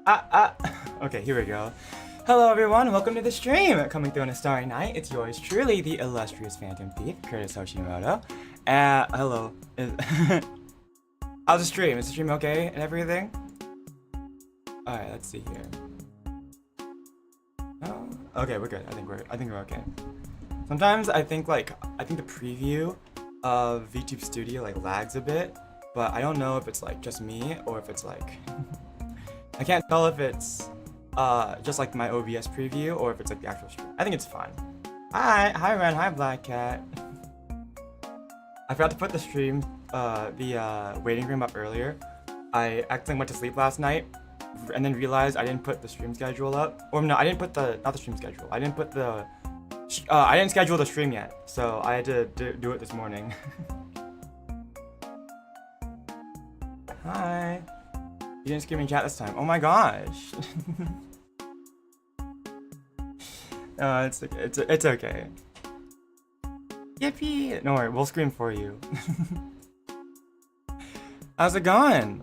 Okay, here we go. Hello everyone, welcome to the stream! Coming through on a starry night, it's yours truly, the illustrious Phantom Thief, Kurtis Hoshimoto. Hello. How's the stream? Is the stream okay and everything? Alright, let's see here. Oh, okay, we're good. I think we're okay. Sometimes I think the preview of VTube Studio like lags a bit, but I don't know if it's like just me or if it's like I can't tell if it's just like my OBS preview or if it's like the actual stream. I think it's fine. Hi Ren, hi Black Cat. I forgot to put the stream, the waiting room up earlier. I accidentally went to sleep last night and then realized I didn't put the stream schedule up. Or no, I didn't put not the stream schedule. I didn't put the, I didn't schedule the stream yet. So I had to do it this morning. Hi. You didn't scream in chat this time. Oh my gosh. It's okay. Yippee! No worry, we'll scream for you. How's it going?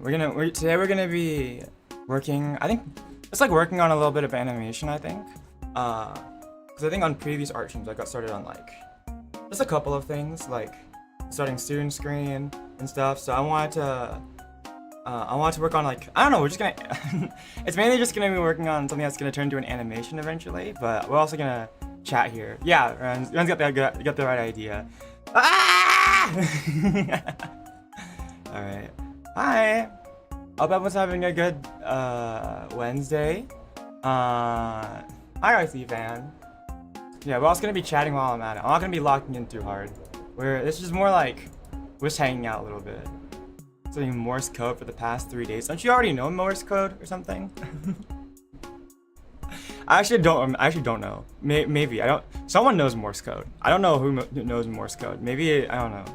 Today we're gonna be working. I think it's like working on a little bit of animation. I think, because I think on previous art streams I got started on like just a couple of things like starting student screen and stuff. So I wanted to work on like, I don't know, we're just gonna, it's mainly just gonna be working on something that's gonna turn into an animation eventually, but we're also gonna chat here. Yeah, Ren's got the right idea. Ah! Alright. Hi! Hope everyone's having a good, Wednesday. Hi RC fan. Yeah, we're also gonna be chatting while I'm at it. I'm not gonna be locking in too hard. This is more like, we're just hanging out a little bit. Studying Morse code for the past 3 days. Don't you already know Morse code or something? I actually don't know. Maybe I don't. Someone knows Morse code. I don't know who knows Morse code. Maybe I don't know.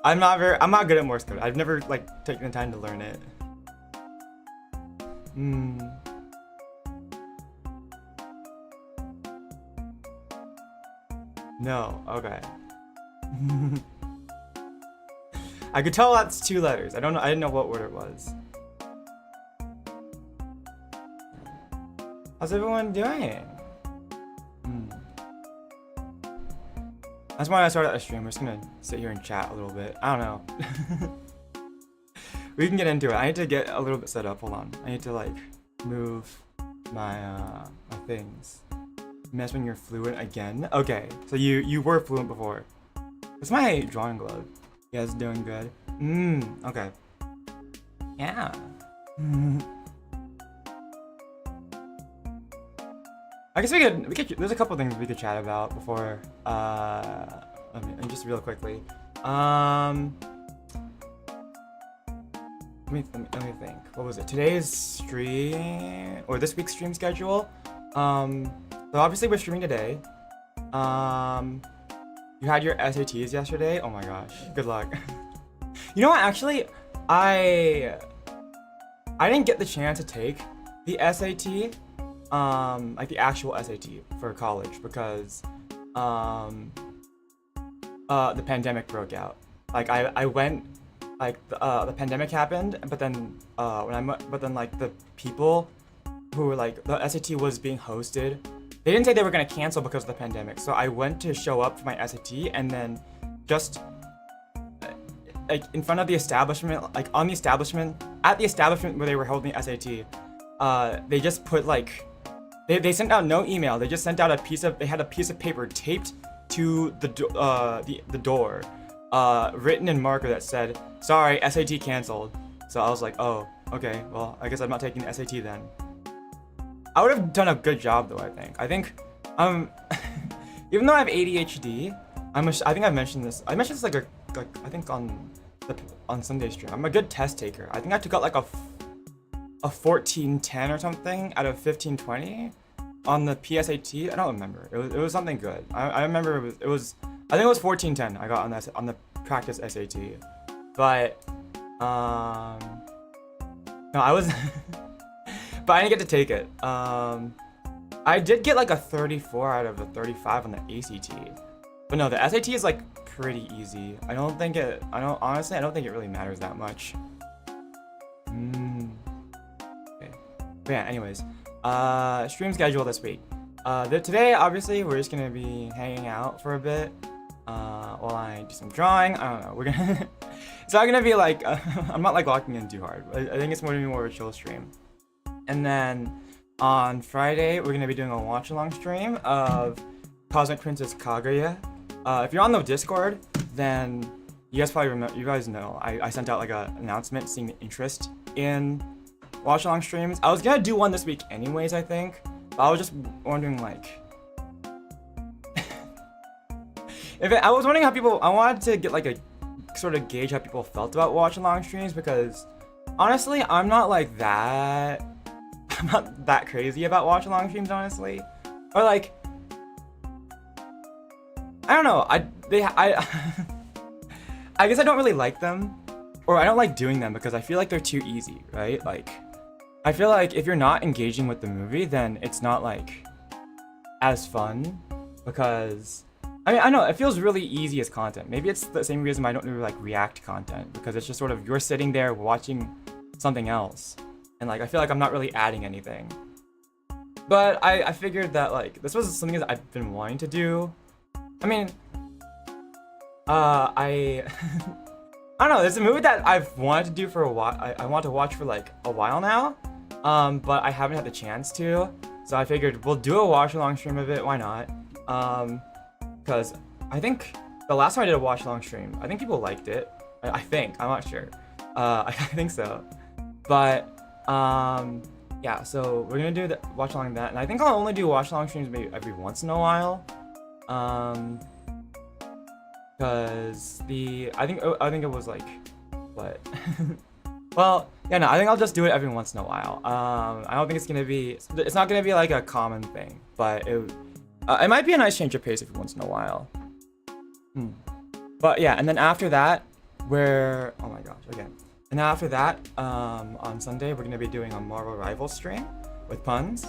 I'm not good at Morse code. I've never like taken the time to learn it. No. Okay. I could tell that's 2 letters. I don't know. I didn't know what word it was. How's everyone doing? That's why I started a stream. We're just gonna sit here and chat a little bit. I don't know. We can get into it. I need to get a little bit set up. Hold on. I need to like move my my things. Mess when you're fluent again. Okay. So you were fluent before. What's my drawing glove? You guys doing good? Okay. Yeah. I guess we could, there's a couple things we could chat about before, let me just real quickly. Let me think. What was it? Today's stream, or this week's stream schedule. So obviously we're streaming today. You had your SATs yesterday? Oh my gosh, good luck. You know what, actually, I didn't get the chance to take the SAT, like the actual SAT for college because, the pandemic broke out. Like I went, like the pandemic happened, but then, like the people who were like, the SAT was being hosted, they didn't say they were gonna cancel because of the pandemic, so I went to show up for my SAT, and then just like in front of the establishment, like on the establishment, at the establishment where they were holding the SAT, they just put like, they sent out no email. They just sent out they had a piece of paper taped to the door, written in marker that said, "Sorry, SAT canceled." So I was like, oh, okay, well, I guess I'm not taking the SAT then. I would have done a good job though, I think, even though I have ADHD, I think I mentioned this like I think on Sunday stream. I'm a good test taker. I think I took out like a 1410 or something out of 1520 on the PSAT. I don't remember. It was something good. I remember it was I think it was 1410 I got on the practice SAT. But no, I was but I didn't get to take it. I did get like a 34 out of a 35 on the ACT. But no, the SAT is like pretty easy. Honestly, I don't think it really matters that much. Okay. But yeah, anyways, stream schedule this week. Today, obviously, we're just gonna be hanging out for a bit while I do some drawing. I don't know. We're gonna. It's not gonna be like I'm not like locking in too hard. I think it's gonna be more of a chill stream. And then on Friday, we're gonna be doing a watch-along stream of Cosmic Princess Kaguya. If you're on the Discord, then you guys probably remember. You guys know I sent out like an announcement seeing the interest in watch-along streams. I was gonna do one this week anyways, I think. But I was just wondering like. I was wondering how people. I wanted to get like a sort of gauge how people felt about watch-along streams because honestly, I'm not like that. I'm not that crazy about watch-along streams, honestly. Or like, I don't know. I guess I don't really like them, or I don't like doing them because I feel like they're too easy, right? Like, I feel like if you're not engaging with the movie, then it's not like as fun because. I mean, I know, it feels really easy as content. Maybe it's the same reason I don't really like React content, because it's just sort of, you're sitting there watching something else. And like, I feel like I'm not really adding anything. But I figured that like, this was something that I've been wanting to do. I mean, I don't know, it's a movie that I've wanted to do for a while. I want to watch for like a while now. But I haven't had the chance to. So I figured we'll do a watch-along stream of it, why not? Because I think the last time I did a watch-along stream, I think people liked it. I think, I'm not sure. I think so. But, yeah, so we're gonna do the watch-along that, and I think I'll only do watch-along streams maybe every once in a while. Because I think it was like, what? Well, yeah, no, I think I'll just do it every once in a while. I don't think it's not gonna be like a common thing, but it might be a nice change of pace every once in a while. But yeah, and then after that, oh my gosh, okay. And after that, on Sunday, we're gonna be doing a Marvel Rivals stream with puns.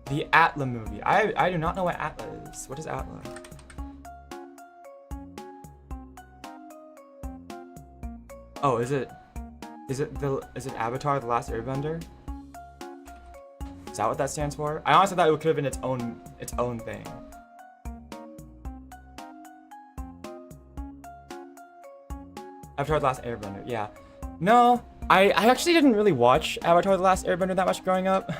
The Atla movie. I do not know what Atla is. What is Atla? Oh, is it Avatar: The Last Airbender? Is that what that stands for? I honestly thought it could have been its own thing. Avatar: The Last Airbender, yeah. No, I actually didn't really watch Avatar: The Last Airbender that much growing up.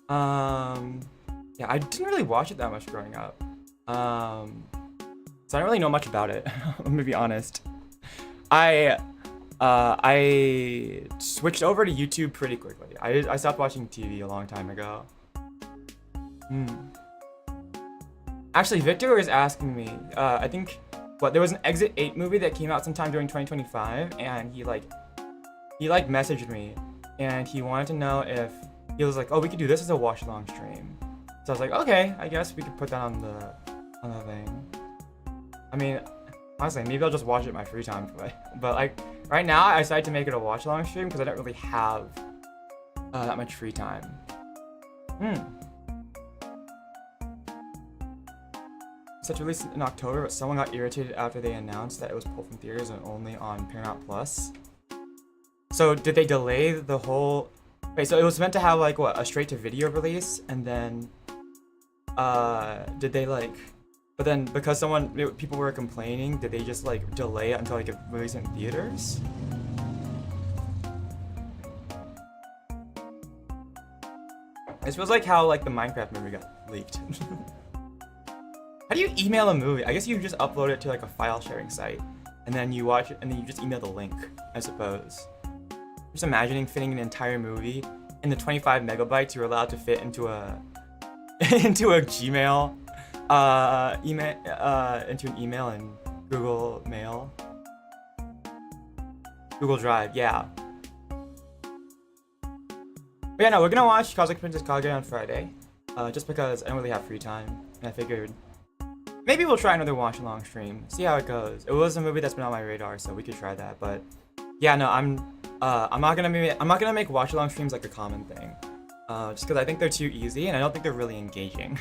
Yeah, I didn't really watch it that much growing up. So I don't really know much about it. Let me be honest. I switched over to YouTube pretty quickly. I stopped watching TV a long time ago. Actually, Victor is asking me, I think, there was an Exit 8 movie that came out sometime during 2025, and he messaged me, and he wanted to know if, he was like, oh, we could do this as a watch-along stream. So I was like, okay, I guess we could put that on the thing. I mean, honestly, maybe I'll just watch it in my free time, but like, right now, I decided to make it a watch-along stream because I don't really have that much free time. Set to release in October, but someone got irritated after they announced that it was pulled from theaters and only on Paramount Plus. So did they delay the whole? Wait, so it was meant to have like what, a straight-to-video release, and then did they like? But then because people were complaining, did they just like delay it until like it released in theaters? This feels like how like the Minecraft movie got leaked. How do you email a movie? I guess you just upload it to like a file sharing site, and then you watch it, and then you just email the link, I suppose. Just imagining fitting an entire movie in the 25 megabytes you're allowed to fit into a Gmail into an email and Google Mail. Google Drive, yeah. But yeah, no, we're gonna watch Cosmic Princess Kaguya on Friday, just because I don't really have free time, and I figured maybe we'll try another watch-along stream, see how it goes. It was a movie that's been on my radar, so we could try that. But yeah, no, I'm not gonna make watch-along streams like a common thing, just because I think they're too easy, and I don't think they're really engaging.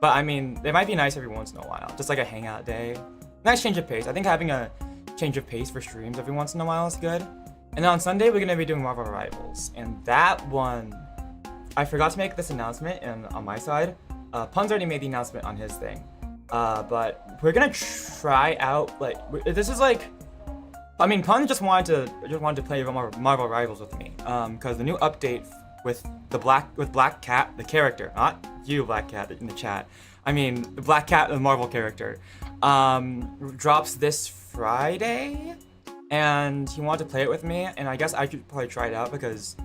But I mean, they might be nice every once in a while, just like a hangout day. Nice change of pace. I think having a change of pace for streams every once in a while is good. And then on Sunday, we're gonna be doing Marvel Rivals. And that one, I forgot to make this announcement on my side. Pun's already made the announcement on his thing. But we're gonna try out, like, this is like, I mean, Pun just wanted to play Marvel Rivals with me. Cause the new update with Black Cat, the character, not you, Black Cat, in the chat. I mean, the Black Cat, the Marvel character, drops this Friday. And he wanted to play it with me, and I guess I should probably try it out because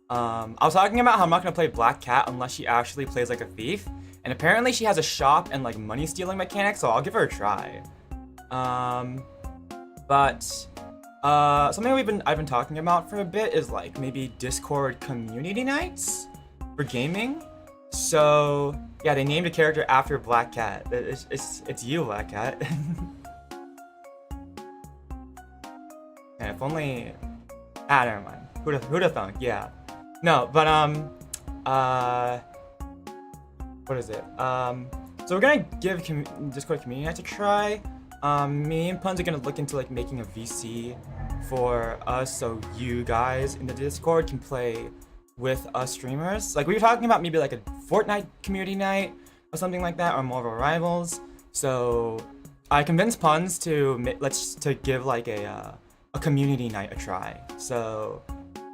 I was talking about how I'm not gonna play Black Cat unless she actually plays like a thief, and apparently she has a shop and like money stealing mechanics, so I'll give her a try. But something I've been talking about for a bit is like maybe Discord community nights for gaming. So yeah, they named a character after Black Cat. It's you, Black Cat. And if only, never mind. Who'da thunk? Yeah. No, but what is it? So we're gonna give Discord community night a try. Me and Puns are gonna look into like making a VC for us, so you guys in the Discord can play with us streamers. Like we were talking about maybe like a Fortnite community night or something like that, or Marvel Rivals. So I convinced Puns to give like a community night a try. So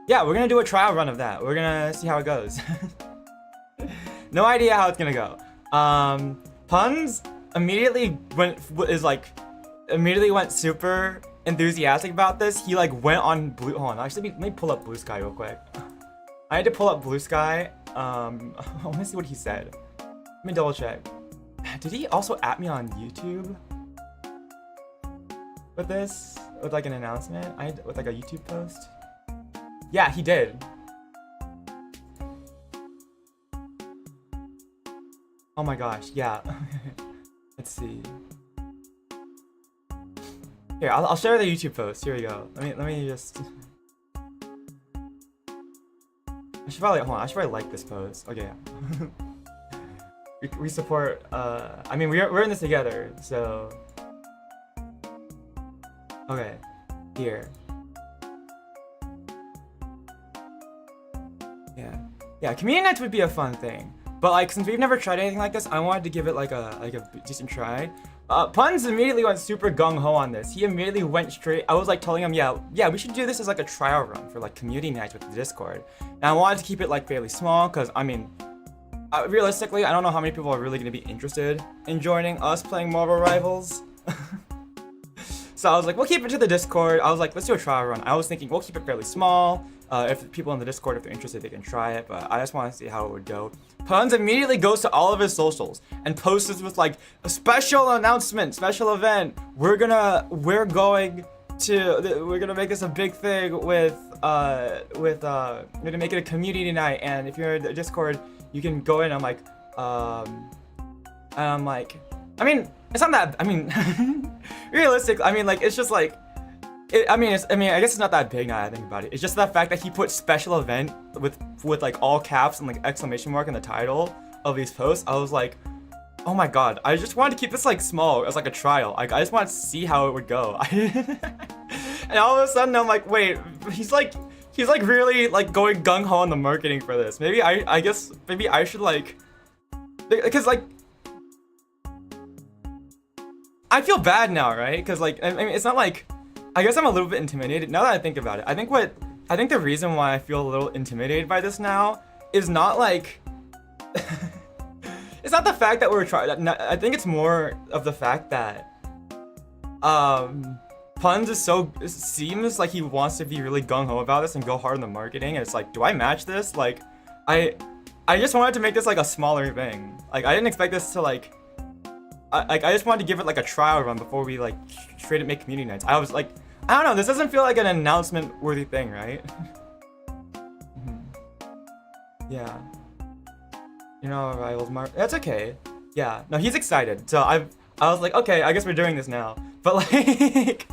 yeah, we're gonna do a trial run of that. We're gonna see how it goes. No idea how it's gonna go. Puns immediately went super enthusiastic about this. He like went on blue. Hold on, actually let me pull up Blue Sky real quick. I had to pull up Blue Sky. I want to see what he said. Let me double check. Did he also at me on YouTube with this? With like an announcement? With like a YouTube post? Yeah, he did. Oh my gosh, yeah. Let's see. Here, I'll share the YouTube post. Here we go. Let me just. I should probably like this post. Okay. we support. I mean, we're in this together, so. Okay, here. Yeah, community nights would be a fun thing. But like, since we've never tried anything like this, I wanted to give it like a decent try. Puns immediately went super gung-ho on this. He immediately went straight. I was like telling him, yeah, we should do this as like a trial run for like community nights with the Discord. And I wanted to keep it like fairly small, because I mean, realistically, I don't know how many people are really going to be interested in joining us playing Marvel Rivals. So I was like, we'll keep it to the Discord. I was like, let's do a trial run. I was thinking we'll keep it fairly small. If people in the Discord, if they're interested, they can try it. But I just want to see how it would go. Puns immediately goes to all of his socials and posts this with like a special announcement, special event. We're gonna make this a big thing we're gonna make it a community night. And if you're in the Discord, you can go in. I'm like, I mean, it's not that. I mean, realistically, I mean, like, it's just like, I guess it's not that big now that I think about it. It's just the fact that he put special event with like all caps and like exclamation mark in the title of these posts. I was like, oh my god, I just wanted to keep this like small as like a trial. Like, I just wanted to see how it would go. And all of a sudden, I'm like, wait, he's like really like going gung ho on the marketing for this. Maybe I guess I should like, because like. I feel bad now, right? Because like, I mean, it's not like, I guess I'm a little bit intimidated now that I think about it. I think the reason why I feel a little intimidated by this now is not like, it's not the fact that we're trying. I think it's more of the fact that, Puns it seems like he wants to be really gung ho about this and go hard on the marketing. And it's like, do I match this? Like, I just wanted to make this like a smaller thing. Like, I didn't expect this to like. I just wanted to give it like a trial run before we like straight up make community nights. I was like, I don't know, this doesn't feel like an announcement worthy thing, right? Yeah. You know, Rivals Mark. That's okay. Yeah. No, he's excited. So I was like, okay, I guess we're doing this now. But like,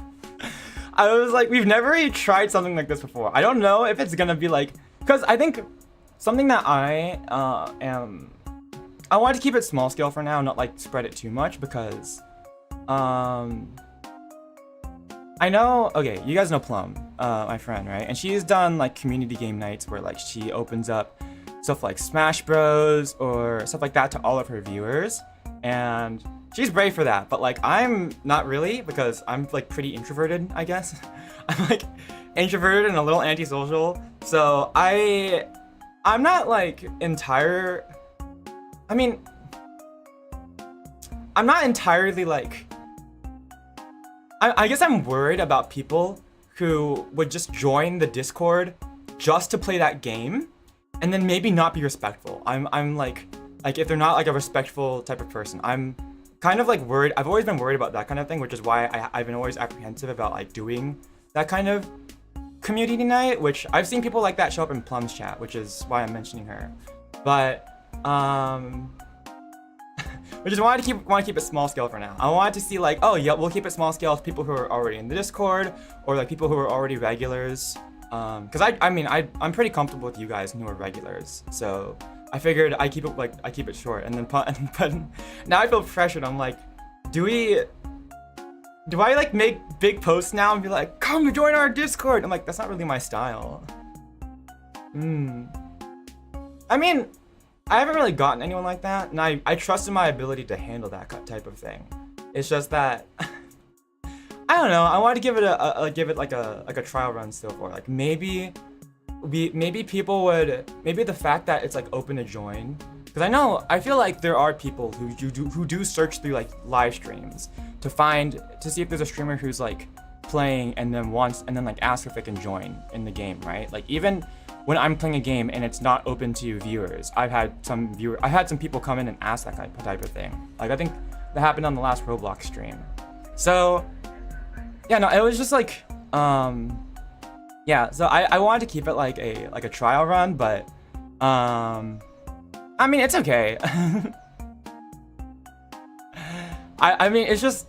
I was like, we've never really tried something like this before. I don't know if it's gonna be like, because I think something that I wanted to keep it small scale for now, not like spread it too much, because I know, okay, you guys know Plum. my friend, right? And she's done like community game nights where like she opens up stuff like Smash Bros or stuff like that to all of her viewers, and she's brave for that. But like I'm not really, because I'm like pretty introverted, I guess. I'm like introverted and a little antisocial, so I'm not like I'm not entirely like, I guess I'm worried about people who would just join the Discord just to play that game and then maybe not be respectful. I'm like if they're not like a respectful type of person, I'm kind of like worried. I've always been worried about that kind of thing, which is why I've been always apprehensive about like doing that kind of community night, which I've seen people like that show up in Plum's chat, which is why I'm mentioning her. But which is why I want to keep it small scale for now. I wanted to see like, oh yeah, we'll keep it small scale with people who are already in the Discord or like people who are already regulars. Because I'm pretty comfortable with you guys who are regulars, so I figured I keep it short. And then but now I feel pressured. I'm like, do I like make big posts now and be like, come join our Discord? I'm like, that's not really my style. I mean, I haven't really gotten anyone like that, and I trust in my ability to handle that type of thing. It's just that I don't know. I wanted to give it like a trial run still for like maybe people would, maybe the fact that it's like open to join, because I feel like there are people who do search through like live streams to see if there's a streamer who's like playing and then like ask if they can join in the game, right? Like even when I'm playing a game and it's not open to viewers, I've had some people come in and ask that type of thing. Like I think that happened on the last Roblox stream. So yeah, no, it was just like yeah, so I wanted to keep it like a trial run, but I mean it's okay. I mean it's just,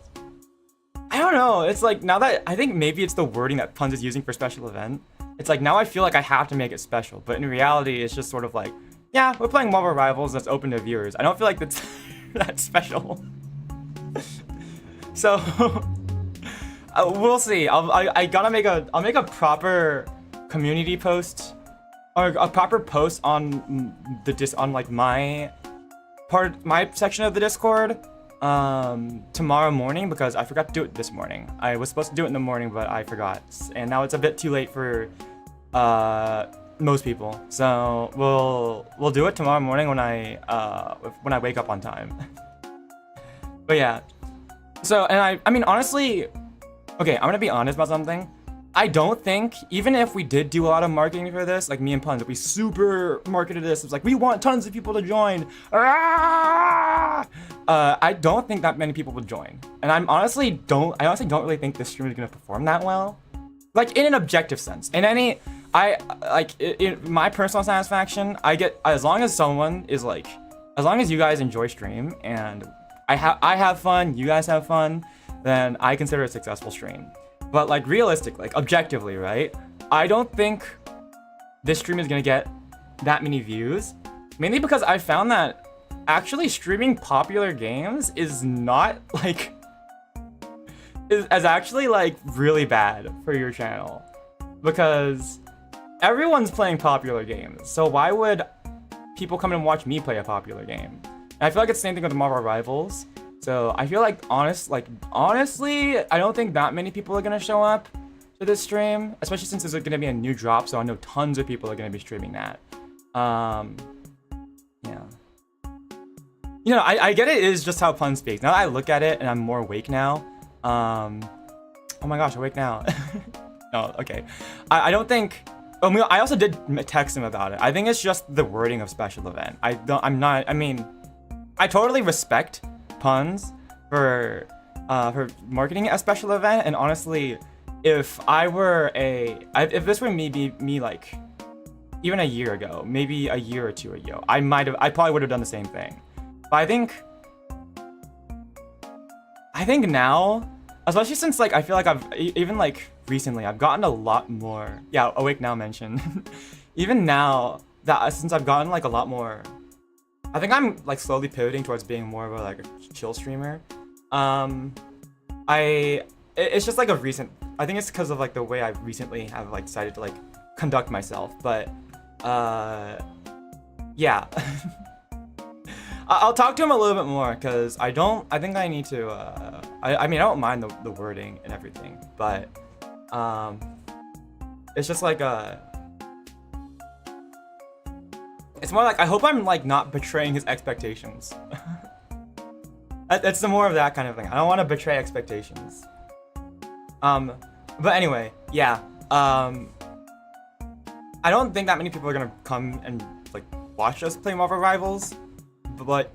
I don't know, it's like now that I think maybe it's the wording that Puns is using for special event. It's like now I feel like I have to make it special, but in reality it's just sort of like, yeah, we're playing Marvel Rivals that's open to viewers. I don't feel like that's that special. So we'll see. I'll make a proper community post or a proper post on like my section of the Discord tomorrow morning, because I forgot to do it this morning. I was supposed to do it in the morning, but I forgot, and now it's a bit too late for most people. So we'll do it tomorrow morning when I wake up on time. But yeah. So, and I mean honestly, okay, I'm gonna be honest about something. I don't think, even if we did do a lot of marketing for this, like me and Puns, if we super marketed this, it's like, we want tons of people to join. I don't think that many people would join. And I honestly don't really think this stream is gonna perform that well. Like in an objective sense. In my personal satisfaction, I get, as long as you guys enjoy stream and I have fun, you guys have fun, then I consider it a successful stream. But like realistically, like objectively, right? I don't think this stream is gonna get that many views, mainly because I found that actually streaming popular games is not like, is actually like really bad for your channel, because everyone's playing popular games. So why would people come and watch me play a popular game? And I feel like it's the same thing with Marvel Rivals. So I feel like honestly, I don't think that many people are gonna show up to this stream, especially since there's gonna be a new drop. So I know tons of people are gonna be streaming that. Yeah. You know, I get it is just how Pun speaks. Now that I look at it and I'm more awake now. Oh my gosh, awake now. No, okay. I don't think. I also did text him about it. I think it's just the wording of special event. I totally respect Puns for marketing a special event, and honestly, if this were me like even a year ago, maybe a year or two ago, I probably would have done the same thing. But I think now, especially since like I feel like even like recently I've gotten a lot more, yeah, awake now mention. Even now that since I've gotten like a lot more, I think I'm like slowly pivoting towards being more of a chill streamer. It's just like a recent I think it's because of like the way I recently have like decided to like conduct myself. But yeah. I'll talk to him a little bit more because I think I need to. I mean, I don't mind the wording and everything, but it's just like it's more like I hope I'm like not betraying his expectations. It's the more of that kind of thing. I don't want to betray expectations. But anyway, yeah. I don't think that many people are gonna come and like watch us play Marvel Rivals, but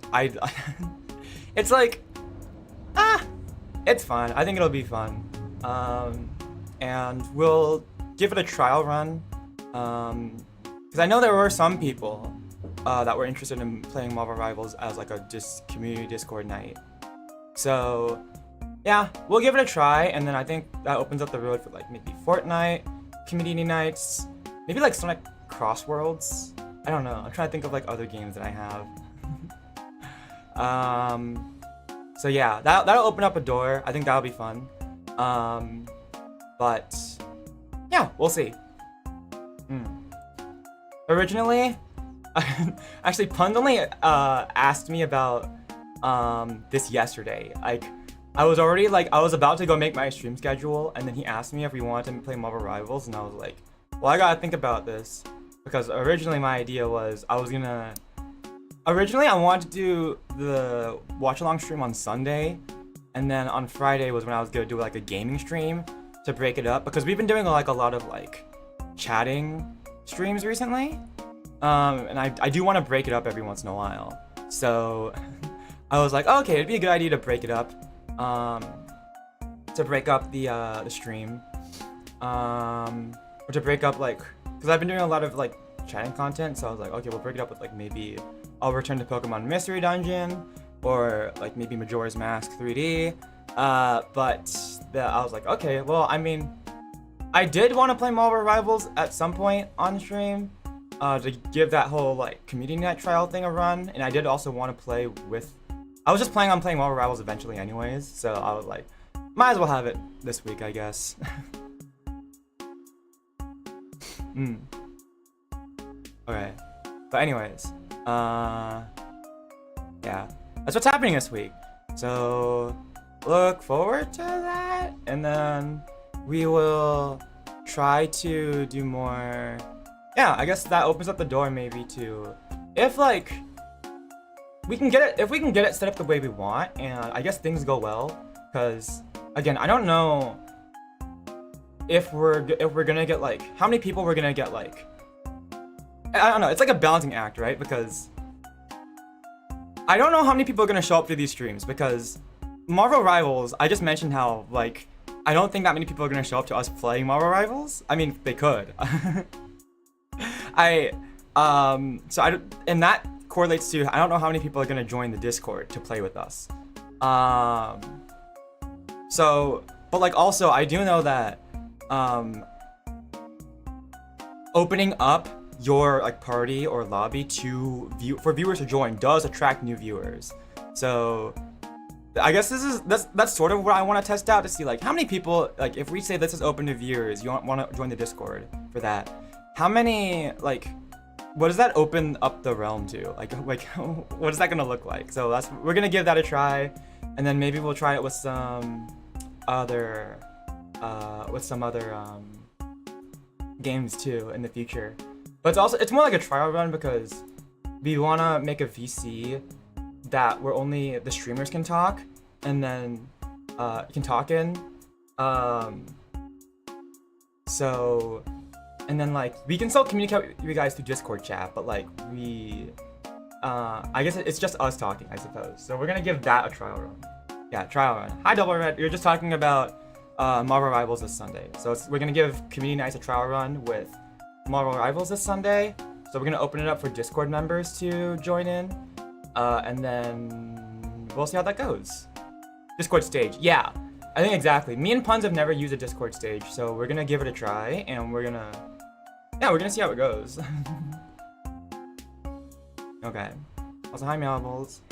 it's like, it's fun. I think it'll be fun. And we'll give it a trial run. Because I know there were some people that were interested in playing Marvel Rivals as like a community Discord night. So yeah, we'll give it a try, and then I think that opens up the road for like maybe Fortnite, community nights, maybe like Sonic Cross Worlds. I don't know. I'm trying to think of like other games that I have. So yeah, that'll open up a door. I think that'll be fun. But yeah, we'll see. Originally, actually, Pund only asked me about this yesterday. Like, I was about to go make my stream schedule, and then he asked me if we wanted to play Marvel Rivals, and I was like, well, I gotta think about this, because originally my idea was originally I wanted to do the watch-along stream on Sunday, and then on Friday was when I was gonna do like a gaming stream to break it up, because we've been doing like a lot of like chatting streams recently, and I do want to break it up every once in a while. So I was like, oh, okay, it'd be a good idea to break it up, to break up the stream, or to break up like, because I've been doing a lot of like chatting content, so I was like, okay, we'll break it up with like maybe I'll return to Pokemon Mystery Dungeon, or like maybe Majora's Mask 3D. But I was like, okay, well, I mean, I did want to play Marvel Rivals at some point on stream, to give that whole like community night trial thing a run, and I did also want to play with. I was just planning on playing Marvel Rivals eventually, anyways. So I was like, might as well have it this week, I guess. Okay, but anyways, yeah, that's what's happening this week. So look forward to that, and then we will try to do more. Yeah, I guess that opens up the door maybe to, if like we can get it set up the way we want, and I guess things go well, because again, I don't know if we're gonna get like how many people we're gonna get. Like, I don't know, it's like a balancing act, right? Because I don't know how many people are gonna show up to these streams, because Marvel Rivals, I just mentioned how like I don't think that many people are gonna show up to us playing Marvel Rivals. I mean, they could. And that correlates to, I don't know how many people are gonna join the Discord to play with us. So, but like also, I do know that opening up your like party or lobby for viewers to join does attract new viewers. So I guess that's sort of what I want to test out, to see like how many people, like if we say this is open to viewers, you want to join the Discord for that, how many, like what does that open up the realm to? Like what is that gonna look like? So we're gonna give that a try, and then maybe we'll try it with some other games too in the future. But it's more like a trial run, because we wanna make a VC that where only the streamers can talk, and then can talk in. So, and then like we can still communicate with you guys through Discord chat, but like I guess it's just us talking, I suppose. So we're gonna give that a trial run. Yeah, trial run. Hi, Double Red. You're just talking about Marvel Rivals this Sunday. So we're gonna give community nights a trial run with Marvel Rivals this Sunday. So we're gonna open it up for Discord members to join in, and then we'll see how that goes. Discord stage, yeah, I think exactly. Me and Puns have never used a Discord stage, so we're gonna give it a try, and we're gonna see how it goes. Okay. Also, hi, Malbles.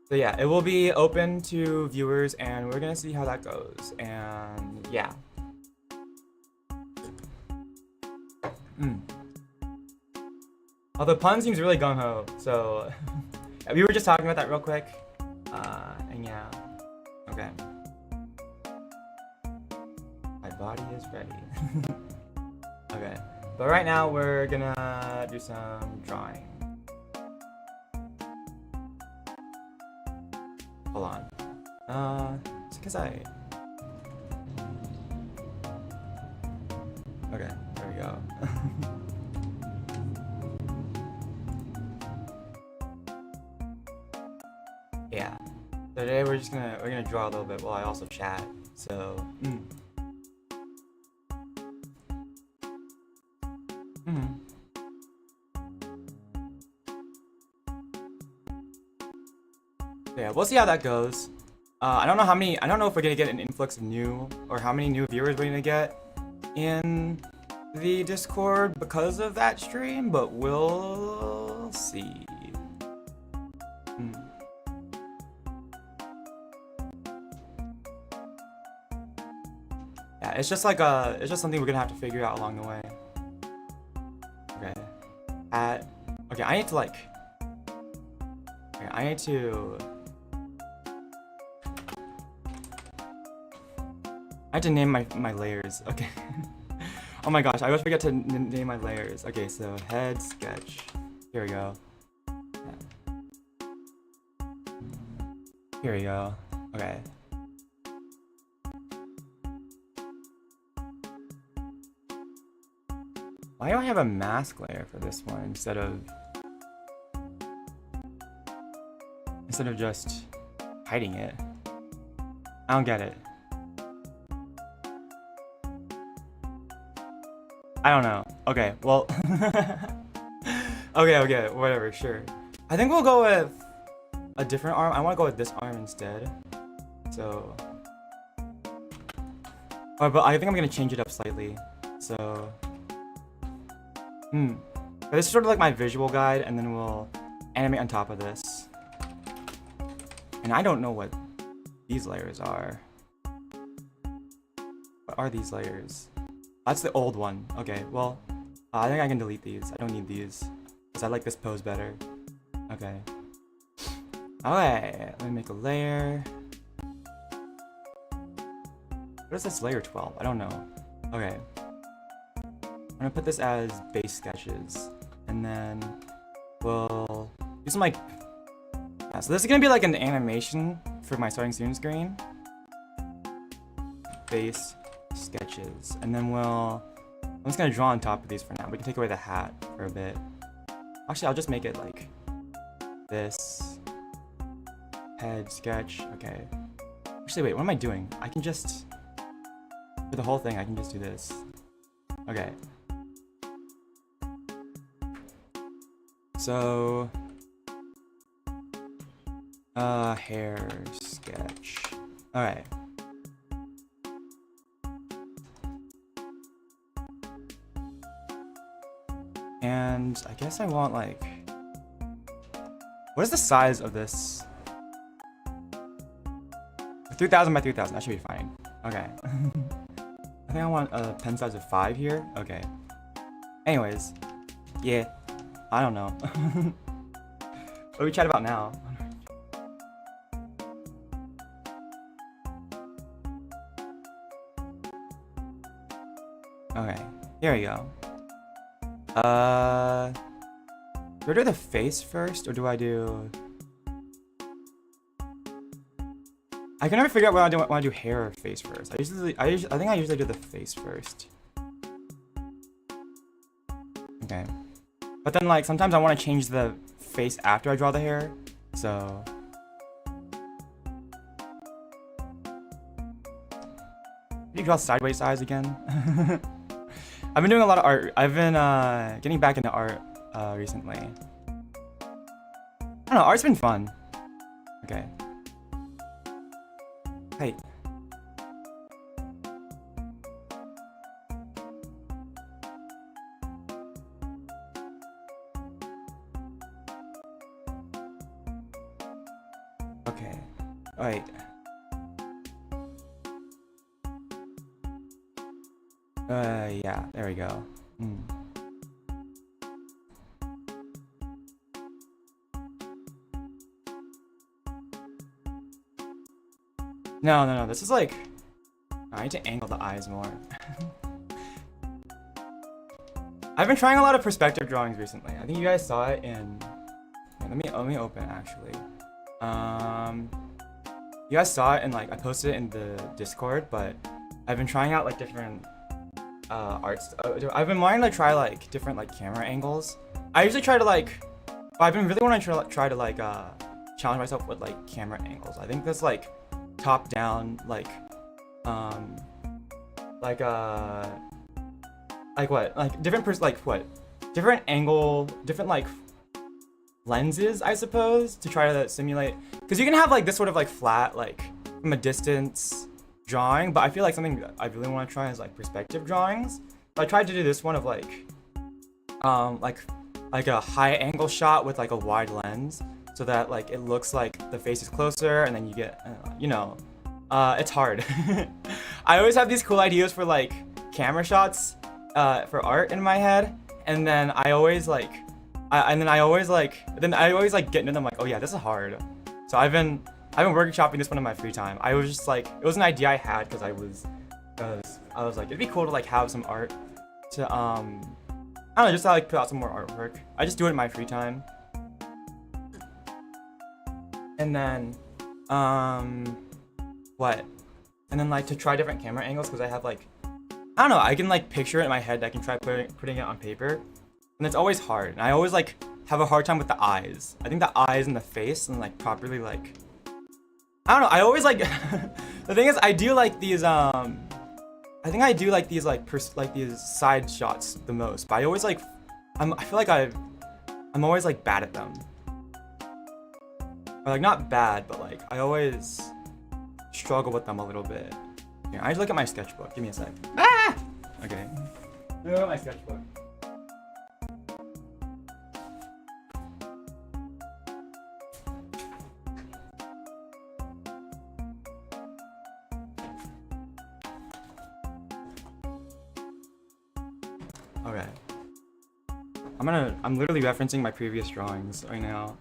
So yeah, it will be open to viewers, and we're gonna see how that goes. And yeah. Although Pun seems really gung-ho, so we were just talking about that real quick. And yeah. Okay. My body is ready. Okay. But right now we're gonna do some drawing. Hold on. It's because I... Okay, there we go. Yeah. So today we're gonna draw a little bit while I also chat. So yeah, we'll see how that goes. I don't know if we're gonna get an influx of new, or how many new viewers we're gonna get in the Discord because of that stream, but we'll see. Yeah, it's just something we're gonna have to figure out along the way. Okay. Okay, I need to name my layers. Okay. Oh my gosh, I always forget to name my layers. Okay, so head sketch. Here we go. Yeah. Here we go. Okay. Why do I have a mask layer for this one instead of just hiding it? I don't get it. I don't know. Okay, well. Okay, whatever, sure. I think we'll go with a different arm. I want to go with this arm instead. So. Oh, but I think I'm going to change it up slightly. So. But this is sort of like my visual guide, and then we'll animate on top of this. And I don't know what these layers are. What are these layers? That's the old one. Okay, well, I think I can delete these. I don't need these, because I like this pose better. Okay. Okay, let me make a layer. What is this layer 12? I don't know. Okay. I'm gonna put this as base sketches, and then we'll do some yeah, so this is gonna be like an animation for my starting student screen. Base sketches, and then I'm just gonna draw on top of these for now. We can take away the hat for a bit. Actually, I'll just make it like this. Head sketch, okay. Actually, wait, what am I doing? I can just, for the whole thing, I can just do this. Okay. So, hair sketch. Alright. And I guess I want what is the size of this? 3000 by 3000, that should be fine. Okay. I think I want a pen size of 5 here. Okay. Anyways, yeah. I don't know. What do we chat about now? Okay, here we go. Do I do the face first, or do I do... I can never figure out whether I want to do hair or face first. I think I usually do the face first. Okay. But then, sometimes I want to change the face after I draw the hair, so... Can you draw sideways eyes again? I've been doing a lot of art. I've been, getting back into art, recently. I don't know, art's been fun. Okay. Hey. Okay. Alright. Yeah, there we go. No. This is like... I need to angle the eyes more. I've been trying a lot of perspective drawings recently. I think you guys saw it in... Let me open it, actually. You guys saw it and like I posted it in the Discord, but I've been trying out like different arts. I've been wanting to try like different like camera angles. I usually try to like... I've been really wanting to try to like challenge myself with like camera angles. I think that's like top down, like what? Like different different angle, different like lenses, I suppose, to try to simulate. Because you can have like this sort of like flat, like from a distance drawing, but I feel like something I really want to try is like perspective drawings. So I tried to do this one of like a high angle shot with like a wide lens, so that like it looks like the face is closer, and then you get, it's hard. I always have these cool ideas for like camera shots for art in my head, and then I always get into them like, oh yeah, this is hard. So I've been workshopping this one in my free time. I was just like, it was an idea I had because I was like, it'd be cool to like have some art to I don't know, just to like put out some more artwork. I just do it in my free time. And then what? And then like to try different camera angles, because I have like, I don't know, I can like picture it in my head. I can try putting it on paper, and it's always hard. And I always like have a hard time with the eyes. I think the eyes and the face and like properly like, I don't know. I always like the thing is I do like these I think I do like these these side shots the most, but I always like I feel like I'm always like bad at them. Or like not bad, but like I always struggle with them a little bit. Here, I just look at my sketchbook. Give me a sec. Ah! Okay. Look at my sketchbook. Okay. I'm literally referencing my previous drawings right now.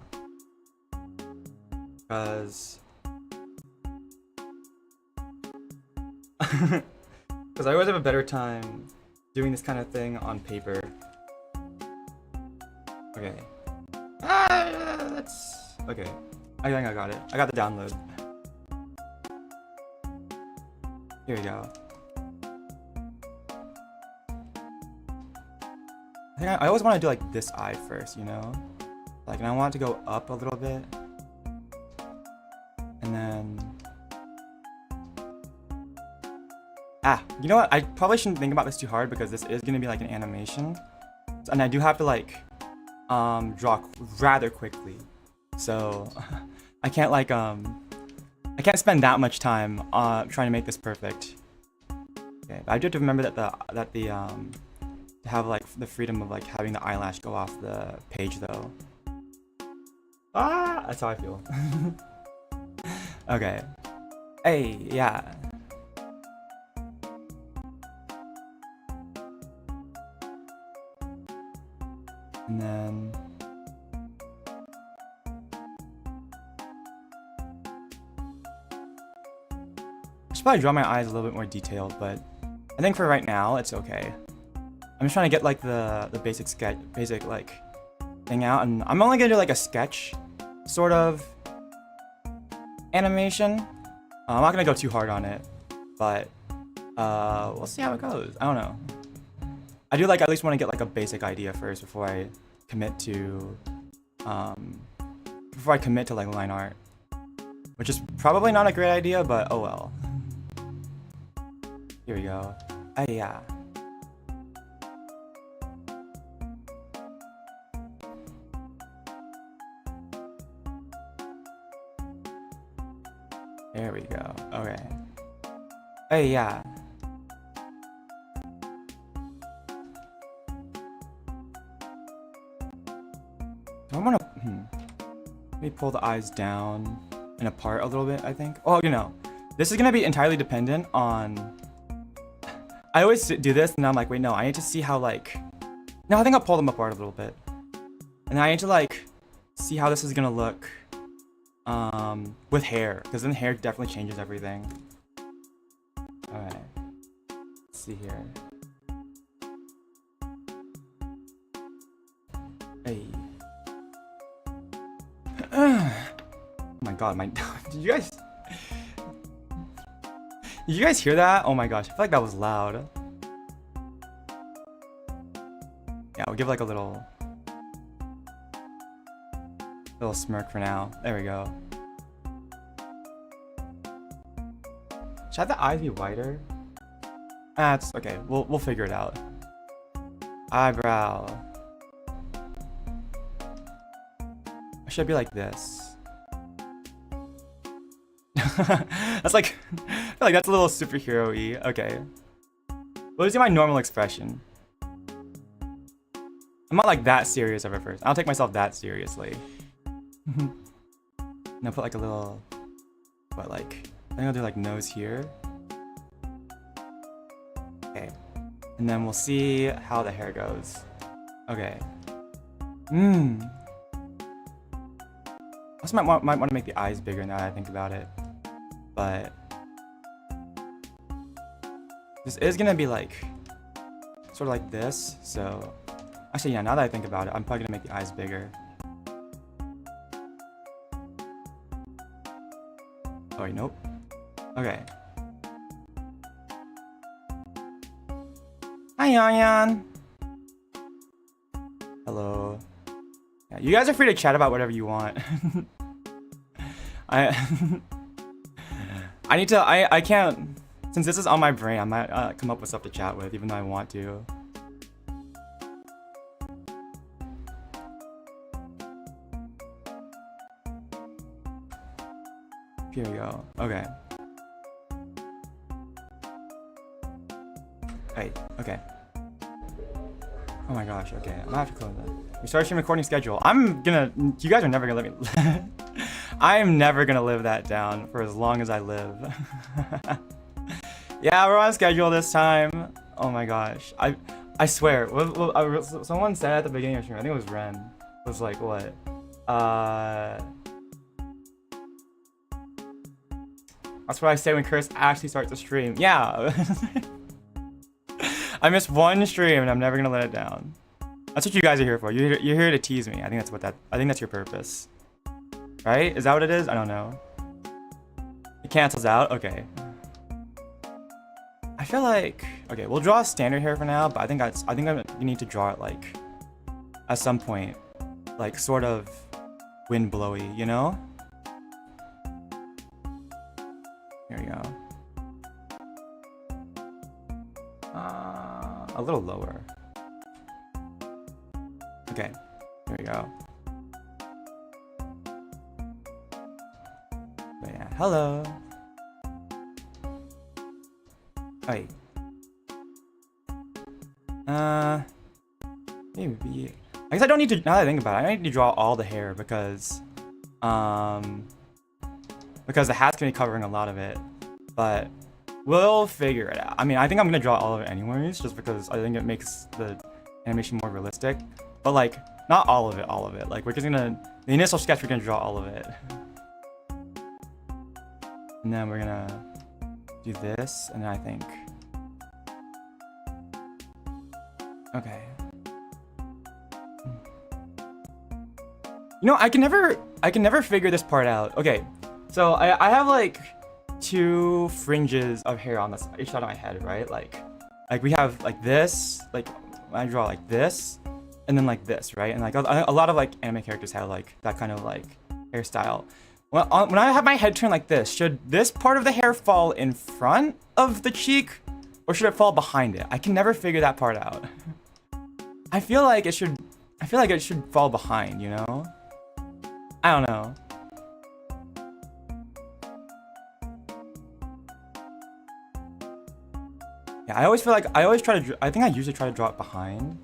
Because I always have a better time doing this kind of thing on paper. Okay. That's okay. I think I got it. I got the download. Here we go. I think I always want to do like this eye first, you know? Like, and I want it to go up a little bit. And then... you know what? I probably shouldn't think about this too hard because this is going to be like an animation. And I do have to like, draw rather quickly. So, I can't like, I can't spend that much time trying to make this perfect. Okay, but I do have to remember that to have like the freedom of like having the eyelash go off the page though. That's how I feel. Okay. Hey, yeah. And then I should probably draw my eyes a little bit more detailed, but I think for right now it's okay. I'm just trying to get like the basic like thing out, and I'm only gonna do like a sketch sort of animation. I'm not gonna go too hard on it, but we'll see how it goes. I don't know. I do like at least want to get like a basic idea first before I commit to like line art, which is probably not a great idea, but oh well. Here we go. Yeah. There we go. Okay. Hey, yeah. I want to let me pull the eyes down and apart a little bit, I think. Oh, you know, this is gonna be entirely dependent on. I always do this, and I'm like, wait, no, I need to see how like. No, I think I'll pull them apart a little bit, and I need to like see how this is gonna look with hair, because then hair definitely changes everything. All right, let's see here. Hey. Oh my god, my did you guys hear that? Oh my gosh, I feel like that was loud. Yeah, we'll give like a little smirk for now. There we go. Should I have the eyes be wider? That's okay. We'll figure it out. Eyebrow. I should be like this. That's like, I feel like that's a little superhero-y. Okay. What is my normal expression? I'm not like that serious of it first. I don't take myself that seriously. Now put like a little, what, like, I think I'll do like nose here. Okay. And then we'll see how the hair goes. Okay. Also might want to make the eyes bigger now that I think about it. But this is gonna be like sort of like this, so actually yeah, now that I think about it, I'm probably gonna make the eyes bigger. Oh wait, nope. Okay. Hi Yan. Hello. Yeah, you guys are free to chat about whatever you want. I can't, since this is on my brain, I might come up with stuff to chat with, even though I want to. Here we go. Okay. Wait, okay. Oh my gosh, okay. I'm gonna have to close that. We started stream recording schedule. You guys are never gonna let me. I am never gonna live that down for as long as I live. Yeah, we're on schedule this time. Oh my gosh. I swear. Someone said at the beginning of the stream, I think it was Ren, was like, what? That's what I say when Kurtis actually starts the stream. Yeah. I missed one stream and I'm never gonna let it down. That's what you guys are here for. You're here to tease me. I think that's your purpose. Right? Is that what it is? I don't know. It cancels out? Okay. I feel like, okay, we'll draw a standard hair for now, but I think you need to draw it like at some point, like sort of wind blowy, you know? Here we go. A little lower. Okay, here we go. But yeah, hello. Wait. Maybe. I guess I don't need to. Now that I think about it, I don't need to draw all the hair because the hat's gonna be covering a lot of it. But we'll figure it out. I mean, I think I'm gonna draw all of it anyways, just because I think it makes the animation more realistic. But like, not all of it. Like, we're just gonna, the initial sketch, we're gonna draw all of it. And then we're gonna do this, and then I think, okay. You know, I can never figure this part out. Okay, so I have like 2 fringes of hair on each side of my head, right? Like we have like this, like when I draw like this, and then like this, right? And like a lot of like anime characters have like that kind of like hairstyle. When I have my head turned like this, should this part of the hair fall in front of the cheek, or should it fall behind it? I can never figure that part out. I feel like it should fall behind, you know? I don't know. Yeah, I think I usually try to draw it behind.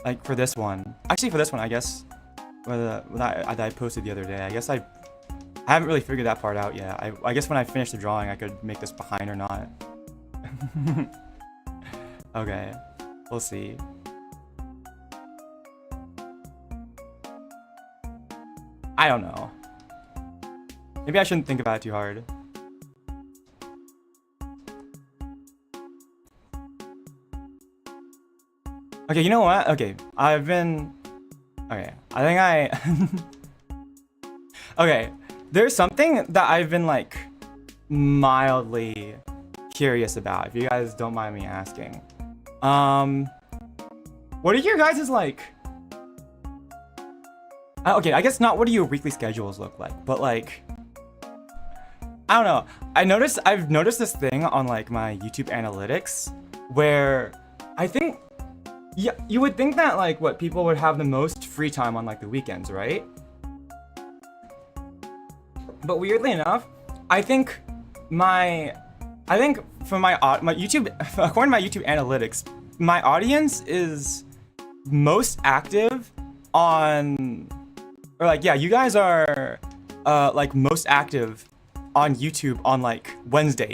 Like for this one. Actually for this one, I guess, that I posted the other day, I guess I haven't really figured that part out yet. I guess when I finish the drawing, I could make this behind or not. Okay, we'll see. I don't know. Maybe I shouldn't think about it too hard. Okay, you know what? Okay, I think okay, there's something that I've been like mildly curious about, if you guys don't mind me asking. What are your guys' like okay, I guess not what do your weekly schedules look like, but like I don't know. I've noticed this thing on like my YouTube analytics where I think you would think that like what people would have the most free time on like the weekends, right? But weirdly enough, I think for my YouTube, according to my YouTube analytics, my audience is most active on, or like, yeah, you guys are like most active on YouTube on like Wednesday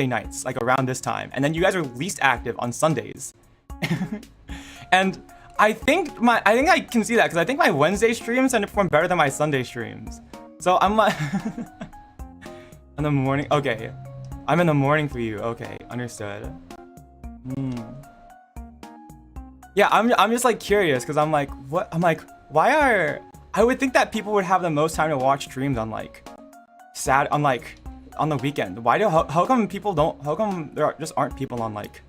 nights, like around this time, and then you guys are least active on Sundays. And I think I can see that because I think my Wednesday streams tend to perform better than my Sunday streams. So I'm like in the morning. Okay, I'm in the morning for you. Okay, understood. Yeah, I'm just like curious because I'm like, what? I'm like, I would think that people would have the most time to watch streams on like on the weekend. How come people don't? How come there just aren't people on like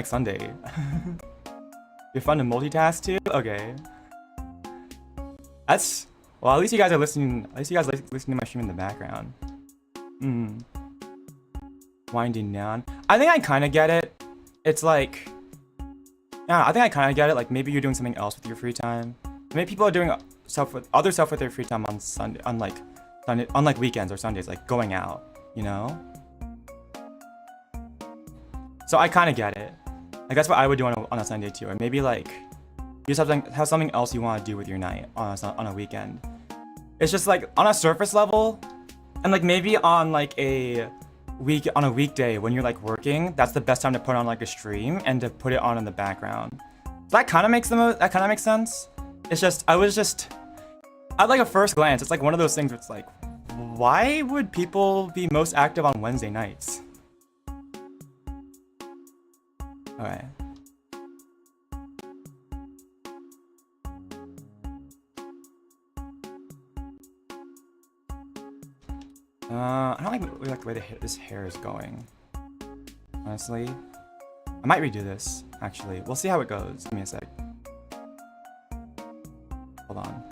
Sunday? You're fun to multitask too? Okay. That's, well, at least you guys are listening. At least you guys like listening to my stream in the background. Winding down. I think I kind of get it. It's like, yeah, I think I kind of get it. Like maybe you're doing something else with your free time. Maybe people are doing other stuff with their free time on Sunday, on like weekends or Sundays, like going out, you know? So I kind of get it. Like that's what I would do on a Sunday too, or maybe like you just have something else you want to do with your night on a weekend. It's just like on a surface level, and like maybe on like a weekday when you're like working, that's the best time to put on like a stream and to put it on in the background. So that kind of makes sense. It's just at like a first glance, it's like one of those things where it's like, why would people be most active on Wednesday nights? Okay. I don't like the way this hair is going. Honestly, I might redo this. Actually, we'll see how it goes. Give me a sec. Hold on.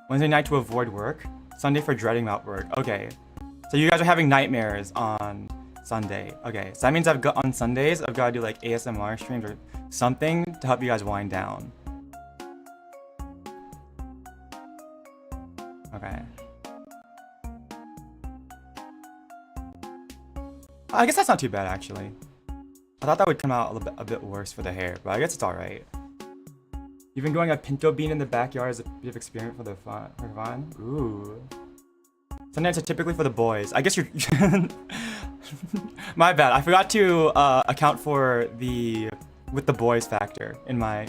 Wednesday night to avoid work. Sunday for dreading about work. Okay. So you guys are having nightmares on Sunday. Okay. So that means on Sundays, I've got to do like ASMR streams or something to help you guys wind down. Okay. I guess that's not too bad actually. I thought that would come out a bit worse for the hair, but I guess it's alright. You've been growing a pinto bean in the backyard as a bit of experiment for fun. Ooh. Sundays are typically for the boys. I guess you're my bad. I forgot to account for with the boys factor in my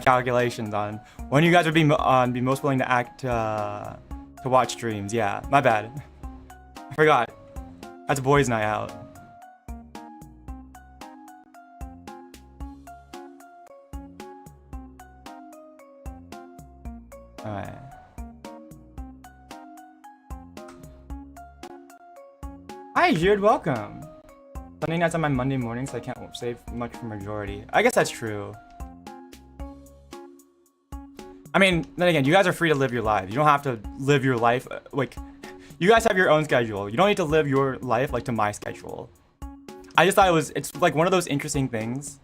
calculations on when you guys would be most willing to watch streams. Yeah, my bad. I forgot. That's boys' night out. Alright. Hi, Jude, welcome. Sunday nights on my Monday morning, so I can't save much for majority. I guess that's true. I mean, then again, you guys are free to live your lives. You don't have to live your life, like, you guys have your own schedule. You don't need to live your life, like, to my schedule. I just thought it's, like, one of those interesting things.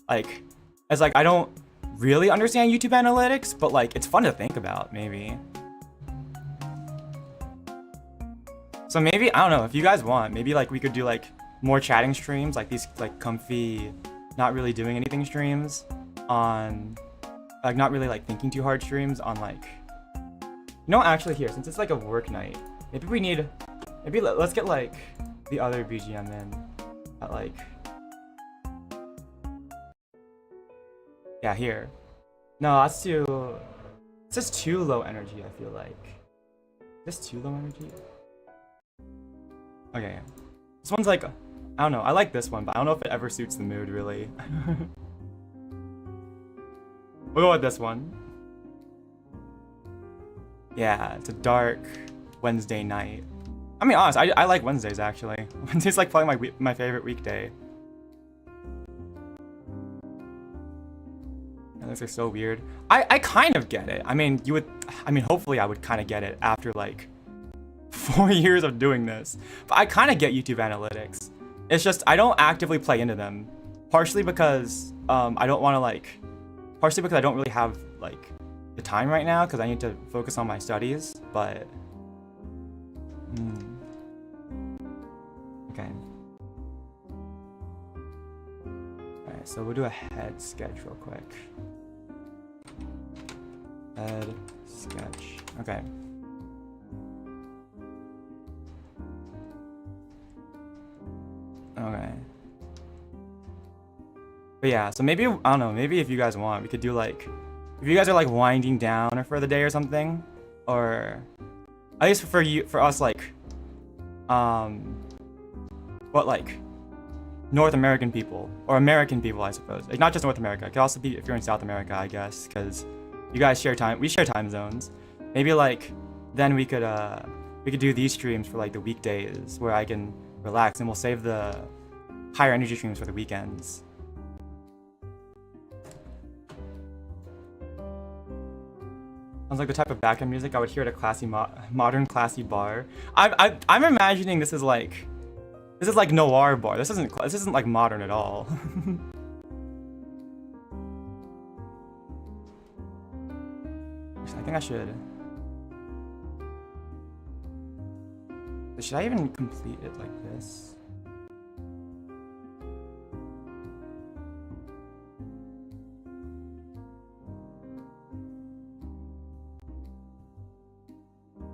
Like, it's like, I don't really understand YouTube analytics, but, like, it's fun to think about, maybe. So maybe, I don't know, if you guys want, maybe, like, we could do, like, more chatting streams, like, these, like, comfy, not really doing anything streams on, like, not really, like, thinking too hard streams on, like, you know, actually here, since it's, like, a work night, maybe let's get, like, the other BGM in at, like, yeah, here. No, that's too. It's just too low energy. I feel like. Just too low energy. Okay, this one's like, I don't know. I like this one, but I don't know if it ever suits the mood really. We'll go with this one. Yeah, it's a dark Wednesday night. I mean, honest, I like Wednesdays actually. Wednesday's like probably my favorite weekday. And those are so weird. I kind of get it. I mean, hopefully I would kind of get it after like 4 years of doing this. But I kind of get YouTube analytics. It's just I don't actively play into them. Partially because I don't want to like. Partially because I don't really have like the time right now because I need to focus on my studies. But okay. Alright, so we'll do a head sketch real quick. Head sketch. Okay. Okay. But yeah, so maybe, I don't know, maybe if you guys want, we could do like, if you guys are like winding down or for the day or something, or at least for us, like, what, like, North American people, or American people, I suppose. Like, not just North America, it could also be if you're in South America, I guess, because you guys share time, we share time zones. Maybe like, then we could do these streams for like the weekdays where I can relax, and we'll save the higher energy streams for the weekends. Sounds like the type of background music I would hear at a classy, modern classy bar. I'm imagining this is like noir bar. This isn't like modern at all. I think I should. Should I even complete it like this?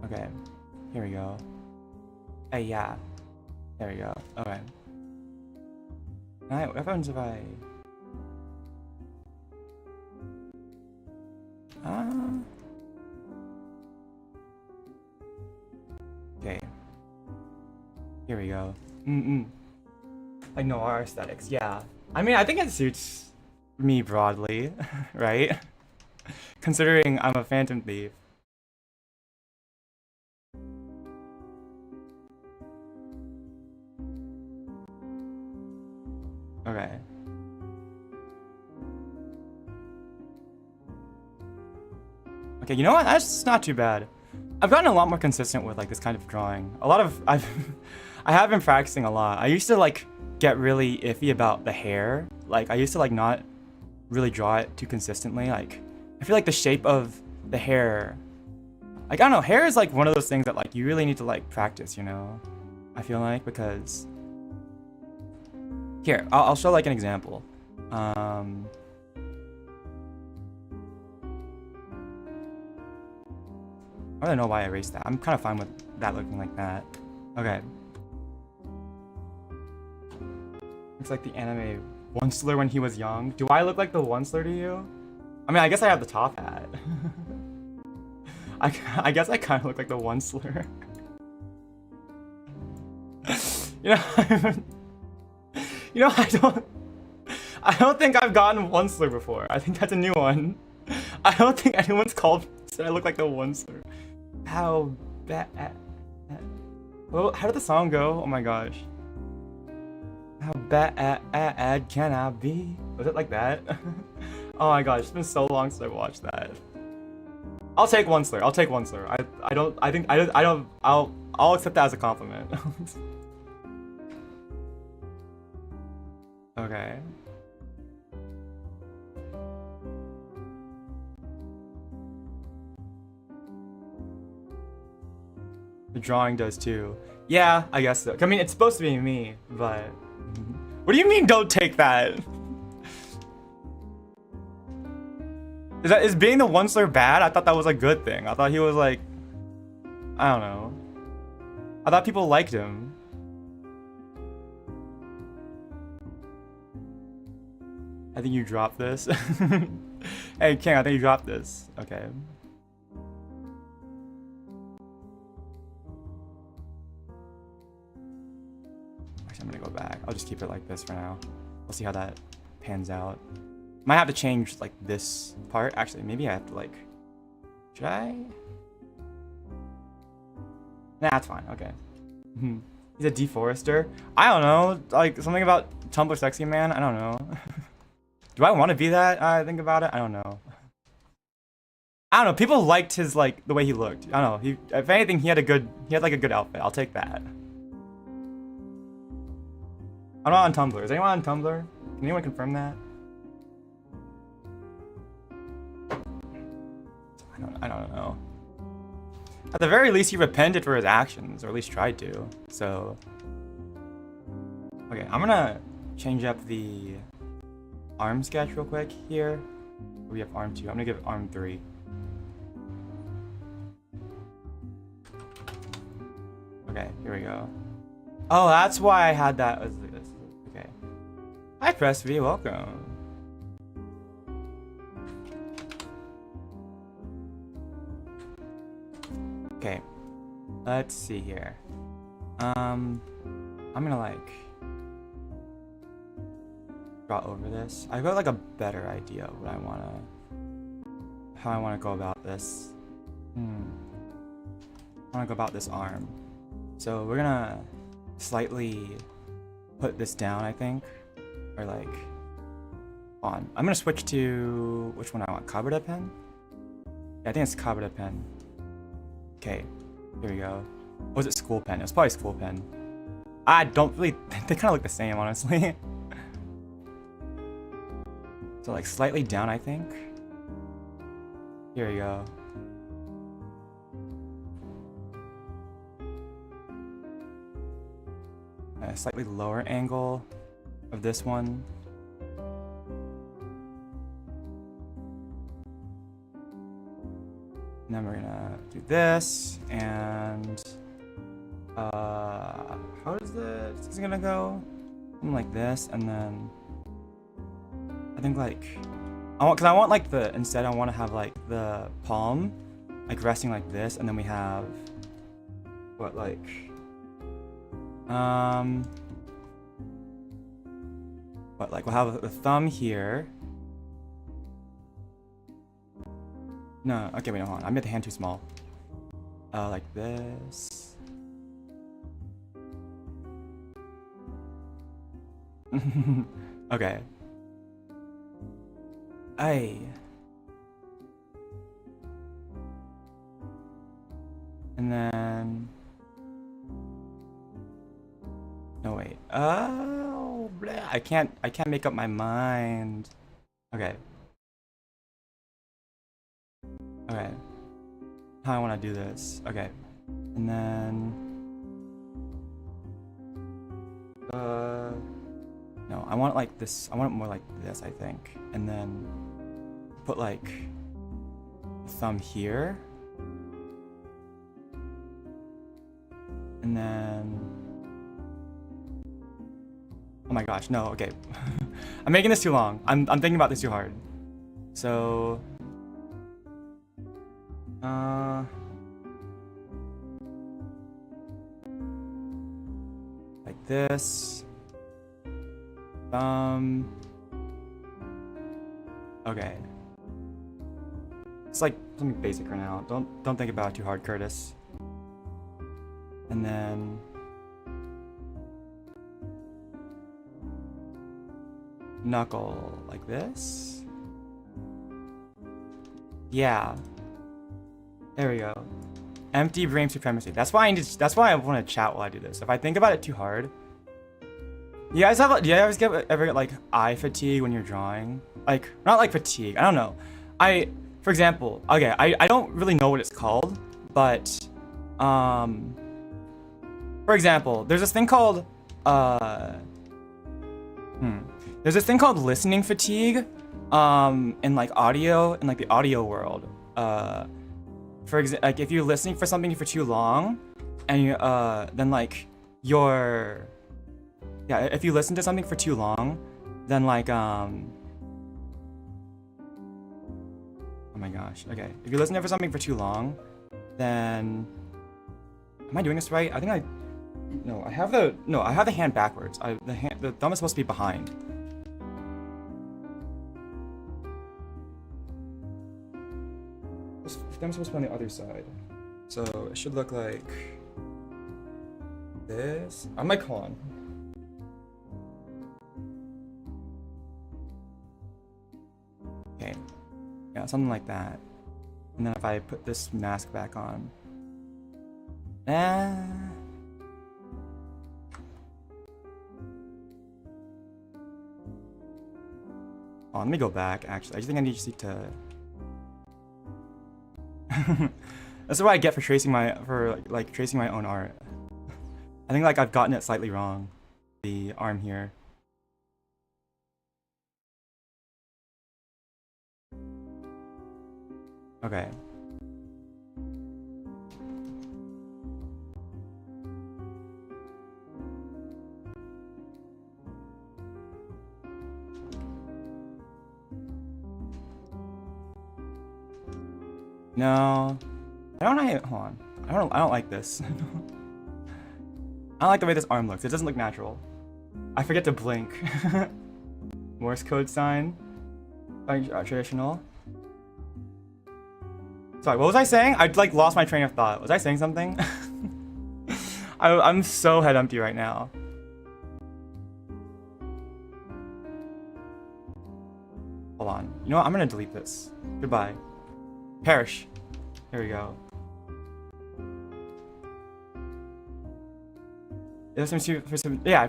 Okay, here we go. Hey, yeah. There we go. Okay. What happens if I... Okay. Here we go. Like noir aesthetics, yeah. I mean, I think it suits me broadly, right? Considering I'm a phantom thief. Okay. Okay, you know what? That's not too bad. I've gotten a lot more consistent with like this kind of drawing. I have been practicing a lot. I used to like get really iffy about the hair. Like I used to like not really draw it too consistently. Like I feel like the shape of the hair, like I don't know, hair is like one of those things that like you really need to like practice, you know? I feel like, because here, I'll show like an example. I don't know why I erased that. I'm kind of fine with that looking like that. Okay. Looks like the anime Onceler when he was young. Do I look like the Onceler to you? I mean, I guess I have the top hat. I guess I kind of look like the Onceler. You know, I don't think I've gotten Onceler before. I think that's a new one. I don't think anyone's said I look like the Onceler. How bad? Well, how did the song go? Oh my gosh. How bad can I be? Was it like that? Oh my gosh, it's been so long since I watched that. I'll take Onceler. I'll take Onceler. I'll accept that as a compliment. Okay. The drawing does too. Yeah, I guess so. I mean, it's supposed to be me, but... What do you mean, don't take that? Is being the Onceler bad? I thought that was a good thing. I thought he was like... I don't know. I thought people liked him. I think you dropped this. Hey, King, I think you dropped this. Okay. Actually, I'm gonna go back. I'll just keep it like this for now. We'll see how that pans out. Might have to change like this part. Actually, maybe I have to like. Should I? Nah, that's fine. Okay. He's a deforester. I don't know. Like something about Tumblr sexy man. I don't know. Do I want to be that? I think about it. I don't know. I don't know. People liked his like the way he looked. I don't know. If anything, he had like a good outfit. I'll take that. I'm not on Tumblr. Is anyone on Tumblr? Can anyone confirm that? I don't know. At the very least, he repented for his actions, or at least tried to. So, okay, I'm gonna change up the arm sketch real quick here. We have arm 2. I'm gonna give arm 3. Okay, here we go. Oh, that's why I had that as this. Okay. Hi, Press V, welcome. Okay, let's see here. I'm gonna like draw over this. I've got like a better idea of what how I wanna go about this. I wanna go about this arm. So we're gonna slightly put this down, I think, or like on. I'm gonna switch to which one I want. Kabuta pen. Yeah, I think it's Kabuta pen. Okay, here we go. Was it school pen? It was probably school pen. I don't really, they kind of look the same, honestly. So like slightly down, I think. Here we go. A slightly lower angle of this one. And then we're gonna do this, and how is this gonna go? Something like this, and then I think like I want like instead I want to have like the palm like resting like this, and then we have what like we'll have the thumb here. No, okay, wait, hold on. I made the hand too small. Like this. Okay. And then. No, wait. Oh, blah. I can't make up my mind. Okay. Okay, how I want to do this. Okay, and then no, I want it like this. I want it more like this, I think, and then put like the thumb here, and then oh my gosh, no. Okay, I'm making this too long. I'm thinking about this too hard. So. Like this. Okay. It's like something basic for now. Don't think about it too hard, Kurtis. And then knuckle like this. Yeah. There we go. Empty brain supremacy. That's why I want to chat while I do this. If I think about it too hard. Do you guys ever get like eye fatigue when you're drawing? Like, not like fatigue. I don't know. For example, okay, I don't really know what it's called, but for example, there's this thing called listening fatigue in like audio, in like the audio world. For example, like if you're listening for something for too long, and you then like if you listen to something for too long, then like Oh my gosh. Okay. If you listen to it for something for too long, then am I doing this right? I think I no. I have the hand backwards. The thumb is supposed to be behind. The thumb's supposed to be on the other side, so it should look like this. I might hold on. Okay. Yeah, something like that. And then if I put this mask back on. Oh, let me go back, actually. I just think I need to... That's what I get for tracing my own art. I think like I've gotten it slightly wrong. The arm here. Okay. No. Hold on. I don't like this. I don't like the way this arm looks. It doesn't look natural. I forget to blink. Morse code sign. Traditional. Sorry, what was I saying? I like lost my train of thought. Was I saying something? I'm so head empty right now. Hold on. You know what? I'm gonna delete this. Goodbye. Perish. Here we go. If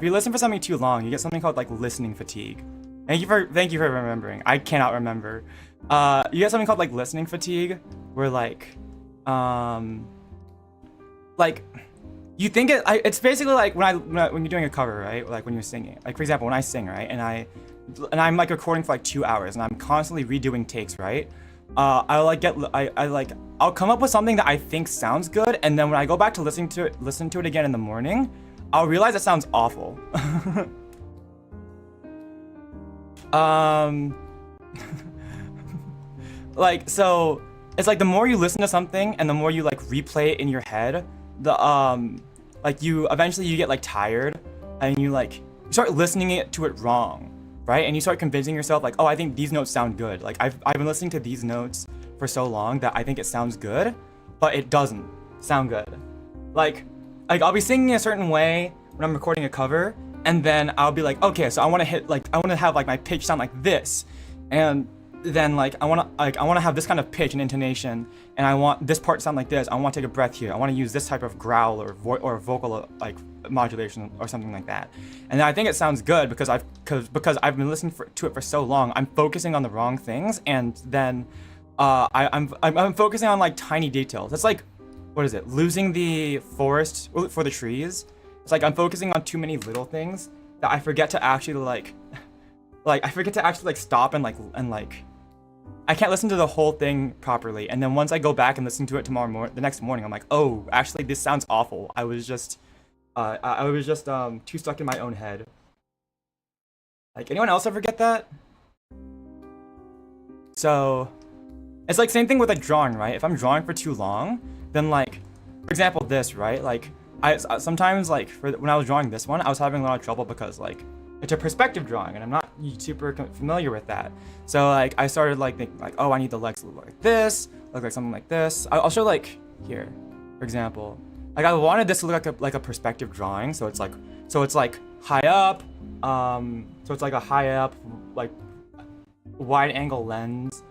you listen for something too long, you get something called like listening fatigue. Thank you for remembering. I cannot remember. You get something called like listening fatigue, where like you think it's basically like when you're doing a cover, right? Like when you're singing. Like for example, when I sing, right, and I'm like recording for like 2 hours, and I'm constantly redoing takes, right? I'll come up with something that I think sounds good, and then when I go back to listen to it again in the morning, I'll realize it sounds awful. Like, so it's like the more you listen to something and the more you like replay it in your head, like you eventually get like tired, and you start listening to it wrong, right? And you start convincing yourself like, oh, I think these notes sound good. Like I've been listening to these notes for so long that I think it sounds good, but it doesn't sound good. Like I'll be singing a certain way when I'm recording a cover, and then I'll be like, okay, so I want to have like my pitch sound like this, and then like I want to have this kind of pitch and intonation, and I want this part to sound like this. I want to take a breath here. I want to use this type of growl or vocal like modulation or something like that. And I think it sounds good because I've been listening to it for so long. I'm focusing on the wrong things, and then I'm focusing on like tiny details. It's like, what is it? Losing the forest for the trees. It's like I'm focusing on too many little things that I forget to actually stop and I can't listen to the whole thing properly. And then once I go back and listen to it the next morning, I'm like, oh, actually this sounds awful. I was just too stuck in my own head. Like, anyone else ever get that? So it's like same thing with like drawing, right? If I'm drawing for too long, then like, for example, this, right? Like I sometimes like when I was drawing this one, I was having a lot of trouble because like it's a perspective drawing and I'm not super familiar with that. So like I started like thinking like, oh, I need the legs to look like this, look like something like this. I'll show like here, for example. Like I wanted this to look like a perspective drawing, so it's like high up, so it's like a high up like wide angle lens,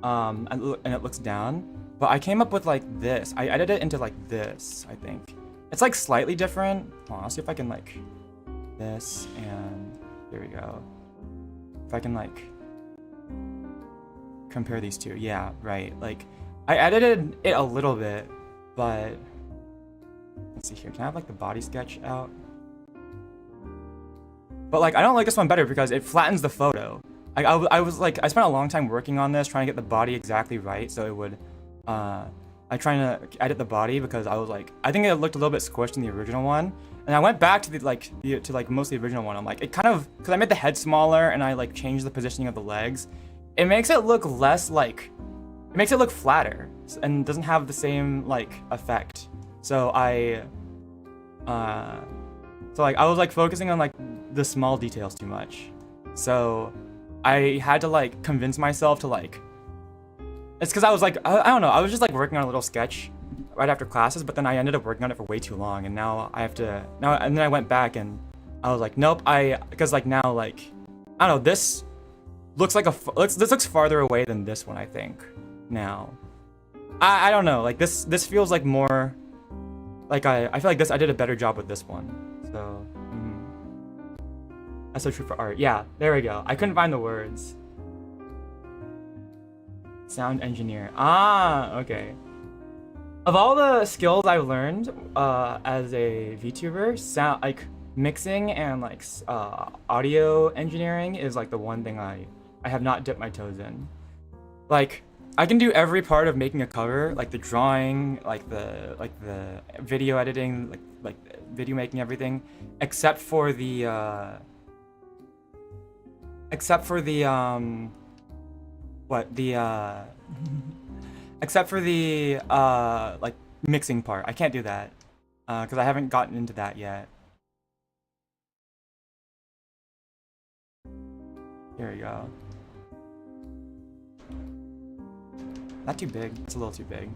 and it looks down. But I came up with like this. I edited it into like this, I think. It's like slightly different. Hold on, I'll see if I can like this, and here we go. If I can like compare these two. Yeah, right. Like I edited it a little bit, but let's see here. Can I have like the body sketch out? But like I don't like this one better because it flattens the photo. Like I spent a long time working on this, trying to get the body exactly right, so it would I trying to edit the body because I think it looked a little bit squished in the original one, and I went back to most of the original one. I'm like, it kind of, because I made the head smaller and I like changed the positioning of the legs, it makes it look less like, it makes it look flatter and doesn't have the same like effect. So I was like focusing on like the small details too much. So I had to like convince myself to like, it's because I was like, I don't know, I was just like working on a little sketch right after classes, but then I ended up working on it for way too long, and now I have to and then I went back and I was like, nope, because like now like, I don't know, this looks like this looks farther away than this one, I think. Now I don't know, like this feels like more like I feel like I did a better job with this one. So that's so true for art. Yeah, there we go. I couldn't find the words. Sound engineer. Ah, okay. Of all the skills I've learned as a VTuber, sound like mixing and like audio engineering is like the one thing I have not dipped my toes in. Like I can do every part of making a cover, like the drawing, like the video editing, like video making, everything, except for the like mixing part. I can't do that because I haven't gotten into that yet. Here we go. Not too big. It's a little too big.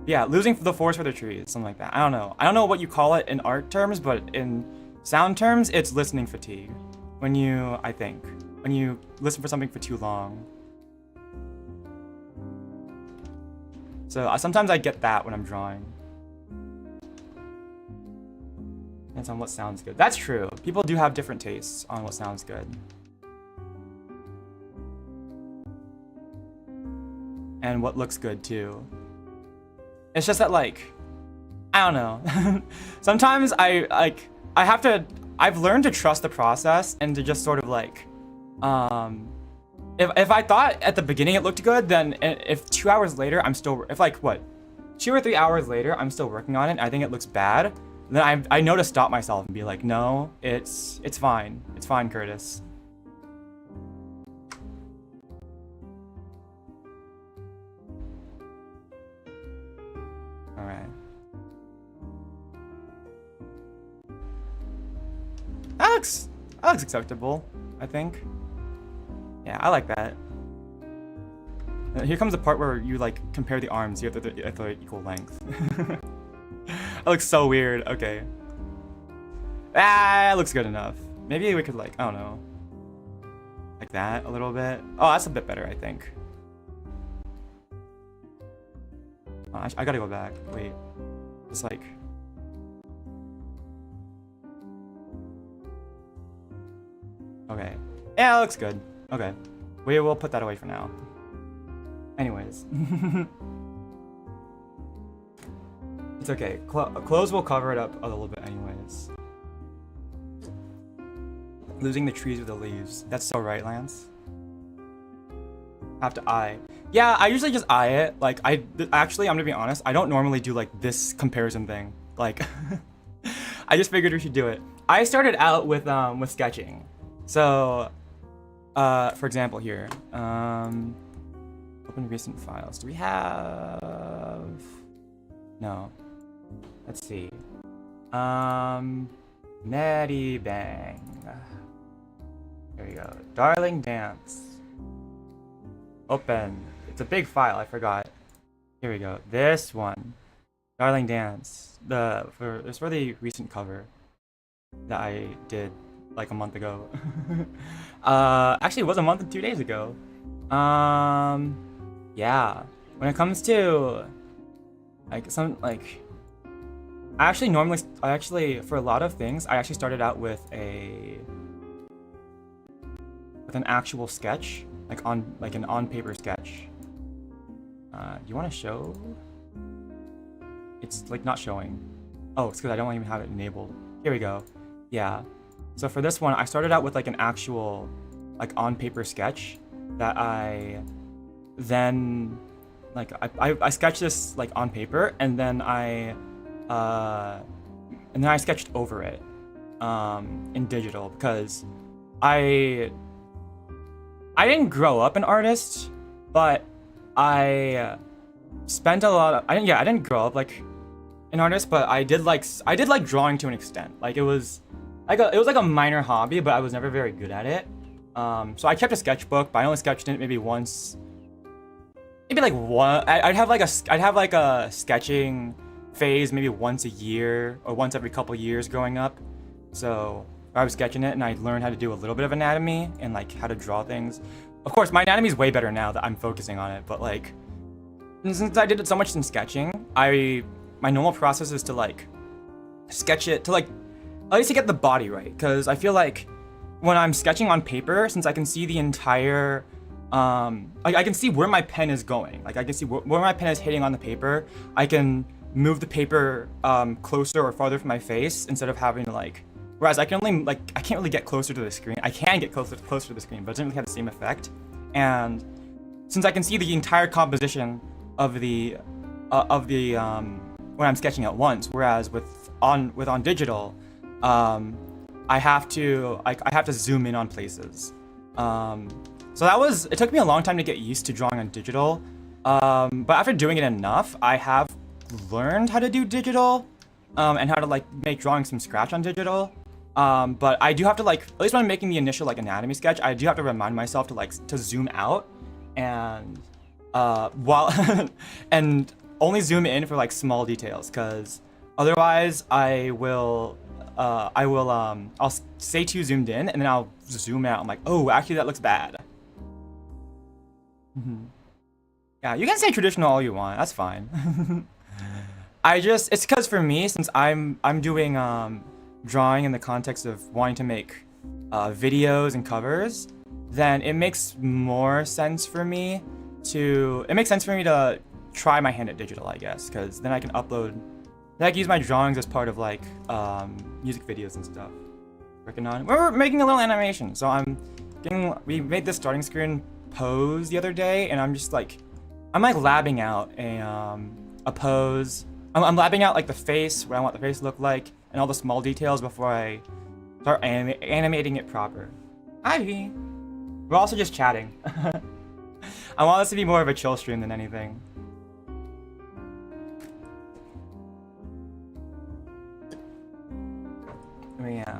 Yeah, losing the forest for the trees, something like that. I don't know. I don't know what you call it in art terms, but in sound terms, it's listening fatigue. When you listen for something for too long. So sometimes I get that when I'm drawing. Depends on what sounds good. That's true. People do have different tastes on what sounds good. And what looks good too. It's just that like, I don't know. Sometimes I've learned to trust the process and to just sort of like, if I thought at the beginning it looked good, then if 2 hours later if like what, 2 or 3 hours later I'm still working on it and I think it looks bad, then I know to stop myself and be like, no, it's fine. It's fine, Kurtis. Alright. That looks acceptable, I think. Yeah, I like that. Here comes the part where you like compare the arms. You have to equal length. That looks so weird. Okay. Ah, it looks good enough. Maybe we could like, I don't know, like that a little bit. Oh, that's a bit better, I think. Oh, I gotta go back. Wait, just like. Okay. Yeah, it looks good. Okay. We will put that away for now. Anyways. It's okay. Clothes will cover it up a little bit anyways. Losing the trees with the leaves. That's so right, Lance. Have to eye. Yeah, I usually just eye it. Like, actually, I'm gonna be honest, I don't normally do like this comparison thing. Like, I just figured we should do it. I started out with sketching. So, for example here, open recent files. Do we have? No. Let's see. Natty Bang. Here we go. Darling Dance. Open. It's a big file. I forgot. Here we go. This one. Darling Dance. It's for the recent cover that I did like a month ago. Actually, it was a month and 2 days ago. Yeah. When it comes to I actually for a lot of things, I actually started out with an actual sketch, like an on-paper sketch. You want to show? It's like not showing. Oh, it's because I don't even have it enabled. Here we go. Yeah. So for this one, I started out with like an actual like on-paper sketch that I then I sketched this like on paper, and then I sketched over it in digital because I didn't grow up an artist. but I spent a lot of, I didn't grow up like an artist, but I did like drawing to an extent. Like it was like a minor hobby, but I was never very good at it. So I kept a sketchbook, but I only sketched in it maybe once, maybe like one. I'd have like a sketching phase maybe once a year or once every couple years growing up. So I was sketching it and I learned how to do a little bit of anatomy and like how to draw things. Of course, my anatomy is way better now that I'm focusing on it, but like since I did it so much in sketching, my normal process is to like sketch it to like at least to get the body right, because I feel like when I'm sketching on paper, since I can see the entire I can see where my pen is going, like I can see where my pen is hitting on the paper. I can move the paper closer or farther from my face instead of having to like, whereas I can only like, I can't really get closer to the screen. I can get closer to the screen, but it doesn't really have the same effect. And since I can see the entire composition of the when I'm sketching at once, whereas on digital, I have to zoom in on places. So it took me a long time to get used to drawing on digital. But after doing it enough, I have learned how to do digital, and how to like make drawings from scratch on digital. But I do have to like, at least when I'm making the initial like anatomy sketch, I do have to remind myself to zoom out and and only zoom in for like small details, because otherwise I'll stay too zoomed in and then I'll zoom out. I'm like, oh, actually that looks bad. Yeah, you can say traditional all you want. That's fine. It's because for me, since I'm doing drawing in the context of wanting to make videos and covers, then it makes sense for me to try my hand at digital, I guess, because then I can use my drawings as part of like music videos and stuff. We're making a little animation, so we made this starting screen pose the other day, and I'm labbing out a pose. I'm labbing out like the face, what I want the face to look like, and all the small details before I start animating it proper. Hi. We're also just chatting. I want this to be more of a chill stream than anything. I mean, yeah.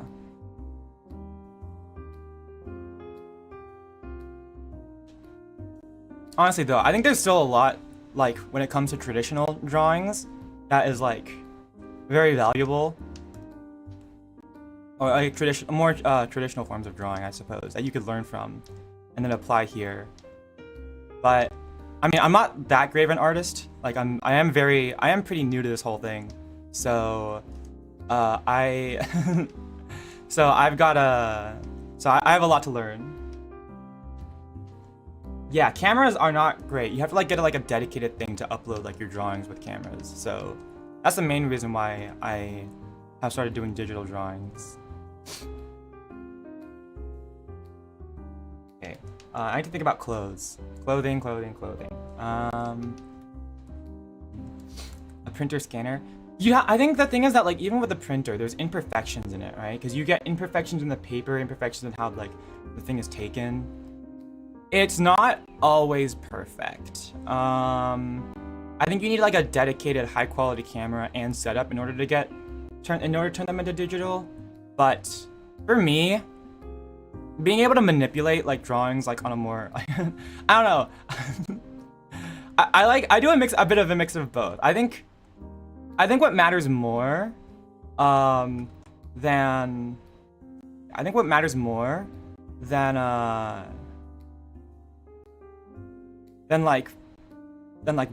Honestly though, I think there's still a lot, like, when it comes to traditional drawings, that is, like, very valuable. Or, like, more traditional forms of drawing, I suppose, that you could learn from, and then apply here. But, I mean, I'm not that great of an artist. Like, I am pretty new to this whole thing. So, I have a lot to learn. Yeah, cameras are not great. You have to like get a dedicated thing to upload like your drawings with cameras. So that's the main reason why I have started doing digital drawings. Okay, I need to think about clothes. Clothing. A printer scanner. Yeah, I think the thing is that like even with the printer, there's imperfections in it, right? Because you get imperfections in the paper, imperfections in how like the thing is taken. It's not always perfect. I think you need like a dedicated high quality camera and setup in order to turn them into digital. But for me, being able to manipulate like drawings like on a more I don't know. I do a bit of a mix of both. I think what matters more than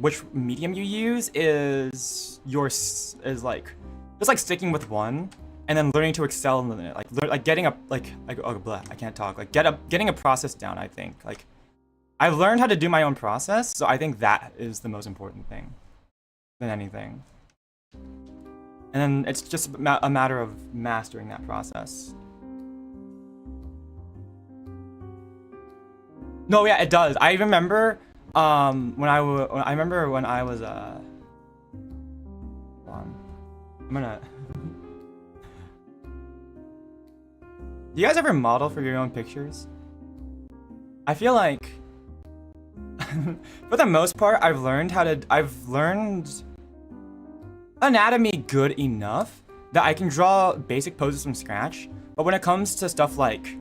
which medium you use is like just like sticking with one and then learning to excel in it, like getting a I can't talk, like getting a process down. I think like I've learned how to do my own process, so I think that is the most important thing than anything. And then it's just a matter of mastering that process. No, yeah, it does. I remember when I was hold on. I'm gonna Do you guys ever model for your own pictures? I feel like For the most part, I've learned anatomy good enough that I can draw basic poses from scratch. But when it comes to stuff like,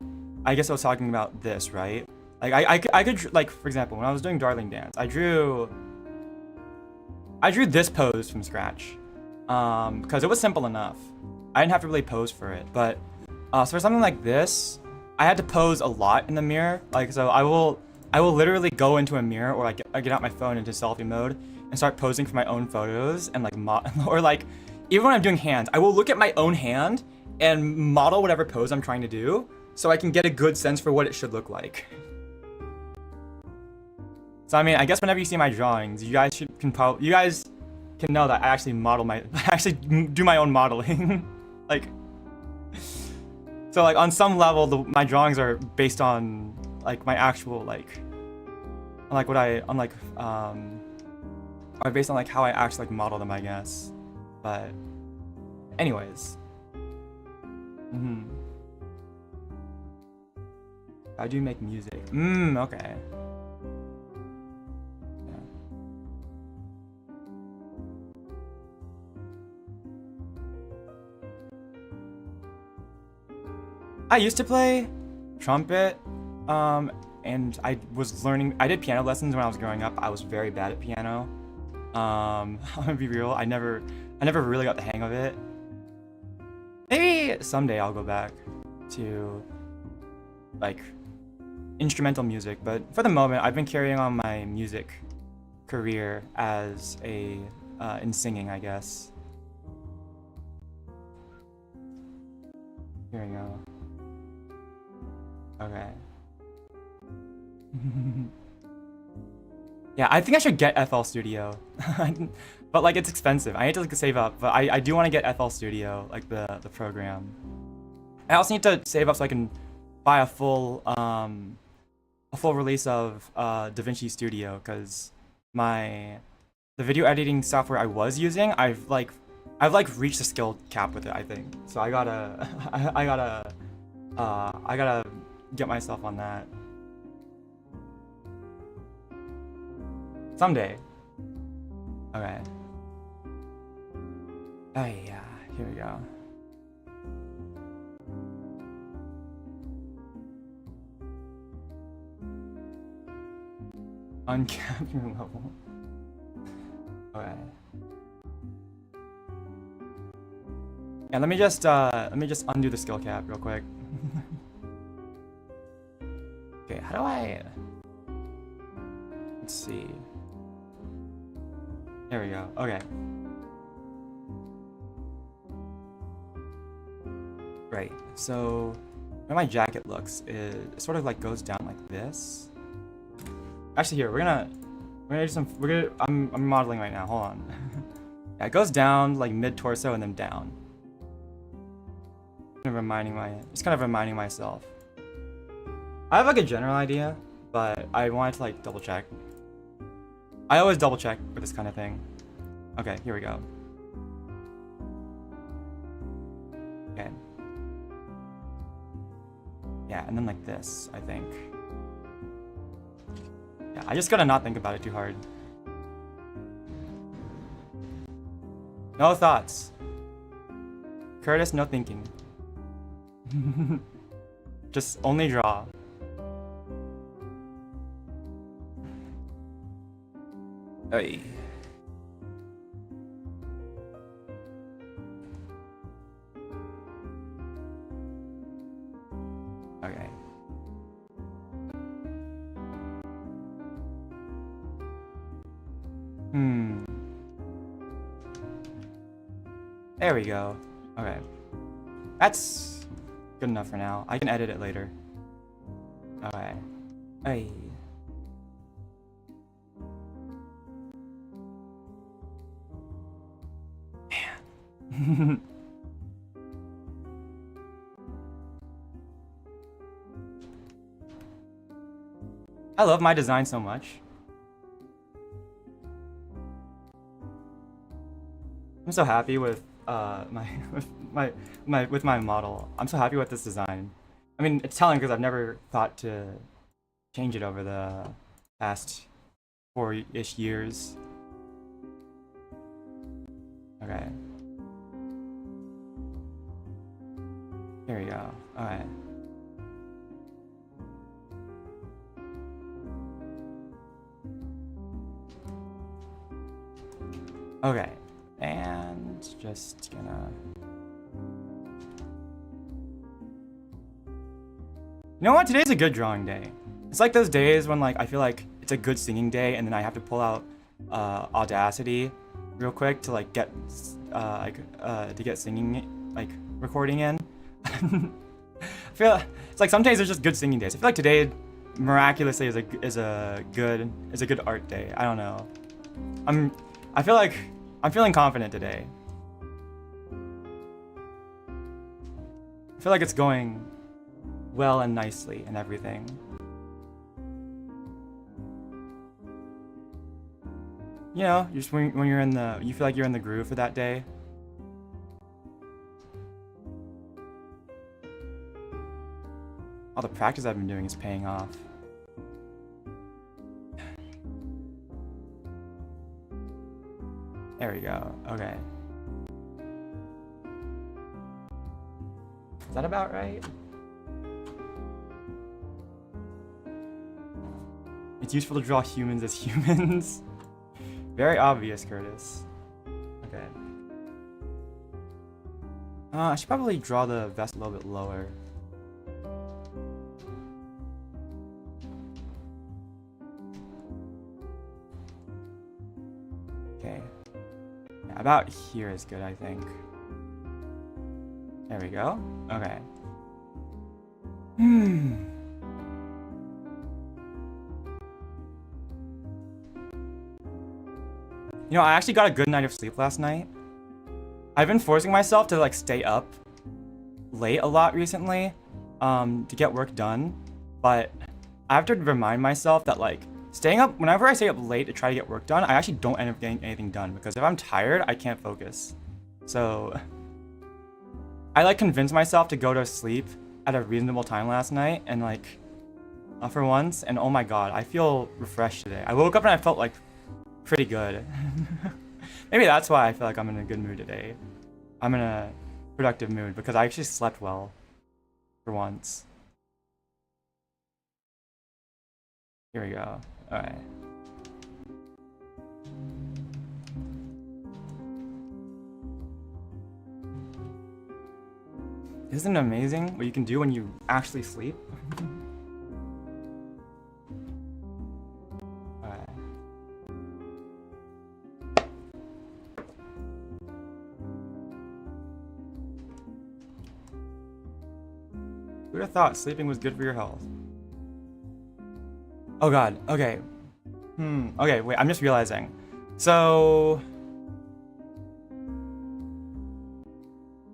I guess I was talking about this, right? Like I could like, for example, when I was doing Darling Dance, I drew this pose from scratch because it was simple enough. I didn't have to really pose for it. But so for something like this, I had to pose a lot in the mirror. Like, so I will literally go into a mirror, or like I get out my phone into selfie mode and start posing for my own photos, and like or like even when I'm doing hands, I will look at my own hand and model whatever pose I'm trying to do so I can get a good sense for what it should look like. So I mean, I guess whenever you see my drawings, you guys can know that I actually I actually do my own modeling. Like, so like on some level, my drawings are based on like my actual like are based on like how I actually like model them, I guess. But anyways, how do you make music? Okay. I used to play trumpet, and I did piano lessons when I was growing up. I was very bad at piano. I'm gonna be real, I never really got the hang of it. Maybe someday I'll go back to like instrumental music, but for the moment I've been carrying on my music career as in singing, I guess. Here we go. Okay. Yeah, I think I should get FL Studio. But like it's expensive. I need to like save up, but I do want to get FL Studio, like the program. I also need to save up so I can buy a full release of DaVinci Studio, because the video editing software I was using, I've reached the skill cap with it, I think. So I gotta I gotta get myself on that someday. Okay. Oh yeah, here we go. Uncap your level. Okay. Yeah, let me just undo the skill cap real quick. Okay, how do I... Let's see. There we go. Okay. Right. So, the way my jacket looks is it sort of like goes down like this. Actually, here we're gonna do some. I'm modeling right now. Hold on. Yeah, it goes down like mid torso and then down. Just kind of reminding myself. I have like a general idea, but I wanted to like double check. I always double check with this kind of thing. Okay, here we go. Okay. Yeah, and then like this, I think. Yeah, I just gotta not think about it too hard. No thoughts. Kurtis, no thinking. Just only draw. Hey. Okay. There we go. Okay. That's good enough for now. I can edit it later. Okay. Hey. Man. I love my design so much. I'm so happy with my model. I'm so happy with this design. I mean, it's telling because I've never thought to change it over the past 4-ish years. Okay. Here we go. Alright. Okay. And just gonna... You know what? Today's a good drawing day. It's like those days when like I feel like it's a good singing day and then I have to pull out Audacity real quick to like get to get singing like recording in. I feel it's like some days there's just good singing days. I feel like today miraculously is a good art day. I don't know. I feel like I'm feeling confident today. I feel like it's going well and nicely and everything. You know, just when you're in the, you feel like you're in the groove for that day. All the practice I've been doing is paying off. There we go. Okay. Is that about right? It's useful to draw humans as humans. Very obvious, Kurtis. Okay. I should probably draw the vest a little bit lower. Okay. Yeah, about here is good, I think. There we go. Okay. You know, I actually got a good night of sleep last night. I've been forcing myself to like stay up late a lot recently to get work done, but I have to remind myself that like staying up, whenever I stay up late to try to get work done, I actually don't end up getting anything done because if I'm tired, I can't focus. So I like convinced myself to go to sleep at a reasonable time last night and like for once, and oh my god, I feel refreshed today. I woke up and I felt like pretty good. Maybe that's why I feel like I'm in a good mood today. I'm in a productive mood because I actually slept well for once. Here we go. Alright. Isn't it amazing what you can do when you actually sleep? Who'd have thought sleeping was good for your health? Oh god, okay. Okay, wait, I'm just realizing. So...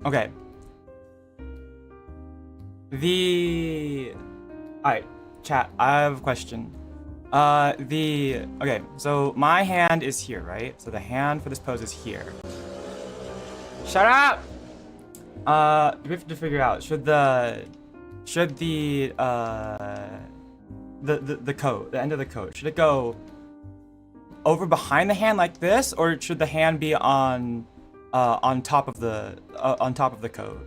Okay. Alright, chat, I have a question. Okay, so my hand is here, right? So the hand for this pose is here. Shut up! We have to figure out, should the coat, the end of the coat, should it go over behind the hand like this, or should the hand be on top of the coat?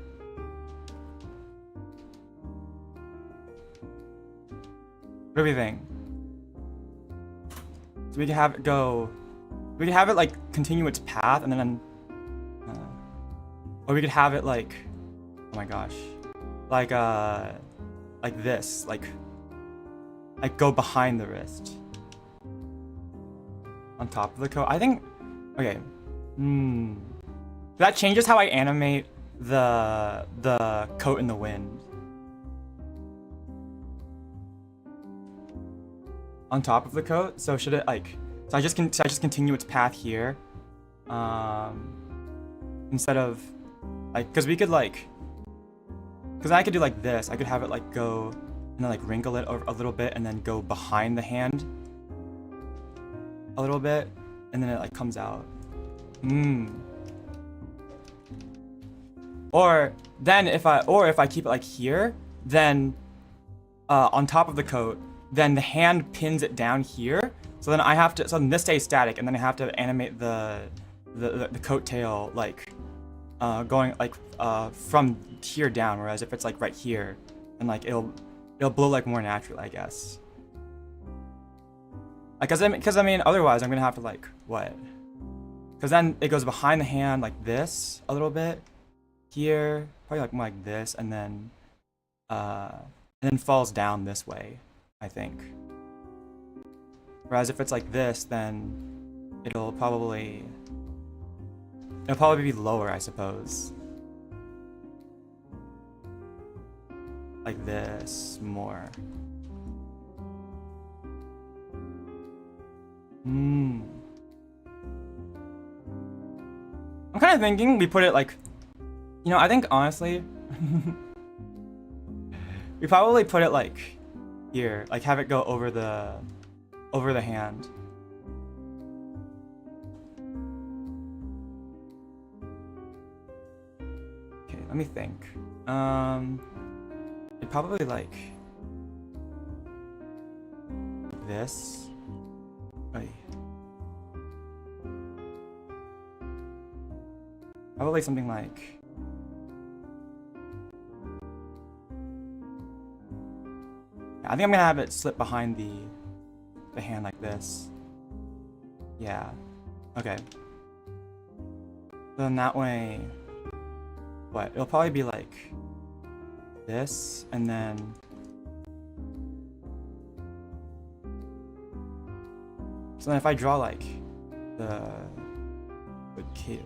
What do you think? So we can have it go, we can have it like continue its path and then or we could have it like, oh my gosh, like this, like go behind the wrist on top of the coat. I think, okay, that changes how I animate the coat in the wind. On top of the coat, so should it like, so I just continue its path here, instead of like, because we could like, because I could do like this. I could have it like go and then like wrinkle it a little bit and then go behind the hand a little bit and then it like comes out. Or then if I keep it like here, then on top of the coat, then the hand pins it down here. So then I have to, so then this stays static, and then I have to animate the coat tail like going like from here down, whereas if it's like right here, then like it'll blow like more naturally, I guess. Like, cause I mean, otherwise I'm gonna have to like what? Cause then it goes behind the hand like this a little bit, here, probably like more like this, and then falls down this way, I think. Whereas if it's like this, then it'll probably be lower, I suppose. Like this, more. I'm kind of thinking we put it like, you know, I think honestly, we probably put it like here, like have it go over the hand. Okay, let me think. It probably like this. Oy. Probably something like I think I'm gonna have it slip behind the hand like this. Yeah. Okay. Then that way, what? It'll probably be like this, and then so then if I draw like the cape,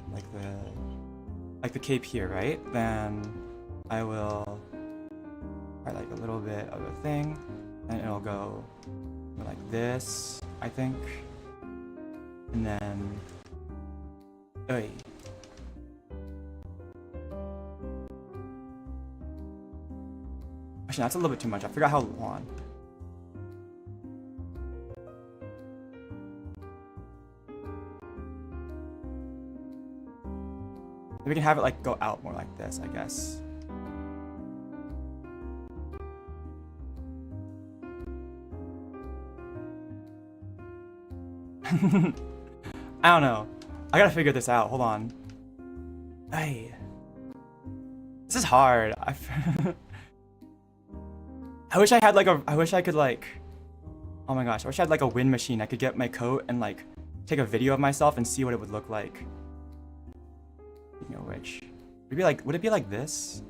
like the cape here, right? Then I will write like a little bit of a thing, and it'll go like this, I think, and then oy. Actually, that's a little bit too much. I forgot how long. We can have it like go out more like this, I guess. I don't know. I gotta figure this out. Hold on. Hey, this is hard. I wish I had like I wish I could like. Oh my gosh! I wish I had like a wind machine. I could get my coat and like take a video of myself and see what it would look like. You know which? Would it be like this?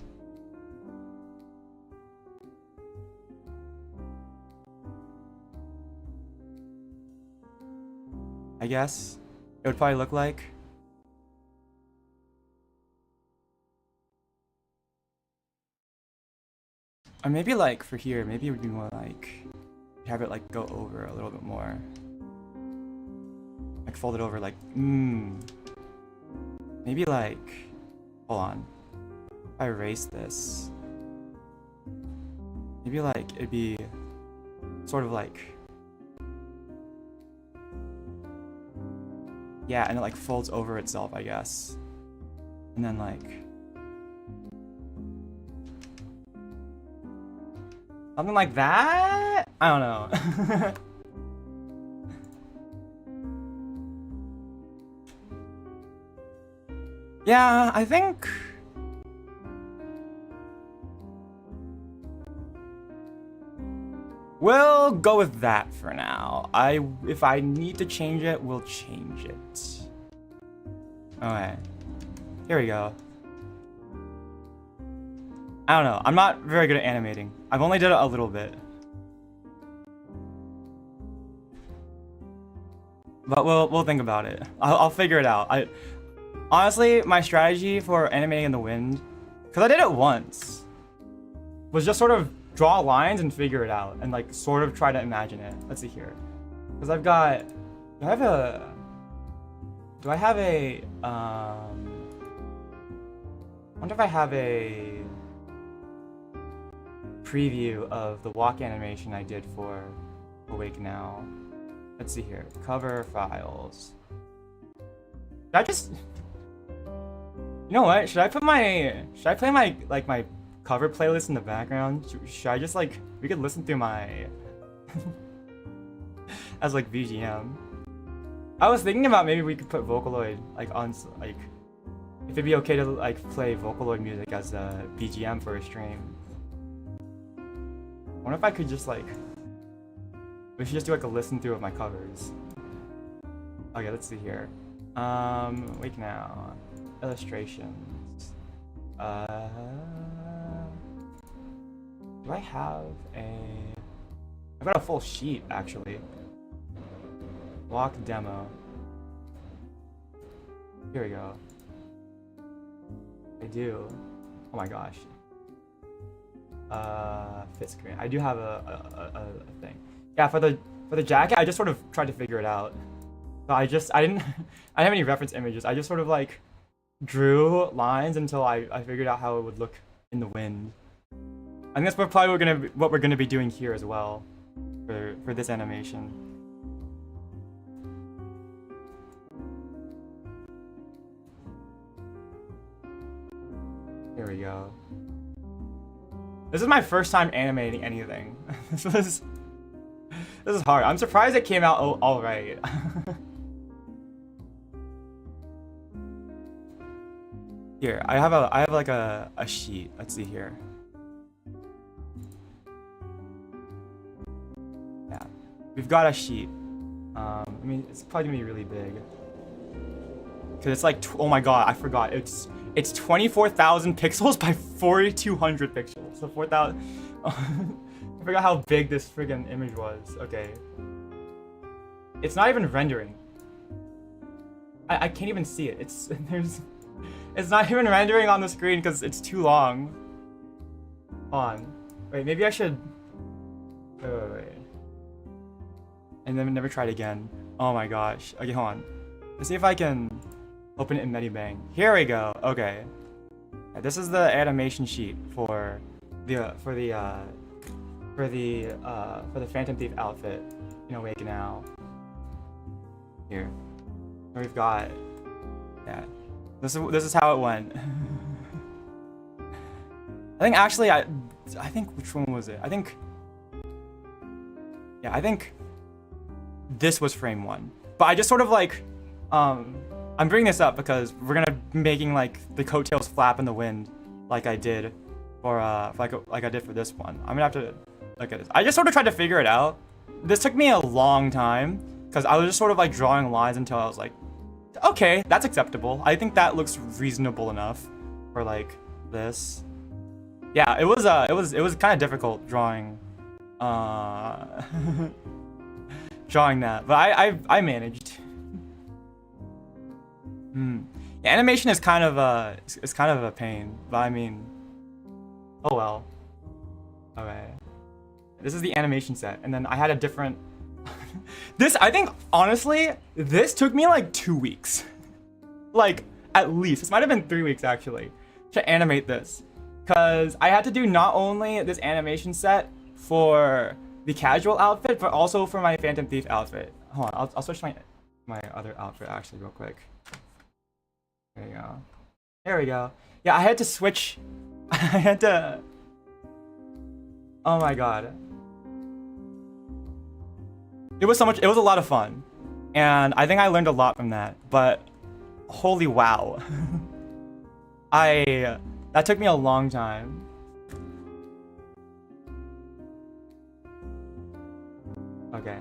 I guess it would probably look like. Or maybe like for here, maybe it would be more like have it like go over a little bit more. Like fold it over like maybe like, hold on. If I erase this, maybe like it'd be sort of like, yeah, and it like folds over itself, I guess. And then like something like that? I don't know. Yeah, I think we'll go with that for now. If I need to change it, we'll change it. Okay. Here we go. I don't know. I'm not very good at animating. I've only did it a little bit. But we'll think about it. I'll figure it out. Honestly, my strategy for animating in the wind, because I did it once, was just sort of draw lines and figure it out, and like sort of try to imagine it. Let's see here. Because I've got, do I have a, I wonder if I have a preview of the walk animation I did for Awake Now. Let's see here. Cover files. Should I just, you know what? Should I play my like my cover playlist in the background? Should I just like, we could listen through my as like BGM. I was thinking about maybe we could put Vocaloid like on like if it'd be okay to like play Vocaloid music as a BGM for a stream. I wonder if I could just like we should just do like a listen through of my covers. Okay, let's see here. Wait now. Illustrations. Do I have a... I've got a full sheet, actually. Block demo. Here we go. I do. Oh my gosh. Fit screen. I do have a thing. Yeah, for the jacket, I just sort of tried to figure it out. So I didn't I didn't have any reference images. I just sort of like drew lines until I figured out how it would look in the wind. I think that's probably what we're gonna be doing here as well for this animation. Here we go. This is my first time animating anything. This is hard. I'm surprised it came out all right. Here, I have like a sheet. Let's see here. Yeah, we've got a sheet. I mean, it's probably gonna be really big. Cause it's like, oh my god, I forgot. It's 24,000 pixels by 4,200 pixels. So 4,000. I forgot how big this friggin' image was. Okay. It's not even rendering. I can't even see it. It's not even rendering on the screen because it's too long. Hold on. Wait, maybe I should... Wait. And then never try it again. Oh my gosh. Okay, hold on. Let's see if I can open it in Medibang. Here we go. Okay. Yeah, this is the animation sheet for the Phantom Thief outfit in Awake Now. Here. We've got... Yeah. This is how it went. I think actually I think which one was it? I think this was frame 1. But I just sort of like I'm bringing this up because we're gonna be making like the coattails flap in the wind like I did for like I did for this one. I'm gonna have to look at this. I just sort of tried to figure it out. This took me a long time because I was just sort of like drawing lines until I was like, okay, that's acceptable. I think that looks reasonable enough for like this. Yeah, it was kind of difficult drawing drawing that, but I managed. Yeah, animation is kind of a pain, but I mean, oh well. Okay. This is the animation set, and then I had a different I think, honestly, this took me like 2 weeks. Like, at least. This might have been 3 weeks, actually, to animate this. Because I had to do not only this animation set for the casual outfit, but also for my Phantom Thief outfit. Hold on, I'll switch my other outfit, actually, real quick. There you go. There we go. Yeah, I had to switch. I had to... Oh my god. It was a lot of fun, and I think I learned a lot from that, but holy wow. That took me a long time. Okay.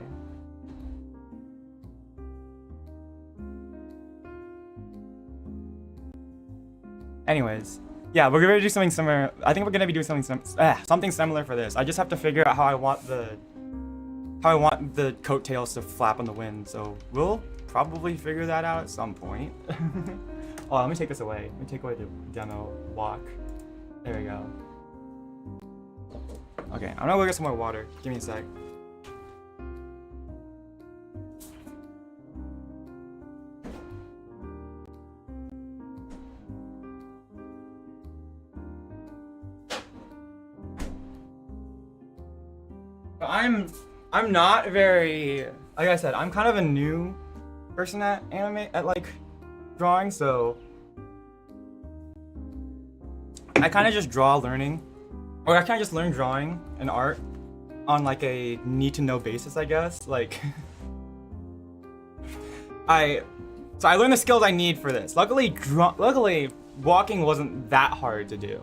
Anyways, yeah, we're gonna do something similar. I think we're gonna be doing something similar for this. I just have to figure out how I want the coattails to flap on the wind, so we'll probably figure that out at some point. Oh, let me take this away. Let me take away the demo block. There we go. Okay, I'm gonna go get some more water. Give me a sec. I'm not very, like I said, I'm kind of a new person at like drawing, so I kind of just draw learning, or I kind of just learn drawing and art on like a need to know basis, I guess. Like So I learned the skills I need for this. Luckily, walking wasn't that hard to do.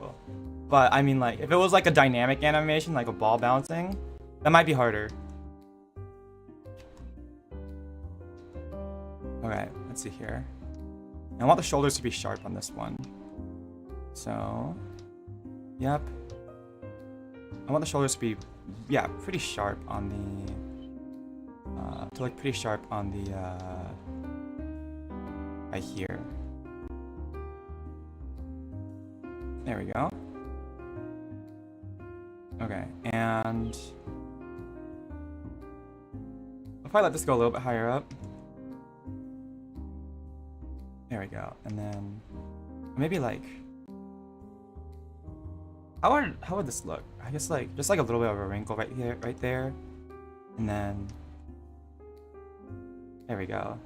But I mean, like, if it was like a dynamic animation, like a ball bouncing, that might be harder. Okay, let's see here. I want the shoulders to be sharp on this one. So, yep. I want the shoulders to be, yeah, pretty sharp on the, to look pretty sharp on the, right here. There we go. Okay, and I'll probably let this go a little bit higher up. There we go, and then maybe like, how would this look? I guess like just like a little bit of a wrinkle right here, right there, and then there we go.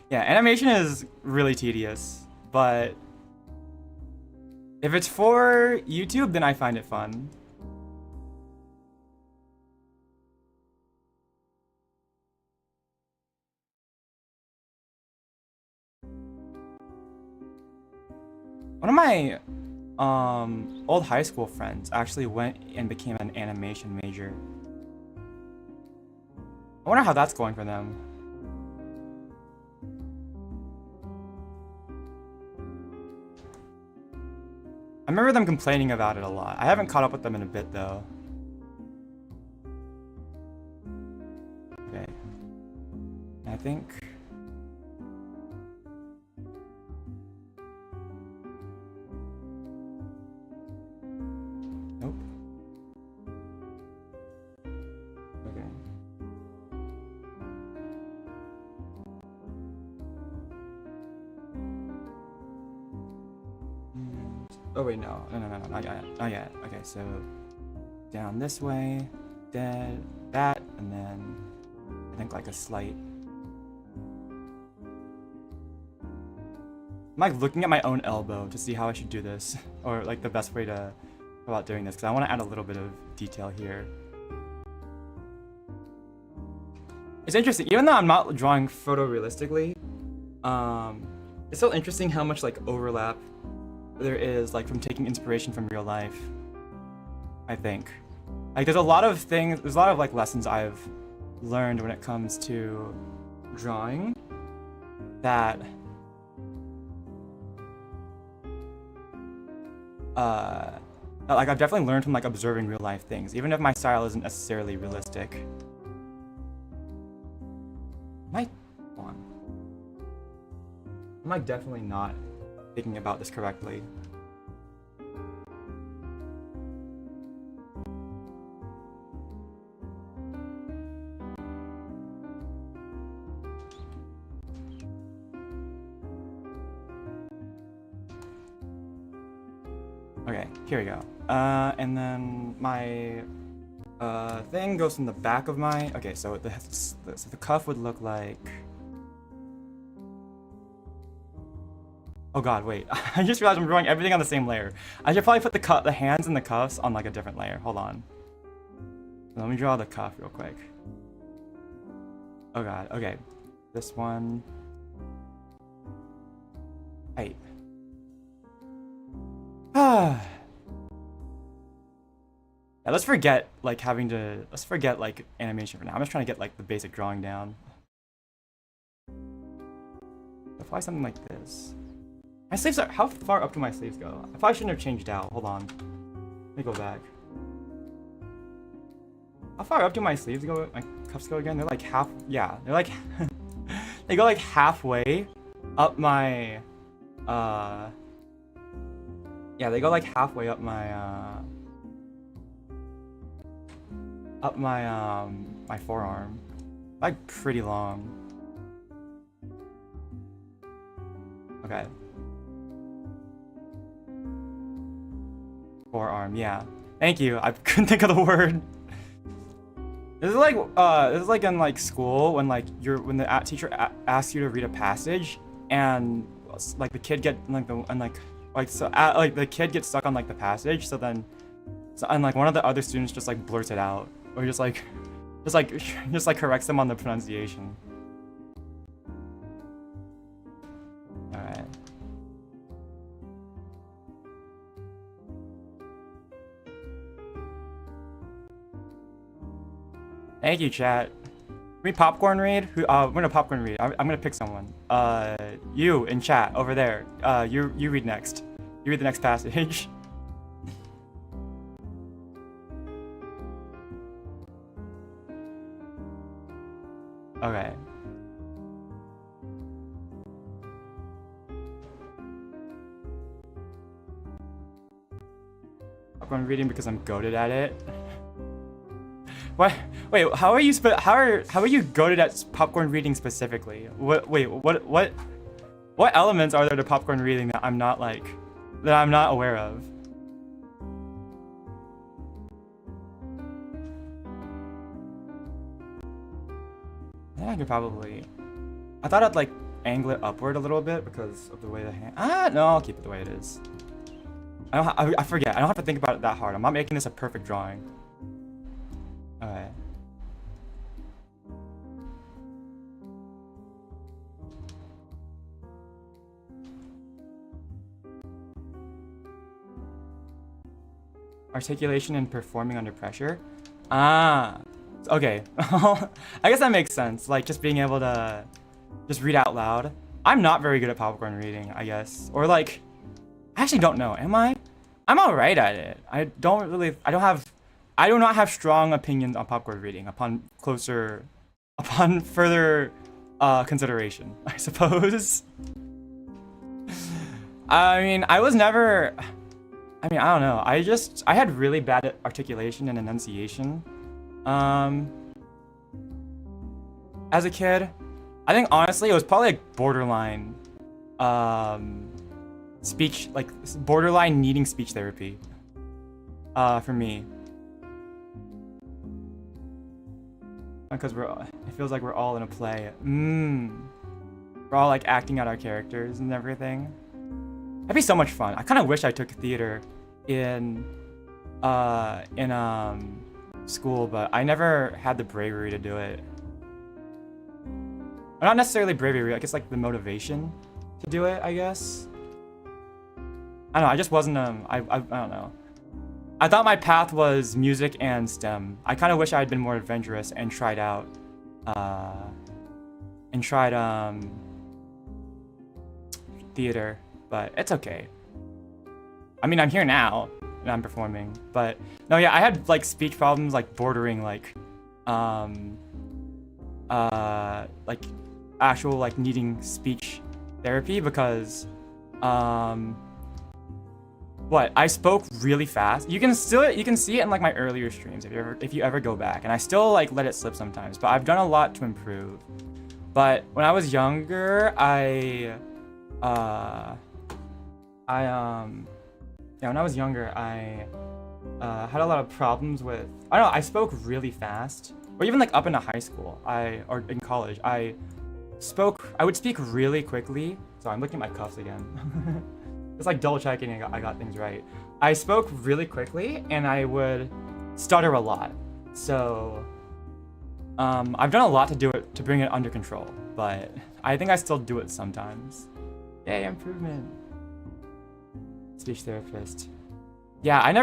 Yeah, animation is really tedious, but if it's for YouTube, then I find it fun. One of my old high school friends actually went and became an animation major. I wonder how that's going for them. I remember them complaining about it a lot. I haven't caught up with them in a bit though. Okay. I think nope. Okay. Oh wait, no, not yet. Okay, so down this way, then that, and then I think like a slight. I'm like looking at my own elbow to see how I should do this, or like the best way to go about doing this, because I want to add a little bit of detail here. It's interesting, even though I'm not drawing photorealistically, it's still interesting how much like overlap there is like from taking inspiration from real life. I think like there's a lot of things, there's a lot of like lessons I've learned when it comes to drawing that like I've definitely learned from like observing real life things, even if my style isn't necessarily realistic. Am I definitely not thinking about this correctly? Okay, here we go. And then my thing goes from the back of my. Okay, so the cuff would look like. Oh god, wait. I just realized I'm drawing everything on the same layer. I should probably put the hands and the cuffs on like a different layer. Hold on. Let me draw the cuff real quick. Oh god, okay. This one. Hey. Yeah, let's forget like let's forget like animation for now. I'm just trying to get like the basic drawing down. Apply something like this. My sleeves are, how far up do my sleeves go? I probably shouldn't have changed out. Hold on. Let me go back. How far up do my sleeves go? My cuffs go again? They're like half, yeah. They're like, they go like halfway up my, yeah, they go like halfway up my, my forearm. Like pretty long. Okay. Forearm, yeah. Thank you. I couldn't think of the word. This is like in like school when like when the teacher asks you to read a passage and like the kid the kid gets stuck on like the passage, and like one of the other students just like blurts it out or just like Just like just like corrects them on the pronunciation. All right. Thank you, chat. Can we popcorn read? Who? We're gonna popcorn read. I'm gonna pick someone. You in chat over there. You read next. You read the next passage. Okay. Popcorn reading because I'm goated at it. What? Wait, how are you goated at popcorn reading specifically? What elements are there to popcorn reading that I'm not aware of? Yeah, I could probably. I thought I'd like angle it upward a little bit because of the way the hand. No, I'll keep it the way it is. I forget. I don't have to think about it that hard. I'm not making this a perfect drawing. Alright. Articulation and performing under pressure. Okay. I guess that makes sense. Like just being able to just read out loud. I'm not very good at popcorn reading, I guess. Or like, I actually don't know. Am I? I'm alright at it. I do not have strong opinions on popcorn reading upon further consideration, I suppose. I mean, I don't know. I had really bad articulation and enunciation. As a kid, I think honestly it was probably like borderline speech, like borderline needing speech therapy for me. Because it feels like we're all in a play. We're all like acting out our characters and everything. That'd be so much fun. I kind of wish I took theater in school, but I never had the bravery to do it. Or not necessarily bravery, I guess like the motivation to do it, I guess. I don't know, I just wasn't, I don't know. I thought my path was music and STEM. I kind of wish I had been more adventurous and tried theater, but it's okay. I mean, I'm here now and I'm performing, but no, yeah, I had like speech problems, like bordering like actual like needing speech therapy because I spoke really fast. You can see it in like my earlier streams if you ever go back, and I still like let it slip sometimes, but I've done a lot to improve. But when I was younger, I had a lot of problems with, I don't know, I spoke really fast, or even like up into high school, or in college, I would speak really quickly. Sorry, I'm looking at my cuffs again. It's like double checking I got things right. I spoke really quickly and I would stutter a lot. So I've done a lot to bring it under control, but I think I still do it sometimes. Yay, improvement. Speech therapist. Yeah, I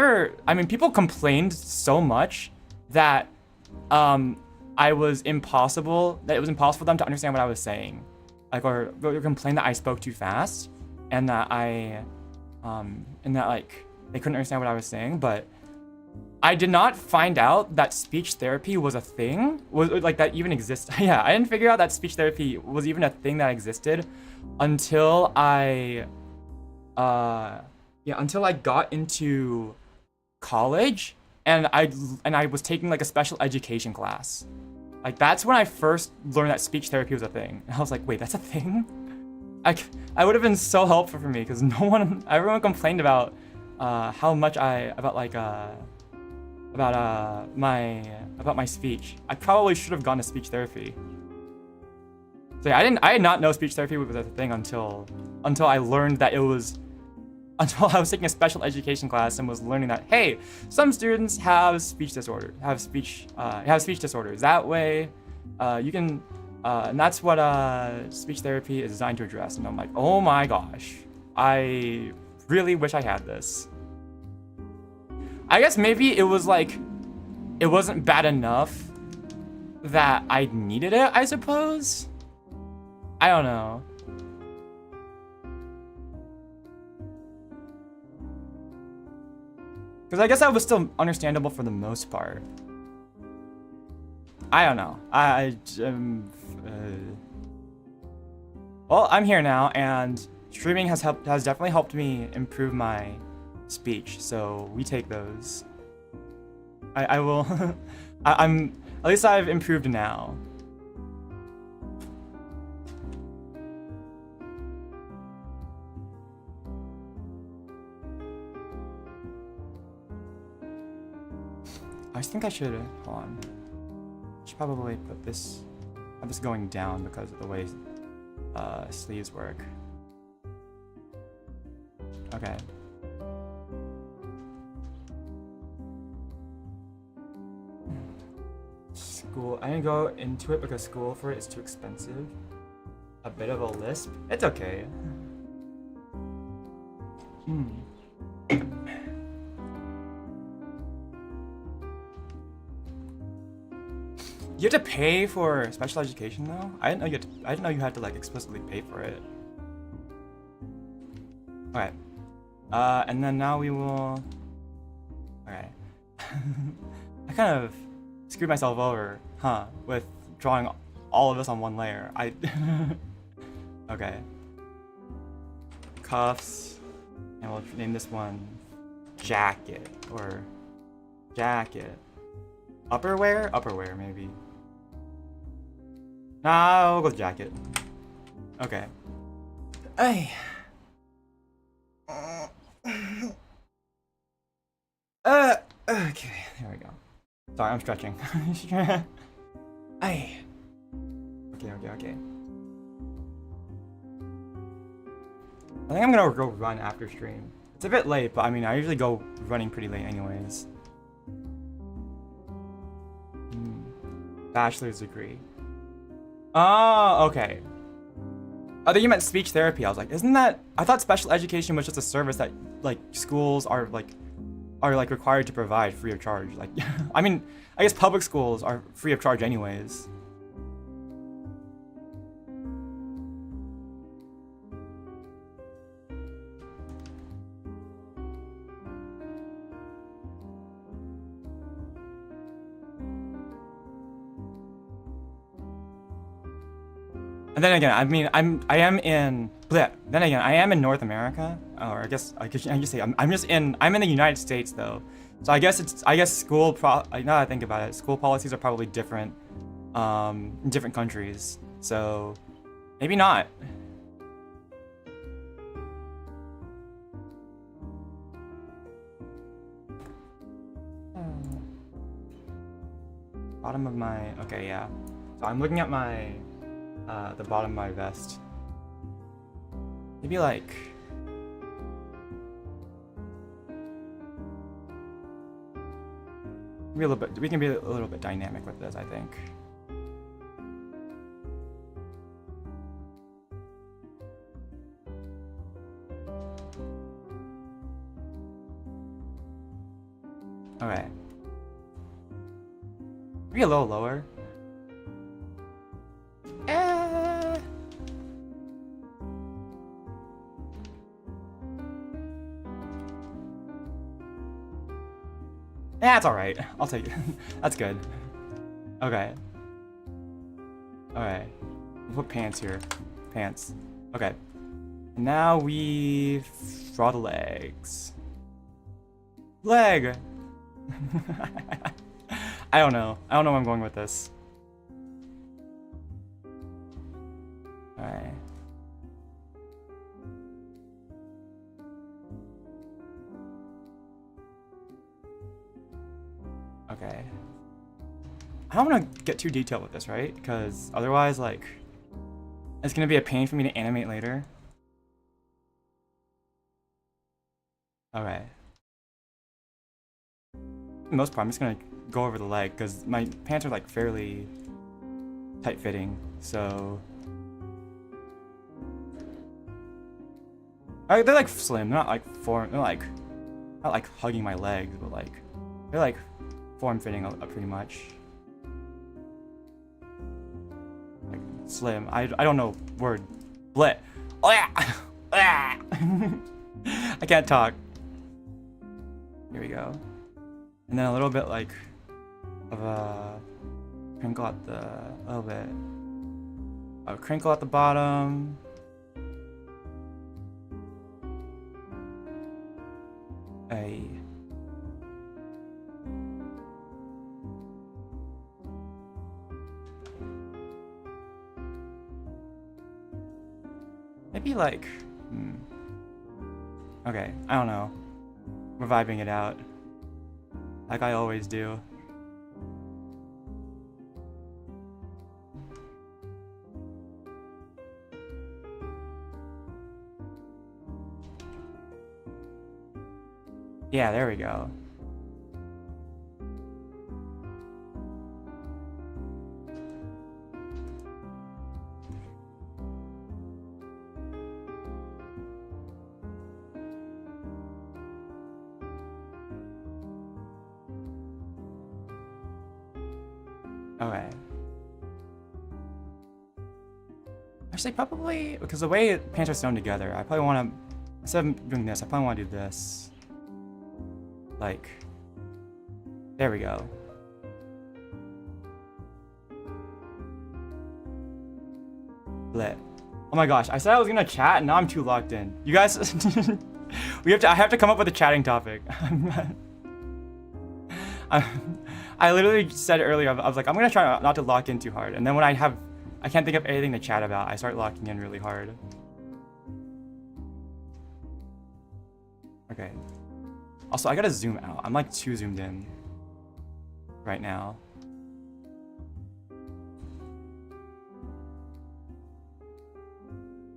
mean, people complained so much that it was impossible for them to understand what I was saying. Like, or complained that I spoke too fast and that like they couldn't understand what I was saying, but I did not find out that speech therapy was a thing, was like that even exists. Yeah, I didn't figure out that speech therapy was even a thing that existed until I got into college and I was taking like a special education class. Like that's when I first learned that speech therapy was a thing. And I was like, wait, that's a thing? I would have been so helpful for me because everyone complained about about my speech. I probably should have gone to speech therapy. So yeah, I did not know speech therapy was a thing until I learned that it was until I was taking a special education class and was learning that, hey, some students have speech disorders. That way, you can, and that's what speech therapy is designed to address. And I'm like, oh my gosh, I really wish I had this. I guess maybe it was like, it wasn't bad enough that I needed it, I suppose. I don't know. Because I guess that was still understandable for the most part. I don't know. Well, I'm here now, and streaming has definitely helped me improve my speech. So we take those. I will. I'm at least I've improved now. I think I should, hold on. I should probably put this, have this going down because of the way sleeves work. Okay. School, I didn't go into it because school for it is too expensive. A bit of a lisp, it's okay. You have to pay for special education though? I didn't know you had to like explicitly pay for it. Okay. And then now we will. Okay. I kind of screwed myself over, huh? With drawing all of this on one layer. Okay. Cuffs, and we'll name this one jacket or jacket. Upperwear? Upperwear maybe. Nah, we'll go with jacket. Okay. Ay. Okay, there we go. Sorry, I'm stretching. Ay. Okay. I think I'm gonna go run after stream. It's a bit late, but I mean, I usually go running pretty late anyways. Bachelor's degree. Oh, okay. I thought you meant speech therapy. I was like, isn't that? I thought special education was just a service that like schools are required to provide free of charge. Like, I mean, I guess public schools are free of charge anyways. And then again, I mean, I am in North America, or I guess I could say I'm in the United States though. So I guess now that I think about it, school policies are probably different in different countries. So maybe not. Bottom of my, okay, yeah. So I'm looking at my the bottom of my vest. Maybe like we can be a little bit dynamic with this, I think. Okay. Maybe a little lower. That's alright. I'll take it. That's good. Okay. Alright. We'll put pants here. Pants. Okay. Now we draw the legs. Leg! I don't know. I don't know where I'm going with this. Alright. Okay. I don't want to get too detailed with this, right? Because otherwise, like, it's gonna be a pain for me to animate later. For the most part, I'm just gonna go over the leg because my pants are like fairly tight fitting, so they're like slim. They're not like form. They're like not like hugging my legs, but like they're like form fitting pretty much. Like slim. I don't know word. Blit. Oh yeah. I can't talk. Here we go. And then a little bit like of a crinkle at a little bit. A crinkle at the bottom. Maybe like, okay, I don't know. We're vibing it out, like I always do. Yeah, there we go. Okay. Actually, probably, because the way pants are sewn together, I probably want to, instead of doing this, I probably want to do this. Like, there we go. Lit. Oh my gosh, I said I was gonna chat, and now I'm too locked in. You guys, I have to come up with a chatting topic. I literally said earlier, I was like, I'm gonna try not to lock in too hard. And then when I can't think of anything to chat about, I start locking in really hard. Okay. Also, I gotta zoom out. I'm like too zoomed in right now.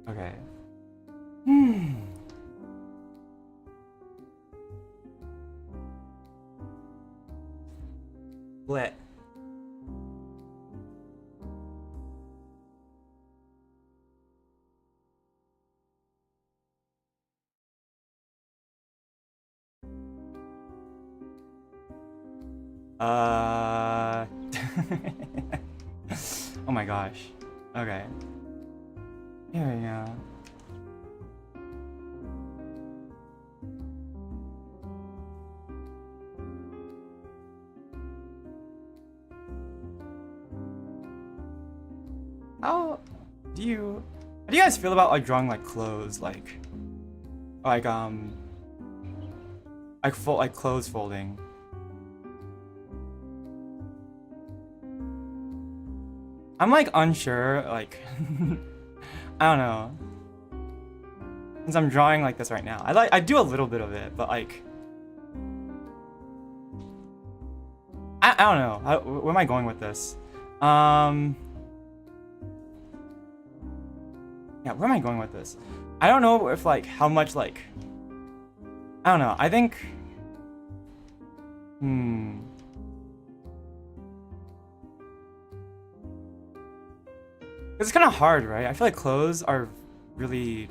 Okay. Lit. Oh my gosh. Okay. Here we go. How do you guys feel about like drawing like clothes, like clothes folding? I'm like unsure, like I don't know. Since I'm drawing like this right now, I do a little bit of it, but like I don't know. Where am I going with this? Yeah, where am I going with this? I don't know if like how much like I don't know. I think it's kind of hard, right? I feel like clothes are really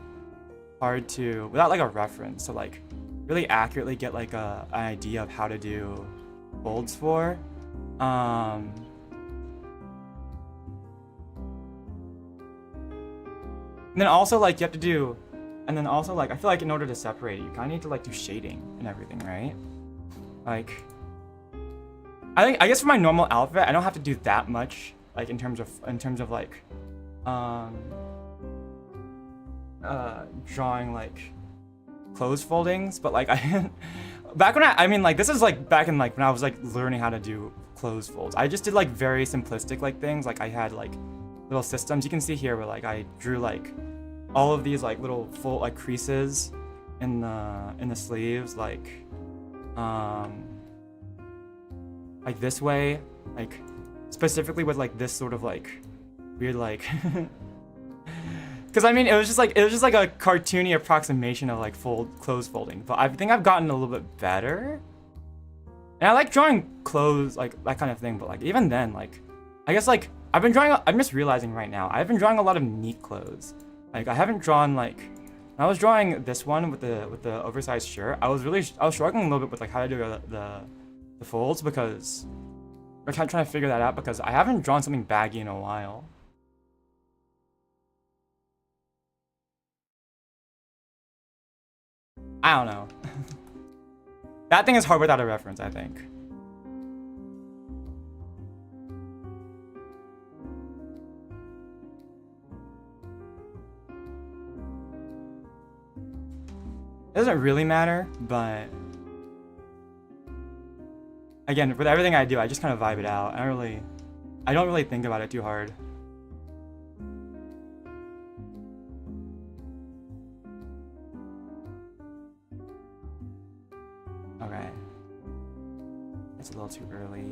hard to, without like a reference, to like really accurately get like an idea of how to do folds for. And then also like you have to do, and then also like I feel like in order to separate it, you kind of need to like do shading and everything, right? Like I guess for my normal outfit, I don't have to do that much, like in terms of like drawing like clothes foldings, but like back when I mean like this is like back in like when I was like learning how to do clothes folds, I just did like very simplistic like things. Like I had like little systems. You can see here where like I drew like all of these like little full like creases in the sleeves, like this way, like specifically with like this sort of like weird like because I mean it was just like a cartoony approximation of like clothes folding, but I think I've gotten a little bit better. And I like drawing clothes, like that kind of thing, but like even then, like I guess like I've been drawing, I'm just realizing right now, I've been drawing a lot of neat clothes. Like I haven't drawn like, when I was drawing this one with the oversized shirt, I was struggling a little bit with like how to do the folds, because I'm trying to figure that out, because I haven't drawn something baggy in a while. I don't know. That thing is hard without a reference, I think. It doesn't really matter, but again, with everything I do, I just kind of vibe it out. I don't really think about it too hard. Okay. It's a little too early.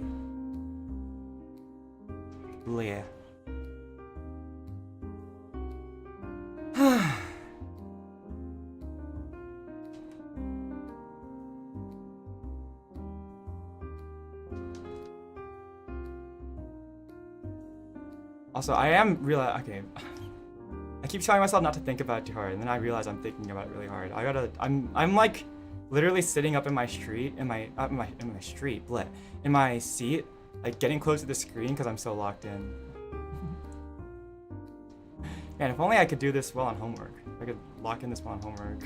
Bleh. Also, I am okay. I keep telling myself not to think about it too hard, and then I realize I'm thinking about it really hard. I'm like literally sitting up in my street, in my seat, like getting close to the screen because I'm so locked in. Man, if only I could do this while on homework. If I could lock in this while on homework.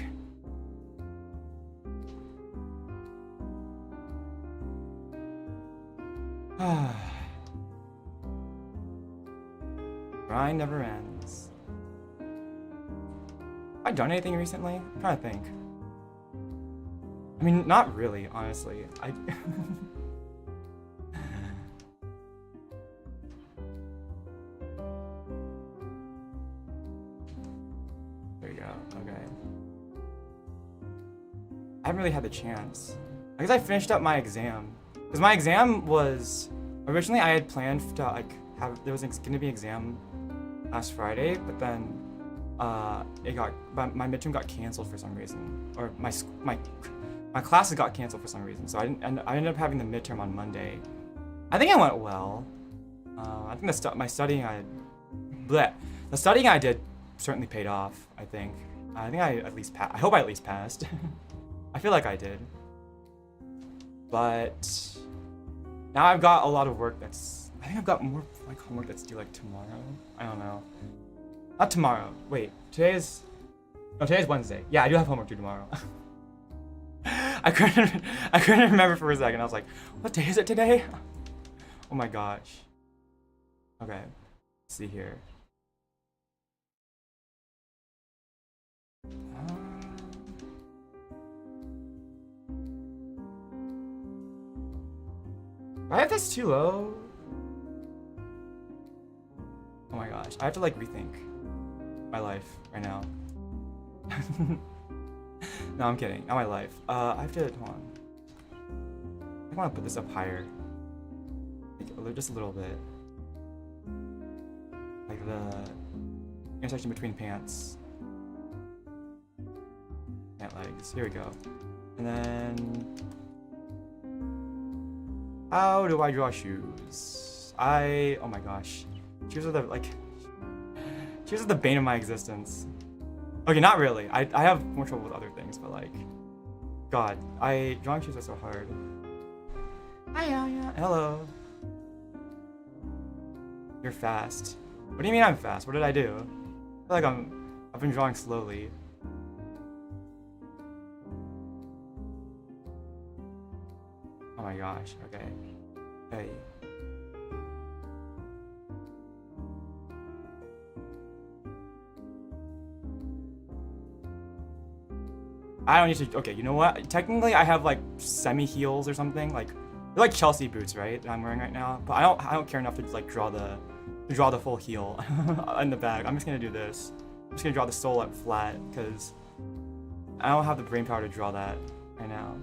Grind never ends. Have I done anything recently? I'm trying to think. I mean, not really, honestly. There you go, okay. I haven't really had the chance. I guess I finished up my exam. Because my exam was... Originally, I had planned to, like, there was going to be an exam last Friday, but then my midterm got canceled for some reason, or my classes got canceled for some reason. So I ended up having the midterm on Monday. I think it went well. I think the studying I did certainly paid off. I think I at least I hope I at least passed. I feel like I did. But now I've got a lot of work I think I've got more like homework that's due like tomorrow. I don't know. Not tomorrow. Wait, today's Wednesday. Yeah, I do have homework due tomorrow. I couldn't remember for a second. I was like, what day is it today? Oh my gosh. Okay. Let's see here. Do I have this too low? Oh my gosh, I have to like rethink my life right now. No, I'm kidding, not my life. I have to, hold on. I want to put this up higher. Like, just a little bit. Like the intersection between pants. Pant legs, here we go. And then, how do I draw shoes? Oh my gosh. Shoes are the bane of my existence. Okay, not really. I have more trouble with other things, but like, God, drawing shoes are so hard. Hi, hello. You're fast. What do you mean I'm fast? What did I do? I feel like I've been drawing slowly. Oh my gosh, okay. Hey. I don't need to, okay, you know what? Technically I have like semi-heels or something, like, they're like Chelsea boots, right, that I'm wearing right now, but I don't care enough to like draw the full heel in the back. I'm just gonna do this. I'm just gonna draw the sole up flat, because I don't have the brain power to draw that right now.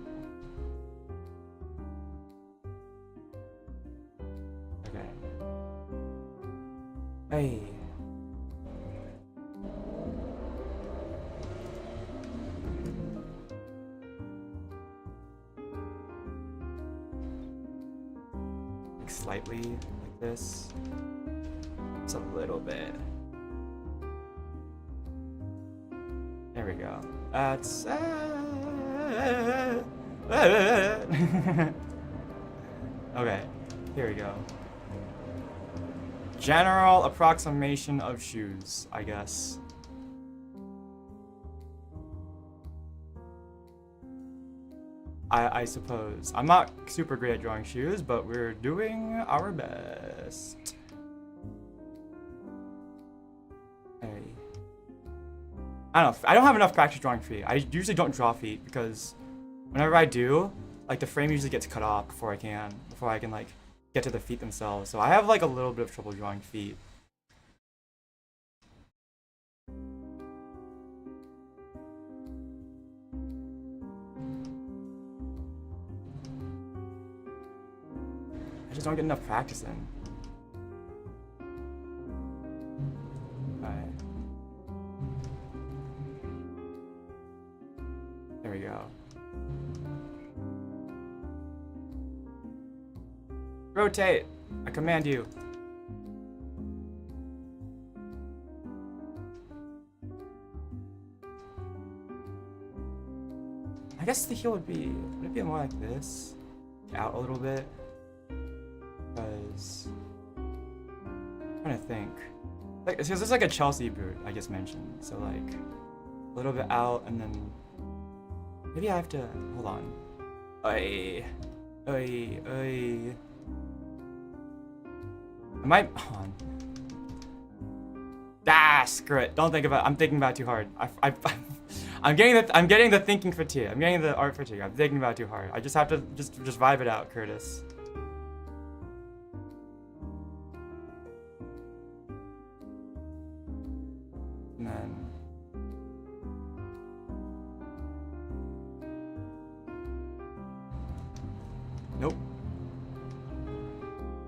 Okay. Hey. like slightly like this. Just a little bit. There we go. That's okay, here we go. General approximation of shoes, I guess. I suppose. I'm not super great at drawing shoes, but we're doing our best. Hey. I don't know. I don't have enough practice drawing feet. I usually don't draw feet because whenever I do, like the frame usually gets cut off before I can like get to the feet themselves. So I have like a little bit of trouble drawing feet. I just don't get enough practice in. Alright. There we go. Rotate! I command you. I guess the heel would it be more like this? Out a little bit? Because I'm trying to think. Like, because there's like a Chelsea boot I just mentioned. So like a little bit out and then maybe I have to hold on. I might hold on. Ah, screw it. Don't think about it. I'm thinking about it too hard. I'm getting the thinking fatigue. I'm getting the art fatigue. I'm thinking about it too hard. I just have to just vibe it out, Kurtis. And then nope.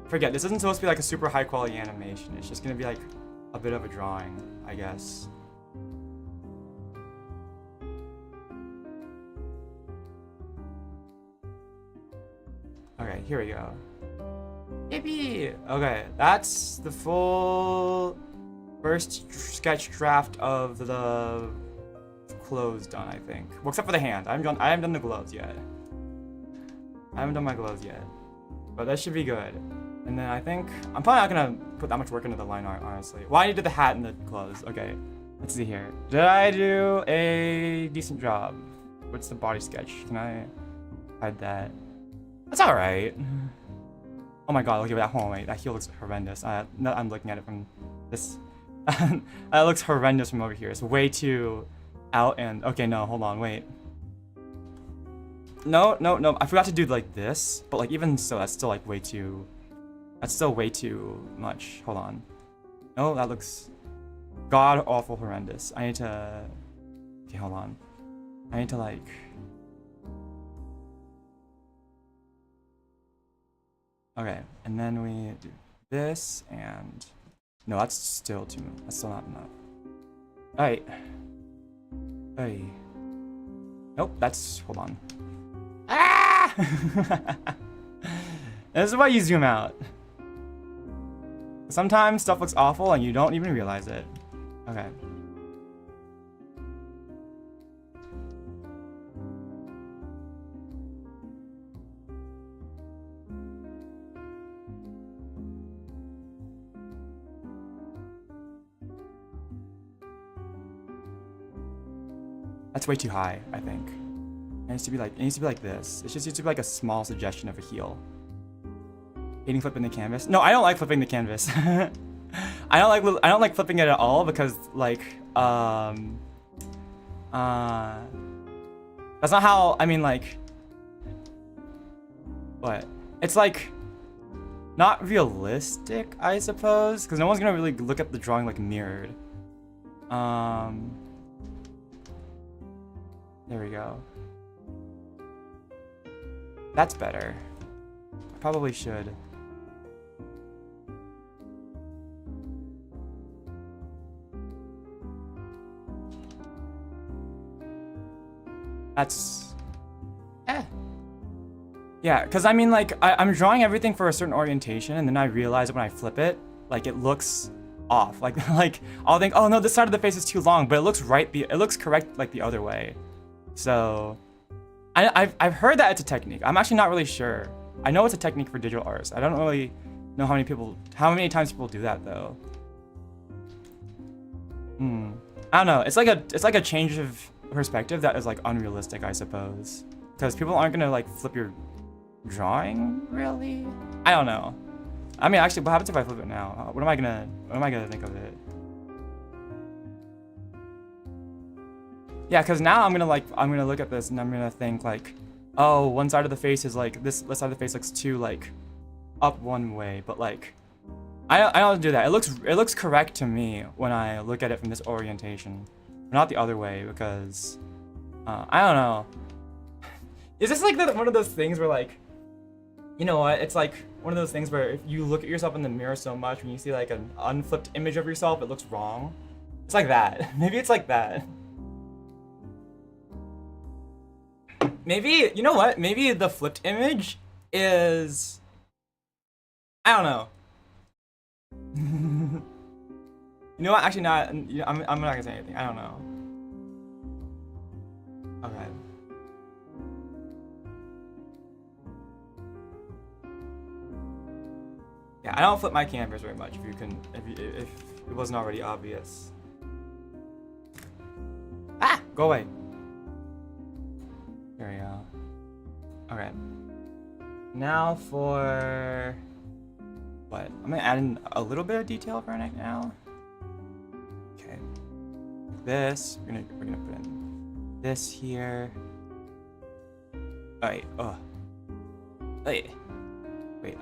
Forget, this isn't supposed to be like a super high quality animation. It's just gonna be like a bit of a drawing, I guess. Okay, here we go. Yippee! Okay, that's the full first sketch draft of the clothes done, I think. Well, except for the hand. I haven't done the gloves yet. I haven't done my gloves yet. But that should be good. And then I think I'm probably not gonna put that much work into the line art, honestly. Well, I need to do the hat and the clothes. Okay, let's see here. Did I do a decent job? What's the body sketch? Can I hide that? That's all right. Oh my god, look at that. Hold on, wait. That heel looks horrendous. No, I'm looking at it from this. That looks horrendous from over here. It's way too out and... Okay, no, hold on, wait. No. I forgot to do like this. But like even so, that's still like way too... That's still way too much. Hold on. No, that looks god awful horrendous. I need to... Okay, hold on. I need to like... Okay, and then we do this and... No, that's still too much. That's still not enough. Alright. Hey. Nope, that's... Hold on. Ah! This is why you zoom out. Sometimes stuff looks awful and you don't even realize it. Okay. That's way too high, I think. It needs to be like this. It just needs to be like a small suggestion of a heel. Hating flipping the canvas? No, I don't like flipping the canvas. I don't like flipping it at all because like that's not how I mean like what? It's like not realistic, I suppose, because no one's gonna really look at the drawing like mirrored. There we go. That's better. I probably should. That's... Yeah, because I mean, like, I'm drawing everything for a certain orientation, and then I realize when I flip it, like, it looks off. Like, like I'll think, oh no, this side of the face is too long, but it looks right. It looks correct, like the other way. So, I've heard that it's a technique. I'm actually not really sure. I know it's a technique for digital artists. I don't really know how many times people do that though. I don't know. It's like a change of perspective that is like unrealistic, I suppose, because people aren't gonna like flip your drawing, really? I don't know. I mean, actually, what happens if I flip it now? What am I gonna think of it? Yeah, because now I'm gonna look at this and I'm gonna think like, oh, one side of the face is like this side of the face looks too like up one way, but like I don't do that. It looks correct to me when I look at it from this orientation, not the other way, because I don't know. Is this like one of those things where like, you know what? It's like one of those things where if you look at yourself in the mirror so much, when you see like an unflipped image of yourself, it looks wrong. It's like that. Maybe it's like that. Maybe, you know what? Maybe the flipped image is, I don't know. You know what? Actually, not. I'm not gonna say anything. I don't know. Okay. Yeah, I don't flip my canvas very much. If it wasn't already obvious. Ah, go away. There we go. Okay. Now for what? I'm gonna add in a little bit of detail for right now. Okay. This we're gonna put in this here. Alright. Oh. Wait. Wait.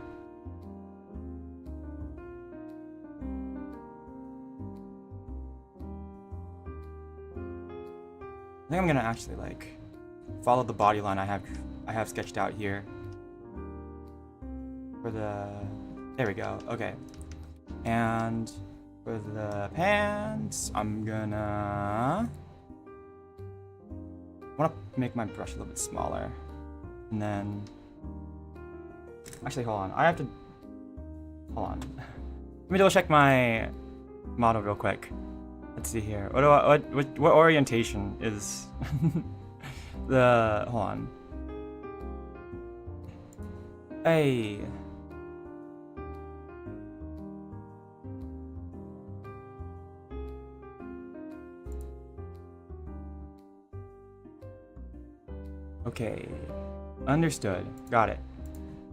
I think I'm gonna actually like follow the body line I have sketched out here. For the, there we go. Okay, and for the pants, I want to make my brush a little bit smaller, and then actually hold on. Hold on. Let me double check my model real quick. Let's see here. What orientation is the, hold on. Hey. Okay. Understood. Got it.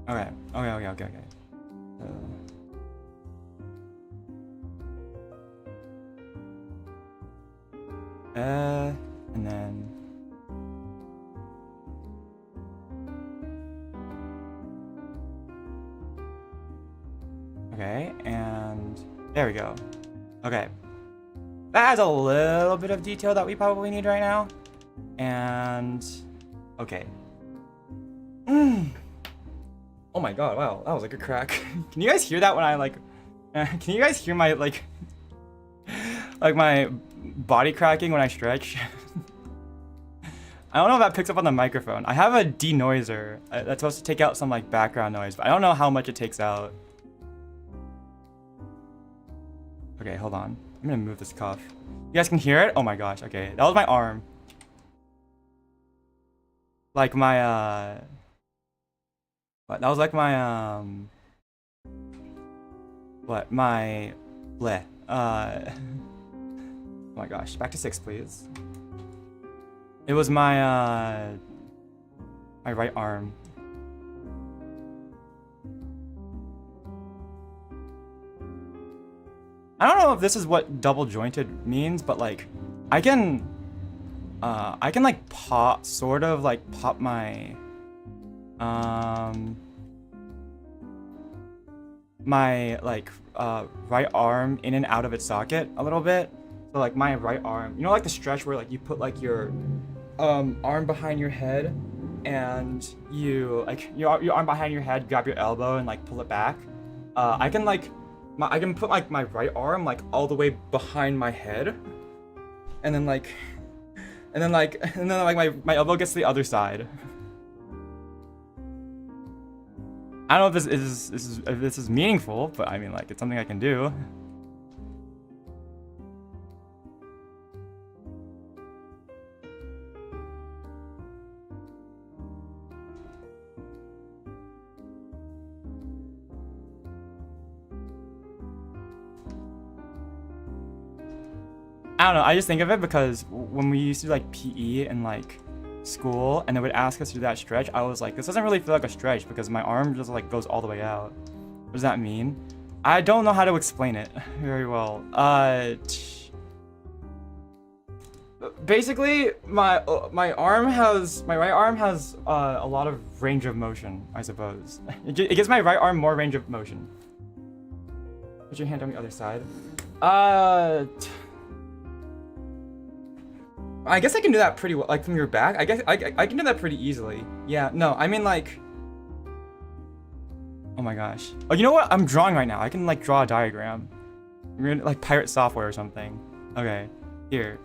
Okay. Okay. And then okay, and there we go. Okay, that has a little bit of detail that we probably need right now. And okay. Oh my god! Wow, that was like a crack. Can you guys hear that when I like? Can you guys hear my like my body cracking when I stretch? I don't know if that picks up on the microphone. I have a denoiser that's supposed to take out some like background noise, but I don't know how much it takes out. Okay, hold on. I'm gonna move this cuff. You guys can hear it? Oh my gosh, okay. That was my arm. Like my, what? That was like my, what? My, bleh. Oh my gosh, back to 6, please. It was my, my right arm. I don't know if this is what double jointed means, but like, I can like sort of pop my, my like, right arm in and out of its socket a little bit. So like my right arm, you know, like the stretch where like you put like your, arm behind your head, and you like your arm behind your head, grab your elbow and like pull it back. I can like I can put like my right arm like all the way behind my head, and then like my elbow gets to the other side. I don't know if this is meaningful, but I mean, like, it's something I can do. I don't know, I just think of it because when we used to do like PE in like school and they would ask us to do that stretch, I was like, this doesn't really feel like a stretch because my arm just like goes all the way out. What does that mean? I don't know how to explain it very well. Basically, my right arm has a lot of range of motion, I suppose. It gives my right arm more range of motion. Put your hand on the other side. I guess I can do that pretty well, like from your back. I guess I can do that pretty easily. Yeah, no, I mean like, oh my gosh. Oh, you know what? I'm drawing right now. I can like draw a diagram. We're gonna like pirate software or something. Okay, here.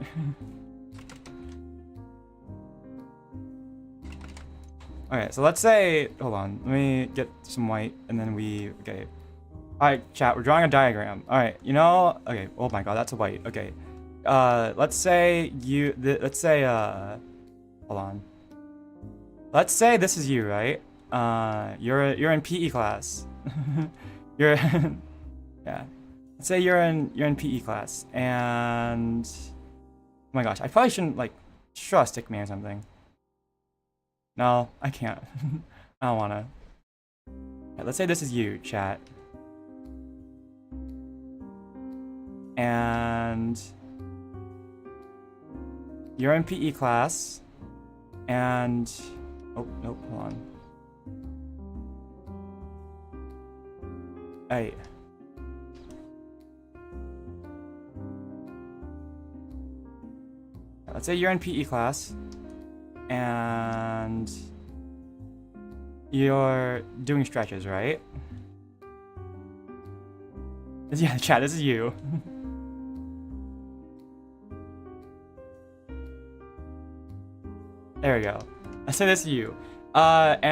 Okay, so let's say, hold on, let me get some white and then okay. All right, chat, we're drawing a diagram. All right, you know, okay, oh my God, that's a white, okay. Let's say hold on. Let's say this is you, right? You're in PE class. You're, yeah. Let's say you're in PE class, and oh my gosh, I probably shouldn't like draw a stick man or something. No, I can't. I don't wanna. Right, let's say this is you, chat. And you're in PE class, and oh nope, hold on. Hey. Let's say you're in PE class, and you're doing stretches, right? Yeah, chat, this is you. There we go. I say this to you. What?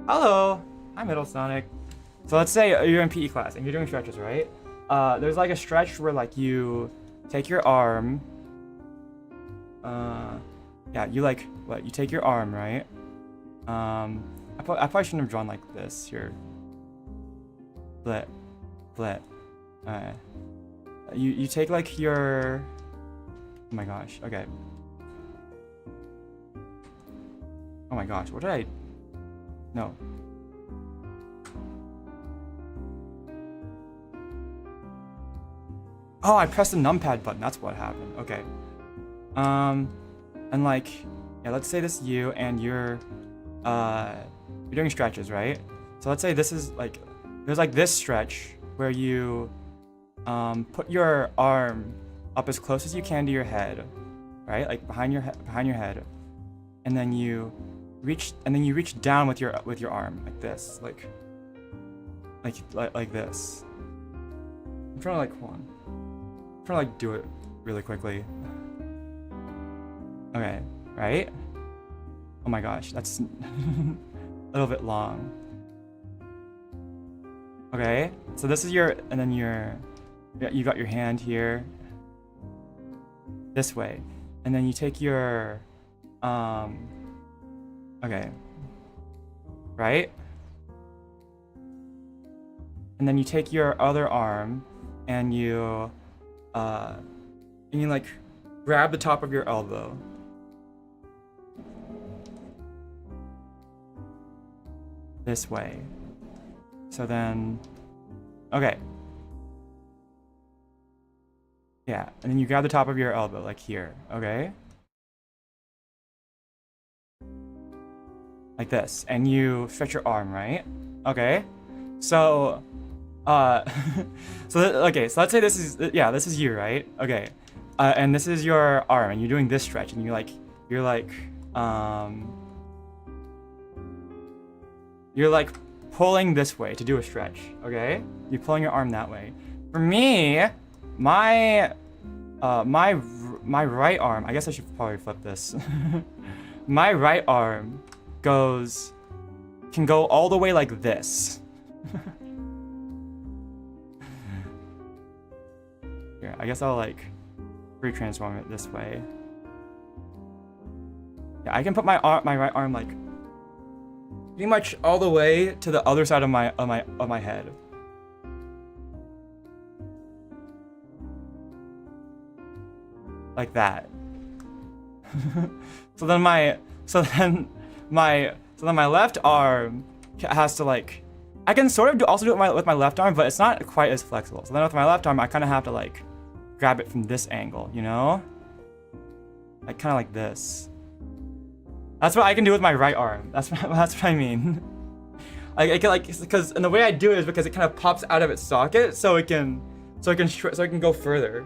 Hello, I'm Middle Sonic. So let's say you're in PE class and you're doing stretches, right? There's like a stretch where like you take your arm. Yeah, you like, what? You take your arm, right? I probably shouldn't have drawn like this here. Split. You take like your, oh my gosh, okay. Oh my gosh, what did I... No. Oh, I pressed the numpad button, that's what happened, okay. And like, yeah, let's say this is you and you're doing stretches, right? So let's say this is like, there's like this stretch where you put your arm up as close as you can to your head, right? Like behind your head, and then you reach down with your arm like this, like this. I'm trying to like do it really quickly. Okay, right? Oh my gosh, that's a little bit long. Okay, so this is your, and then you got your hand here this way, and then you take your okay, right? And then you take your other arm and you like grab the top of your elbow. This way. So then, okay. Yeah, and then you grab the top of your elbow, like here, okay? Like this, and you stretch your arm, right? Okay. So, okay, so let's say this is, yeah, this is you, right? Okay. And this is your arm, and you're doing this stretch, and you're like, pulling this way to do a stretch, okay? You're pulling your arm that way. For me, my right arm, I guess I should probably flip this. My right arm goes can go all the way like this. Here, I guess I'll like retransform it this way. Yeah, I can put my right arm like pretty much all the way to the other side of my head. Like that. So then my left arm has to like, I can sort of also do it with my left arm, but it's not quite as flexible. So then with my left arm, I kind of have to like grab it from this angle, you know? Like kind of like this. That's what I can do with my right arm. That's what I mean. Like I can like, because and the way I do it is because it kind of pops out of its socket, so it can go further.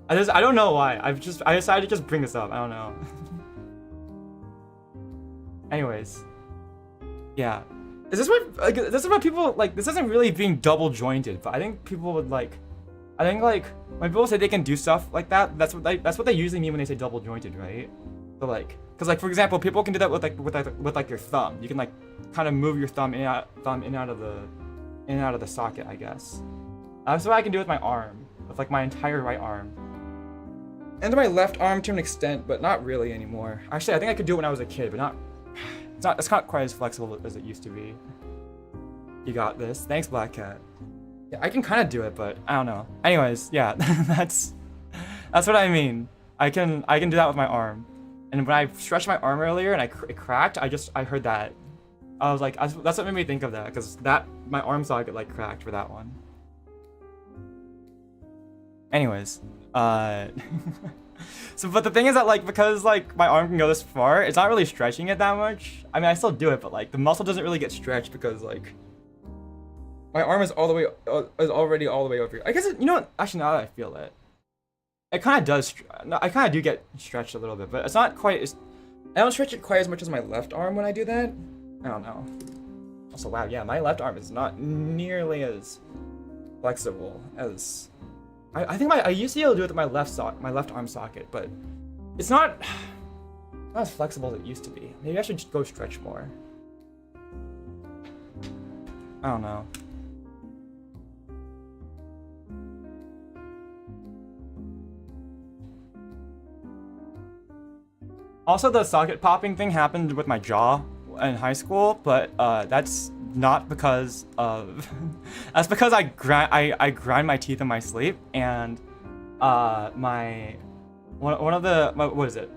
I don't know why. I decided to just bring this up. I don't know. Anyways, yeah. This is what people like. This isn't really being double jointed, but I think people would like. I think like when people say they can do stuff like that, that's what they usually mean when they say double jointed, right? So like, because like for example, people can do that with your thumb. You can like kind of move your thumb in and out of the socket, I guess. That's what I can do with my arm, with like my entire right arm. And my left arm to an extent, but not really anymore. Actually, I think I could do it when I was a kid, but it's not quite as flexible as it used to be. You got this. Thanks, Black Cat. Yeah, I can kind of do it, but I don't know. Anyways, yeah, that's what I mean. I can do that with my arm. And when I stretched my arm earlier and it cracked, I heard that. I was like, that's what made me think of that, because my arm socket like cracked for that one. Anyways, so but the thing is that like, because like my arm can go this far, it's not really stretching it that much. I mean, I still do it, but like the muscle doesn't really get stretched because like my arm is already all the way over here. I guess you know what? Actually, now that I feel it, it kind of does. I kind of do get stretched a little bit, but it's not quite. I don't stretch it quite as much as my left arm when I do that. I don't know. Also, wow, yeah, my left arm is not nearly as flexible as. I think I used to be able to do it with my left arm socket, but it's not as flexible as it used to be. Maybe I should just go stretch more. I don't know. Also, the socket popping thing happened with my jaw in high school, but that's not because of that's because I grind my teeth in my sleep, and one of the what is it?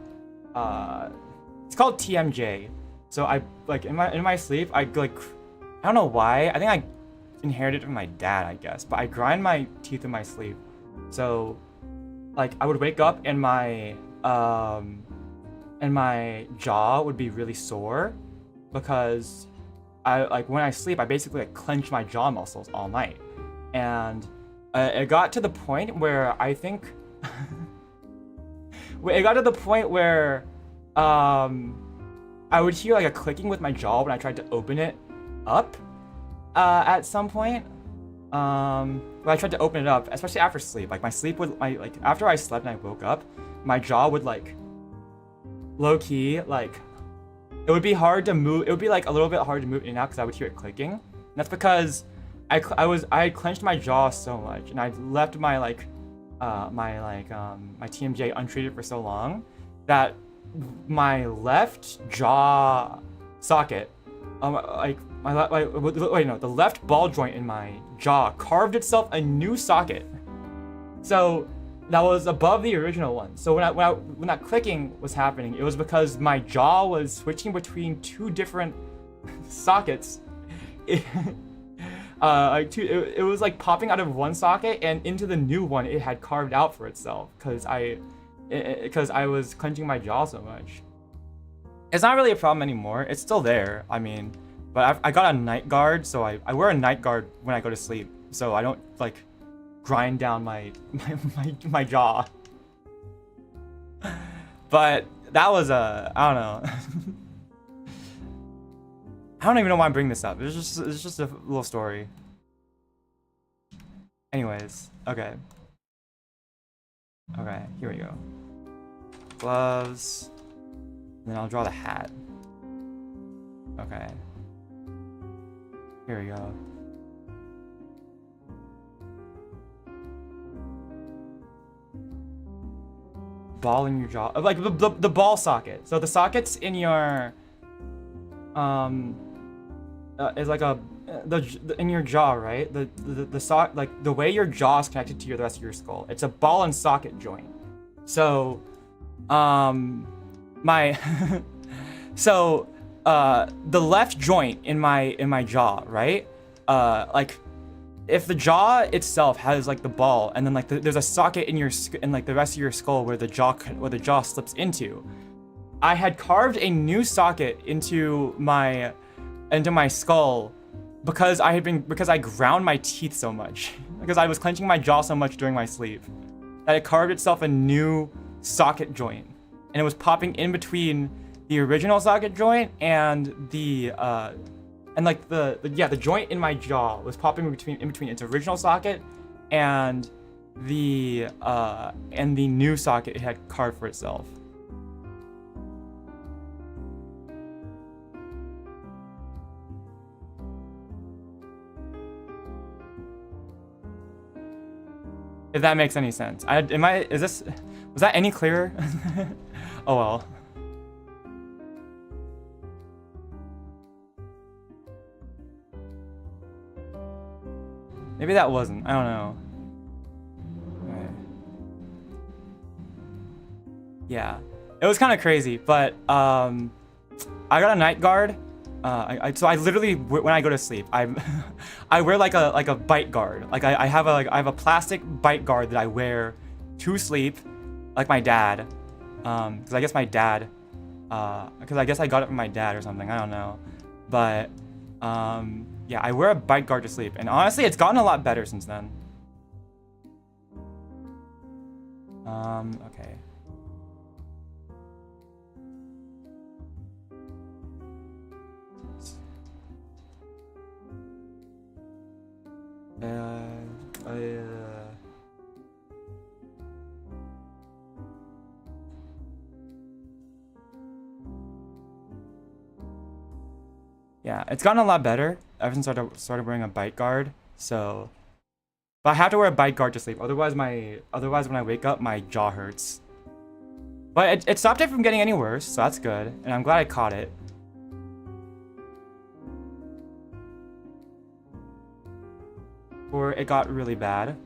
It's called TMJ. So I like in my sleep I like, I don't know why. I think I inherited it from my dad, I guess, but I grind my teeth in my sleep. So like I would wake up and my jaw would be really sore because when I sleep, I basically like clench my jaw muscles all night, and it got to the point where I think I would hear like a clicking with my jaw when I tried to open it up at some point. When I tried to open it up, especially after sleep, like after I slept and I woke up, my jaw would like low key like. It would be hard to move. It would be like a little bit hard to move in and out because I would hear it clicking. And that's because I had clenched my jaw so much, and I left my my TMJ untreated for so long that my left jaw socket, the left ball joint in my jaw carved itself a new socket. So that was above the original one. So when that clicking was happening, it was because my jaw was switching between two different sockets. It was like popping out of one socket and into the new one it had carved out for itself because I was clenching my jaw so much. It's not really a problem anymore. It's still there. I mean, but I got a night guard, so I wear a night guard when I go to sleep, so I don't like grind down my jaw. But that was I don't know. I don't even know why I'm bringing this up. It's just a little story. Anyways, okay, here we go. Gloves, and then I'll draw the hat. Okay, Here we go. Ball in your jaw, like the ball socket. So the sockets in your is like in your jaw, right? The like the way your jaw is connected to the rest of your skull. It's a ball and socket joint. So my the left joint in my jaw, right? Like if the jaw itself has like the ball, and then like there's a socket in like the rest of your skull where the jaw slips into, I had carved a new socket into my skull because I ground my teeth so much because I was clenching my jaw so much during my sleep that it carved itself a new socket joint, and it was popping in between the original socket joint and the joint in my jaw was popping in between its original socket and the new socket it had carved for itself. If that makes any sense. Was that any clearer? Oh well. Maybe that wasn't. I don't know. Okay. Yeah, it was kind of crazy, but I got a night guard. So I literally, when I go to sleep, I wear like a bite guard. Like I have a plastic bite guard that I wear to sleep, like my dad. Because I guess my dad, because I guess I got it from my dad or something. I don't know, but yeah, I wear a bite guard to sleep, and honestly, it's gotten a lot better since then. Okay. Yeah, it's gotten a lot better ever since I started wearing a bite guard. So, but I have to wear a bite guard to sleep. Otherwise, when I wake up, my jaw hurts. But it stopped it from getting any worse, so that's good. And I'm glad I caught it. Or it got really bad.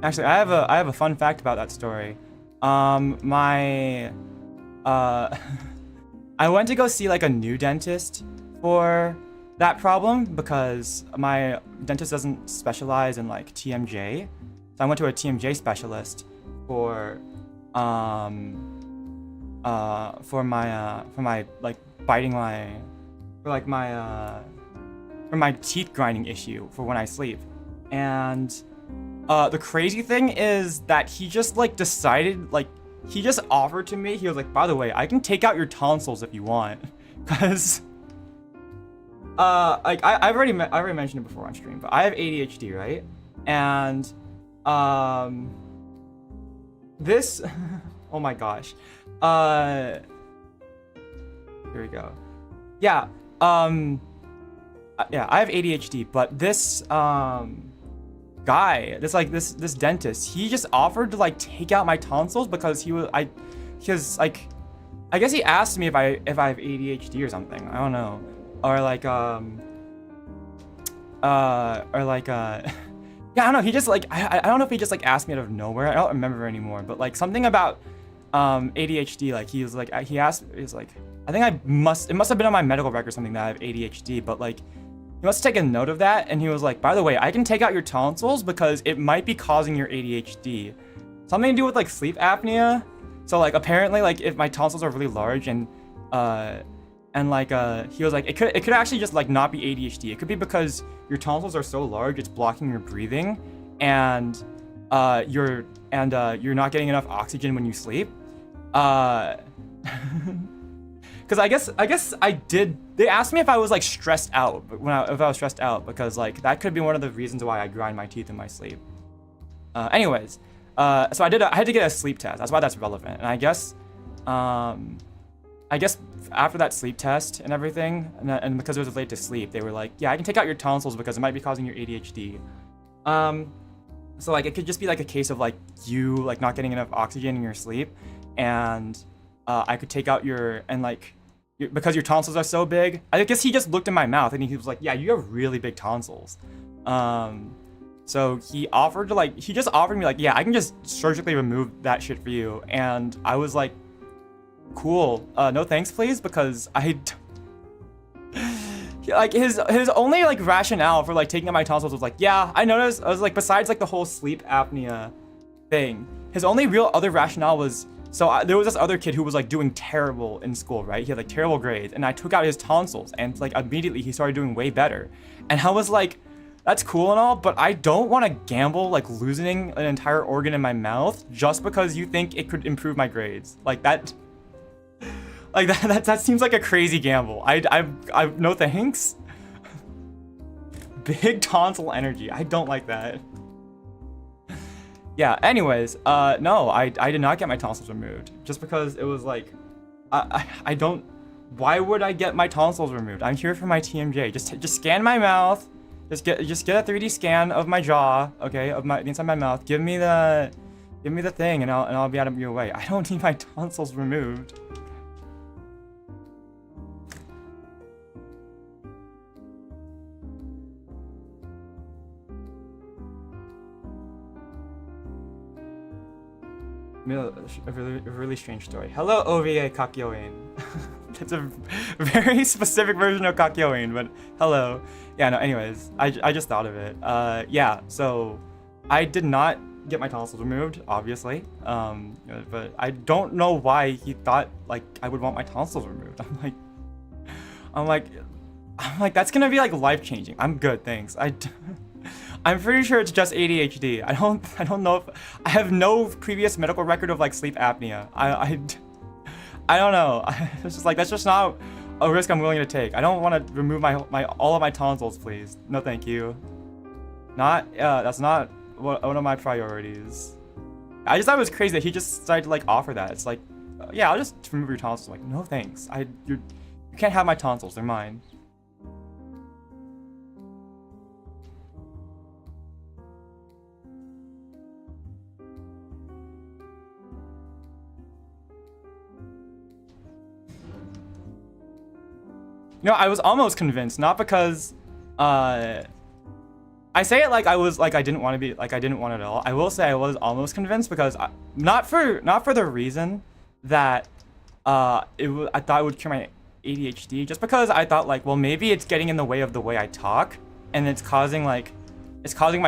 Actually, I have a fun fact about that story. I went to go see like a new dentist for that problem because my dentist doesn't specialize in like TMJ. So I went to a TMJ specialist for my teeth grinding issue for when I sleep. And the crazy thing is that he just like decided, like he just offered to me, he was like, by the way, I can take out your tonsils if you want. Cause like I already mentioned it before on stream, but I have ADHD, right? And this oh my gosh. Here we go. Yeah. Yeah, I have ADHD, but this guy, this dentist, he just offered to like take out my tonsils because because like I guess he asked me if I have ADHD or something. I don't know. Or like yeah, I don't know. He just like I don't know if he just like asked me out of nowhere. I don't remember anymore, but like something about ADHD, like he was like he asked, he's like, I think it must have been on my medical record or something that I have ADHD, but like he must have taken note of that, and he was like, by the way, I can take out your tonsils because it might be causing your ADHD. Something to do with like sleep apnea. So like apparently like if my tonsils are really large and like he was like it could actually just like not be ADHD. It could be because your tonsils are so large it's blocking your breathing, and you're not getting enough oxygen when you sleep. Because I guess I did. They asked me if I was like stressed out, if I was stressed out, because like that could be one of the reasons why I grind my teeth in my sleep. Anyways, so I had to get a sleep test. That's why that's relevant. And I guess I guess after that sleep test and everything, and because it was late to sleep, they were like, yeah, I can take out your tonsils because it might be causing your ADHD. So like it could just be like a case of like you like not getting enough oxygen in your sleep, and I could take out your and like because your tonsils are so big. I guess he just looked in my mouth and he was like, yeah, you have really big tonsils. So he offered to like he just offered me like, yeah, I can just surgically remove that shit for you, and I was like, cool, no thanks please, because I like his only like rationale for like taking out my tonsils was like, yeah, I noticed. I was like, besides like the whole sleep apnea thing, his only real other rationale was so there was this other kid who was like doing terrible in school, right? He had like terrible grades, and I took out his tonsils, and like immediately he started doing way better. And I was like, that's cool and all, but I don't want to gamble like losing an entire organ in my mouth just because you think it could improve my grades. Like that. Like that seems like a crazy gamble. I no thanks. Big tonsil energy. I don't like that. Yeah. Anyways, no, I did not get my tonsils removed just because it was like, I don't. Why would I get my tonsils removed? I'm here for my TMJ. Just scan my mouth. Just get a 3D scan of my jaw. Okay, of the inside of my mouth. Give me the thing, and I'll be out of your way. I don't need my tonsils removed. A really strange story. Hello, OVA Kakyoin. That's a very specific version of Kakyoin, but hello. Yeah, no, anyways, I just thought of it. Yeah, so I did not get my tonsils removed, obviously. But I don't know why he thought, like, I would want my tonsils removed. I'm like, that's gonna be, like, life-changing. I'm good, thanks. I'm pretty sure it's just ADHD. I don't know if I have no previous medical record of like sleep apnea. I don't know. It's just like that's just not a risk I'm willing to take. I don't want to remove my all of my tonsils, please. No, thank you. That's not one of my priorities. I just thought it was crazy that he just decided to like offer that. It's like, yeah, I'll just remove your tonsils. Like, no thanks. You can't have my tonsils. They're mine. No, I was almost convinced, not because I say it like I didn't want to be like I didn't want it at all. I will say I was almost convinced because not for the reason that I thought it would cure my ADHD, just because I thought like, well, maybe it's getting in the way of the way I talk, and it's causing my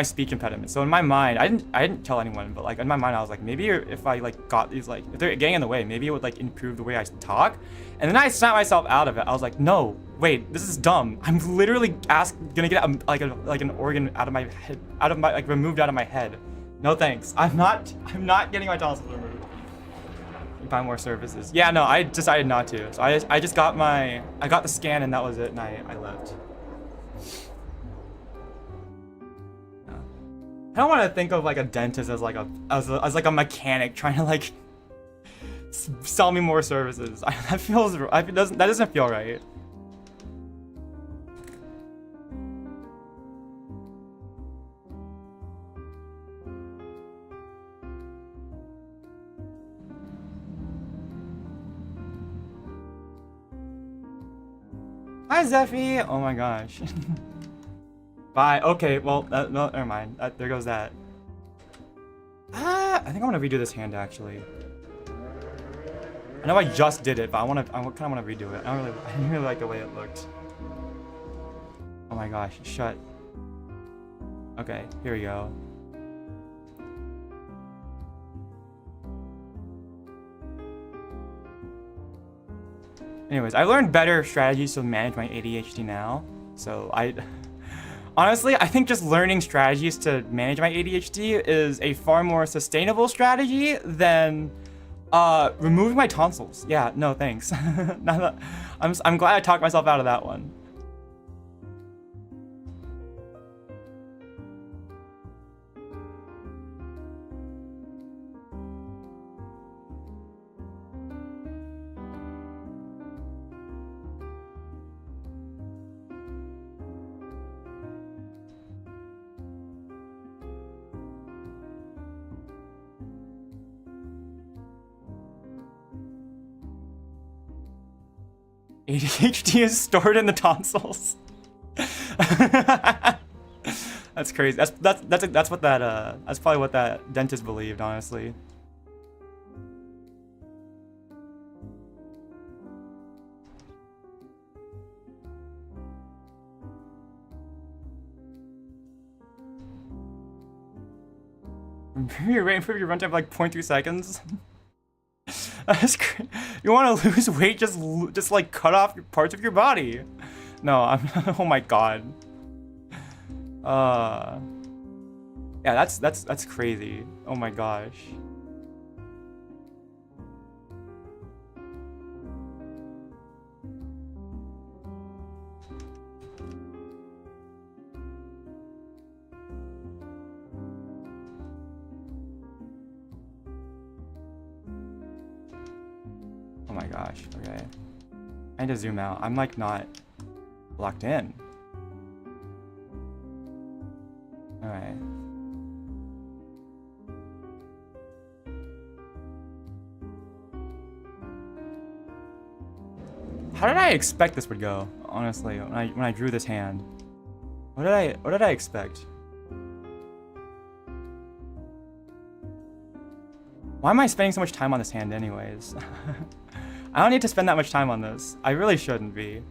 speech impediment. So in my mind, I didn't tell anyone, but like in my mind, I was like, maybe if I like got these like if they're getting in the way, maybe it would like improve the way I talk. And then I snapped myself out of it. I was like, no, wait, this is dumb. I'm literally gonna get an organ out of my head, removed out of my head. No thanks. I'm not getting my tonsils removed. Buy more services. Yeah, no, I decided not to. So I just got the scan and that was it, and I left. I don't want to think of like a dentist as like a mechanic trying to like sell me more services. That doesn't feel right. Hi Zeffy! Oh my gosh. Bye. Okay, well, no, never mind. There goes that. I think I want to redo this hand actually. I know I just did it, but I kind of want to redo it. I didn't really like the way it looked. Oh my gosh, shut. Okay, here we go. Anyways, I've learned better strategies to manage my ADHD now. So honestly, I think just learning strategies to manage my ADHD is a far more sustainable strategy than removing my tonsils. Yeah, no thanks. I'm glad I talked myself out of that one. ADHD is stored in the tonsils. That's crazy. That's what that that's probably what that dentist believed, honestly. Improve your run time like 0.3 seconds. That's you want to lose weight? Just like cut off parts of your body. No, I'm. Oh my god. Yeah, that's crazy. Oh my gosh. Oh my gosh. Okay. I need to zoom out. I'm like not locked in. Alright. How did I expect this would go? Honestly, when I drew this hand, what did I expect? Why am I spending so much time on this hand, anyways? I don't need to spend that much time on this. I really shouldn't be.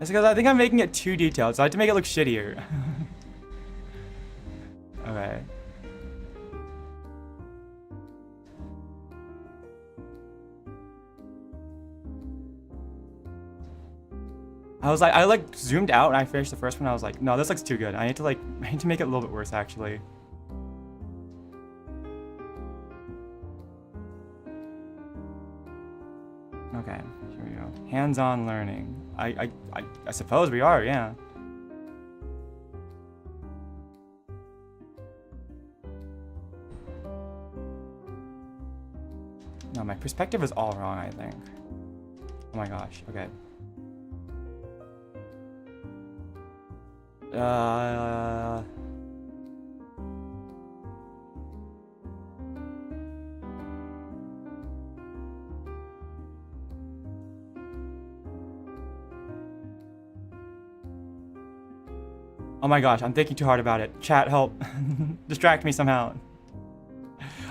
It's because I think I'm making it too detailed, so I have to make it look shittier. Okay. I like zoomed out and I finished the first one. I was like, no, this looks too good. I need to make it a little bit worse, actually. Okay, here we go. Hands-on learning. I suppose we are, yeah. No, my perspective is all wrong, I think. Oh my gosh, okay. Oh my gosh, I'm thinking too hard about it. Chat, help. Distract me somehow.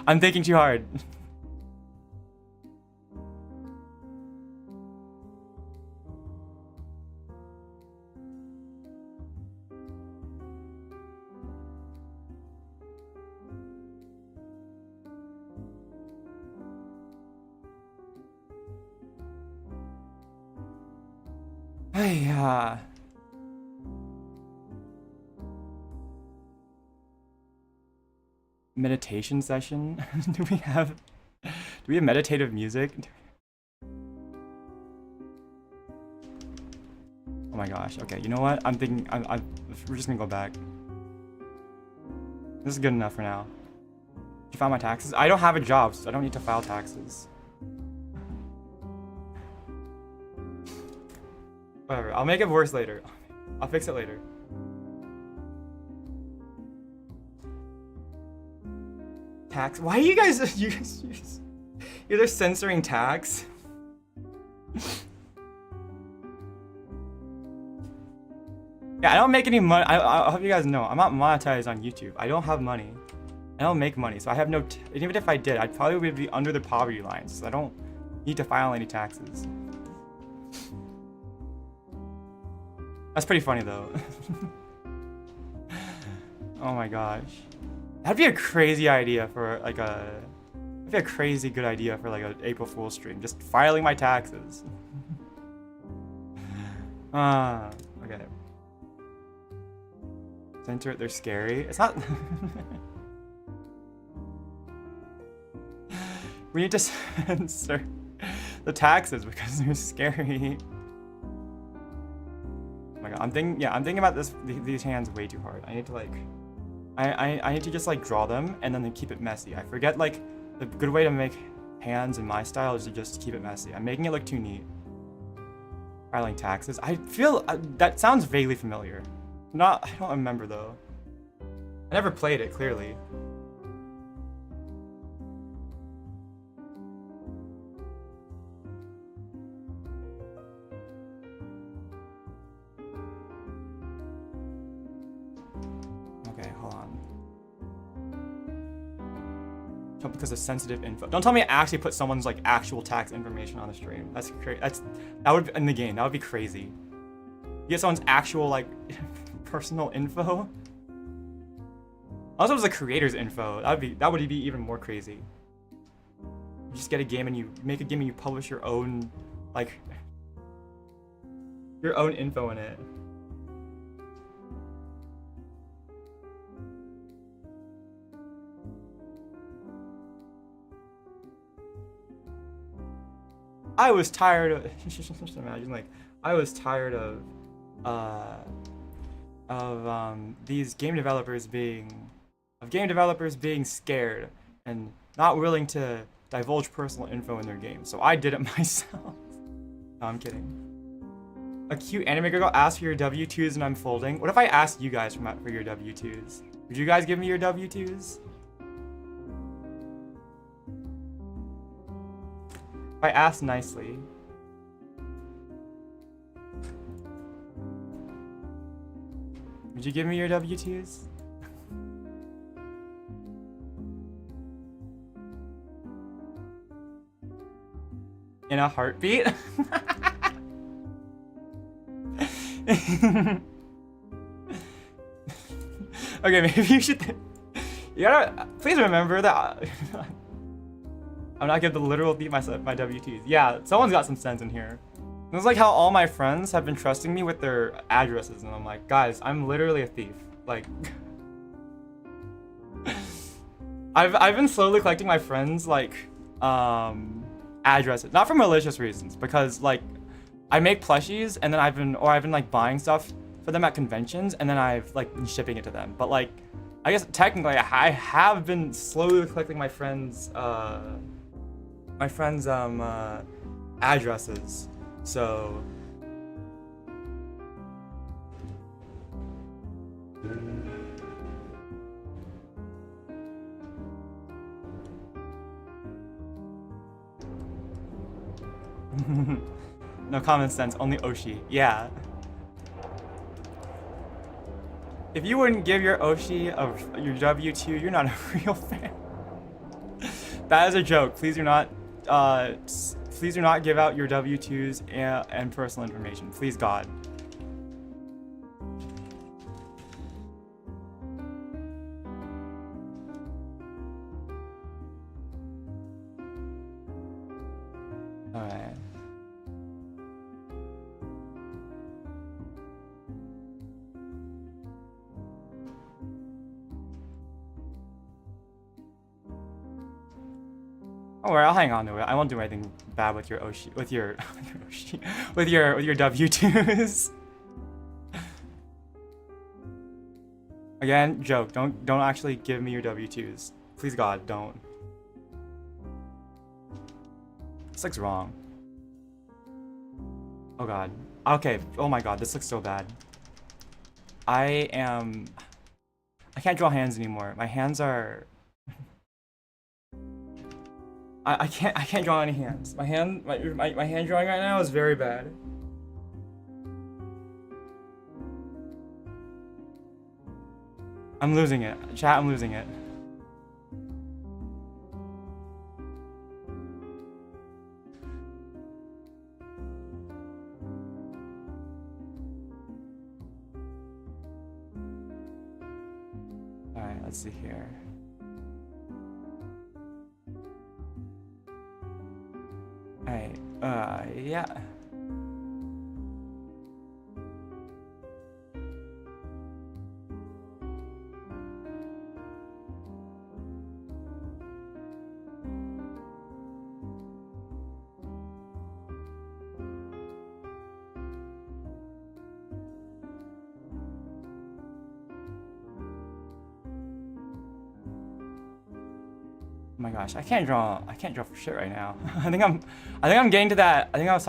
I'm thinking too hard. Meditation session? Do we have meditative music? Oh my gosh. Okay, you know what? I'm thinking we're just gonna go back. This is good enough for now. Did you file my taxes? I don't have a job, so I don't need to file taxes. Whatever, I'll make it worse later. I'll fix it later. Tax? Why are you guys you're just censoring tax? Yeah, I don't make any money. I hope you guys know, I'm not monetized on YouTube. I don't have money. I don't make money, so I have no. Even if I did, I'd probably be under the poverty line, so I don't need to file any taxes. That's pretty funny though. Oh my gosh. That'd be a crazy idea for like that'd be a crazy good idea for like an April Fool's stream. Just filing my taxes. Okay. Censor it, they're scary. It's not. We need to censor the taxes because they're scary. Oh my god, I'm thinking about these hands way too hard. I need to like I need to just like draw them and then keep it messy. I forget like the good way to make hands in my style is to just keep it messy. I'm making it look too neat. Filing taxes. I feel that sounds vaguely familiar. I don't remember though. I never played it, clearly. because of sensitive info. Don't tell me I actually put someone's like actual tax information on the stream. That's crazy. That would in the game. That would be crazy. You get someone's actual like personal info. Also, it was the creator's info. That would be even more crazy. You just get a game and you make a game and you publish your own like your own info in it. I was tired of just imagine like I was tired of these game developers being scared and not willing to divulge personal info in their games. So I did it myself. No, I'm kidding. A cute anime girl asked for your W2s and I'm folding. What if I asked you guys for your W2s? Would you guys give me your W2s? If I asked nicely. Would you give me your W2s? In a heartbeat? Okay, maybe you should. You gotta. Please remember that. I'm not gonna literal beat myself my W2s. Yeah, someone's got some sense in here. It's like how all my friends have been trusting me with their addresses, and I'm like, guys, I'm literally a thief. Like, I've been slowly collecting my friends like addresses, not for malicious reasons, because like I make plushies and then I've been like buying stuff for them at conventions and then I've like been shipping it to them. But like, I guess technically I have been slowly collecting my friends' addresses. So no common sense, only Oshi. Yeah. If you wouldn't give your Oshi of your W2, you're not a real fan. That is a joke. Please do not give out your W2s and personal information. Please, God. Alright. Don't worry, I'll hang on to it. I won't do anything bad with your Oshi, with your W2s. Again, joke. Don't actually give me your W2s. Please, God, don't. This looks wrong. Oh God. Okay. Oh my God. This looks so bad. I can't draw hands anymore. My hands are. I can't draw any hands. My hand drawing right now is very bad. I'm losing it. Chat, I'm losing it. Alright, let's see here. Alright, yeah. Oh my gosh, I can't draw for shit right now. I think I'm getting to that. I think I'm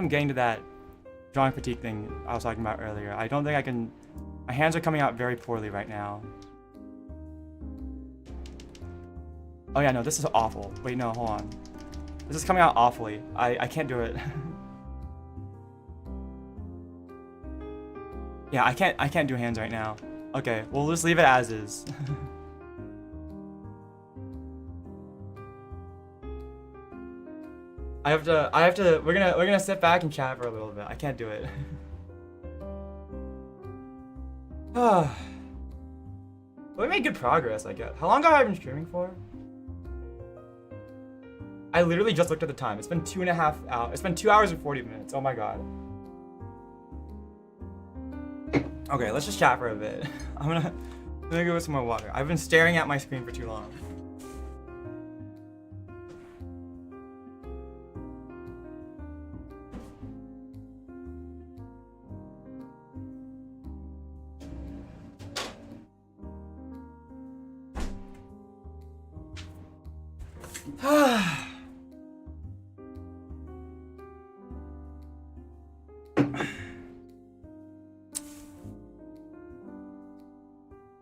getting to that drawing fatigue thing I was talking about earlier. I don't think I can. My hands are coming out very poorly right now. Oh yeah, no, this is awful. Wait, no, hold on. This is coming out awfully. I can't do it. Yeah, I can't do hands right now. Okay, we'll just leave it as is. we're gonna sit back and chat for a little bit. I can't do it. But we made good progress, I guess. How long have I been streaming for? I literally just looked at the time. It's been 2.5 hours. It's been 2 hours and 40 minutes. Oh my god. Okay, let's just chat for a bit. I'm gonna go with some more water. I've been staring at my screen for too long.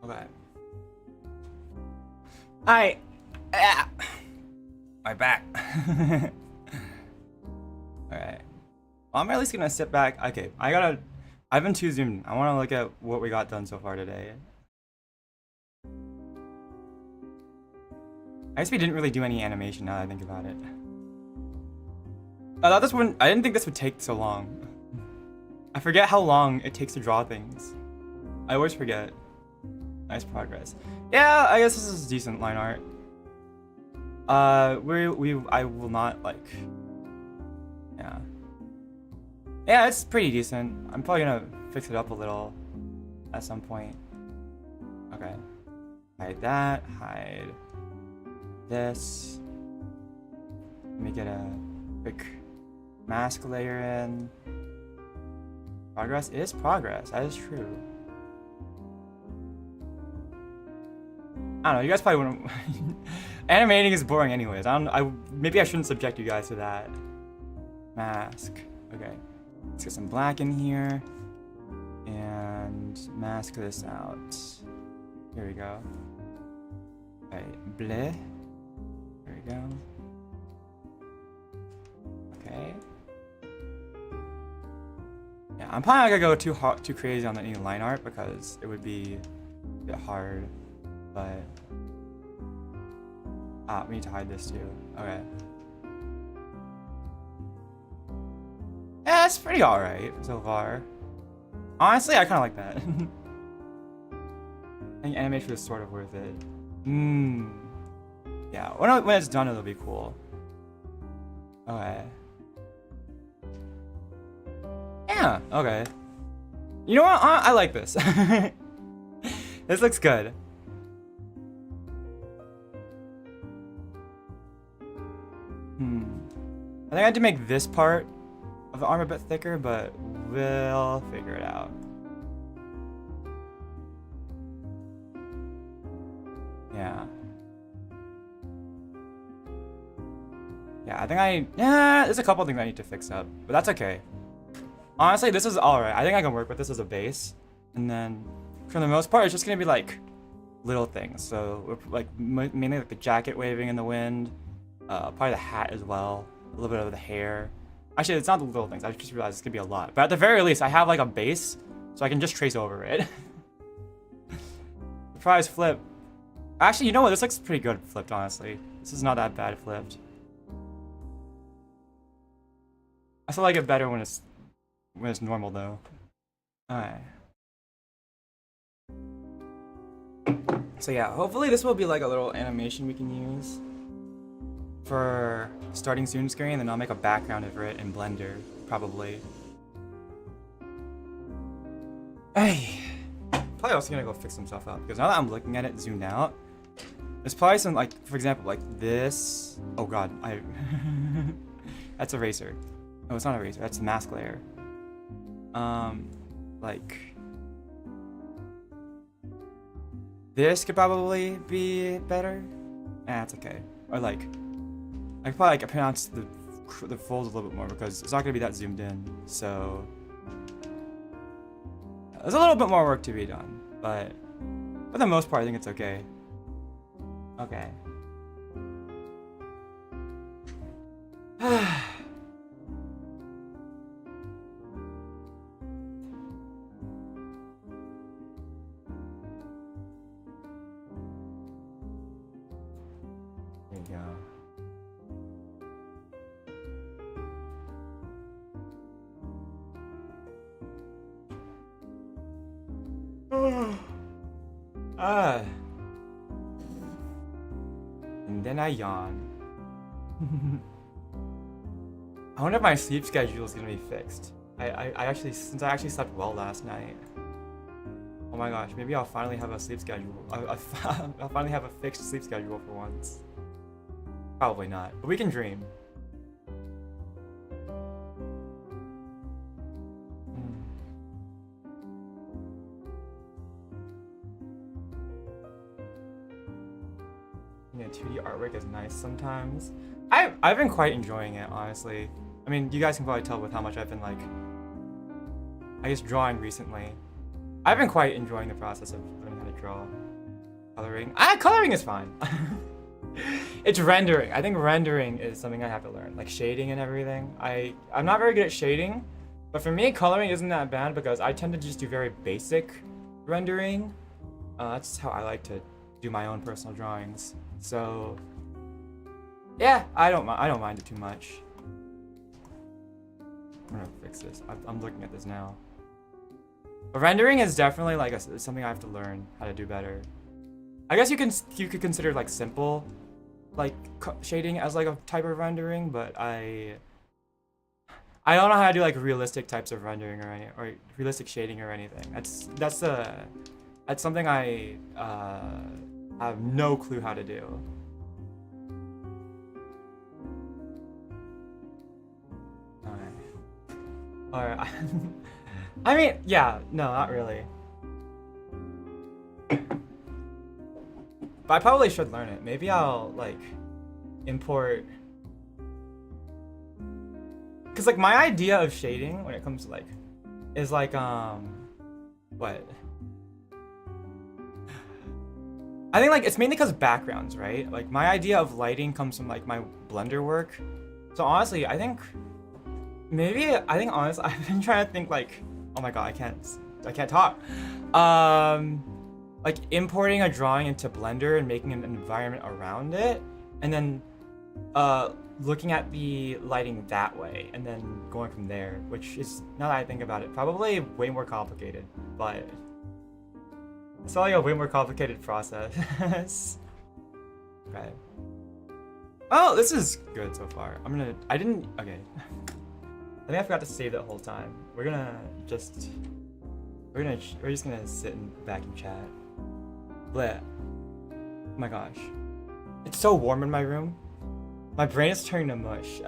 Okay. Hi. My back. Alright. Well, I'm at least gonna sit back. Okay, I've been too zoomed. I wanna look at what we got done so far today. I guess we didn't really do any animation now that I think about it. I didn't think this would take so long. I forget how long it takes to draw things. I always forget. Nice progress. Yeah, I guess this is decent line art. I will not like. Yeah. Yeah, it's pretty decent. I'm probably gonna fix it up a little at some point. Okay. Hide that. Hide this. Let me get a quick mask layer in. Progress is progress. That is true. I don't know. You guys probably wouldn't. Animating is boring, anyways. Maybe I shouldn't subject you guys to that. Mask. Okay. Let's get some black in here and mask this out. Here we go. Okay. Bleh. There we go. Okay. Yeah, I'm probably not gonna go too crazy on any line art because it would be a bit hard. But we need to hide this too. Okay. Yeah, it's pretty alright so far. Honestly, I kind of like that. I think animation is sort of worth it. Yeah, when it's done, it'll be cool. Okay. Yeah, okay. You know what? I like this. This looks good. I think I had to make this part of the arm a bit thicker, but we'll figure it out. Yeah. Yeah, I think there's a couple things I need to fix up, but that's okay. Honestly, this is alright. I think I can work with this as a base. And then, for the most part, it's just gonna be like little things. So, like, mainly like the jacket waving in the wind, probably the hat as well. A little bit of the hair. Actually, it's not the little things. I just realized it's gonna be a lot. But at the very least, I have like a base, so I can just trace over it. Surprise flip. Actually, you know what? This looks pretty good flipped, honestly. This is not that bad flipped. I still like it better when it's normal though. Alright. So yeah, hopefully this will be like a little animation we can use for starting Zoom screen, and then I'll make a background of it in Blender, probably. Hey, probably also gonna go fix some stuff up because now that I'm looking at it zoomed out, there's probably some, like, for example, like this. Oh god, that's a eraser. No, it's not a eraser. That's the mask layer. Like this could probably be better. It's okay. Or like, I could probably like pronounce the folds a little bit more because it's not gonna be that zoomed in. So there's a little bit more work to be done, but for the most part, I think it's okay. Okay. There you go. Ah. And then I yawn. I wonder if my sleep schedule is gonna be fixed. Since I actually slept well last night. Oh my gosh, maybe I'll finally have a sleep schedule. I'll finally have a fixed sleep schedule for once. Probably not, but we can dream. Yeah, 2D artwork is nice sometimes. I've been quite enjoying it, honestly. I mean, you guys can probably tell with how much I've been like, I guess, drawing recently. I've been quite enjoying the process of learning how to draw. Coloring. Coloring is fine. It's rendering. I think rendering is something I have to learn, like shading and everything. I'm not very good at shading, but for me, coloring isn't that bad because I tend to just do very basic rendering. That's how I like to do my own personal drawings. So yeah, I don't mind it too much. I'm gonna fix this. I'm looking at this now. But rendering is definitely like something I have to learn how to do better. I guess you could consider like simple, like shading as like a type of rendering, but I don't know how to do like realistic types of rendering or realistic shading or anything. That's something I have no clue how to do. Alright. I mean, yeah, no, not really. But I probably should learn it. Maybe I'll like import, cause like my idea of shading when it comes to like is like what? I think like it's mainly cause backgrounds, right? Like my idea of lighting comes from like my Blender work. So honestly, I think honestly I've been trying to think like, oh my god, I can't talk. Like importing a drawing into Blender and making an environment around it, and then looking at the lighting that way, and then going from there, which is, now that I think about it, probably way more complicated, but it's probably a way more complicated process. Okay. Oh, this is good so far. Okay. I think I forgot to save that whole time. We're just gonna sit back and chat. Bleh. Oh my gosh. It's so warm in my room. My brain is turning to mush.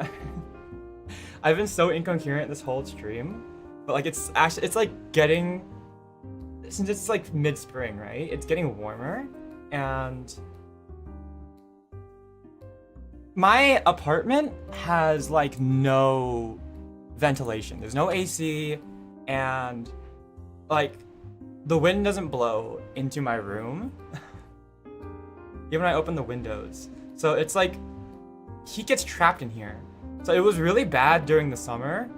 I've been so incoherent this whole stream, but like it's like getting, since it's like mid-spring, right? It's getting warmer, and my apartment has like no ventilation. There's no AC, and like the wind doesn't blow into my room even when I open the windows. So it's like heat gets trapped in here. So it was really bad during the summer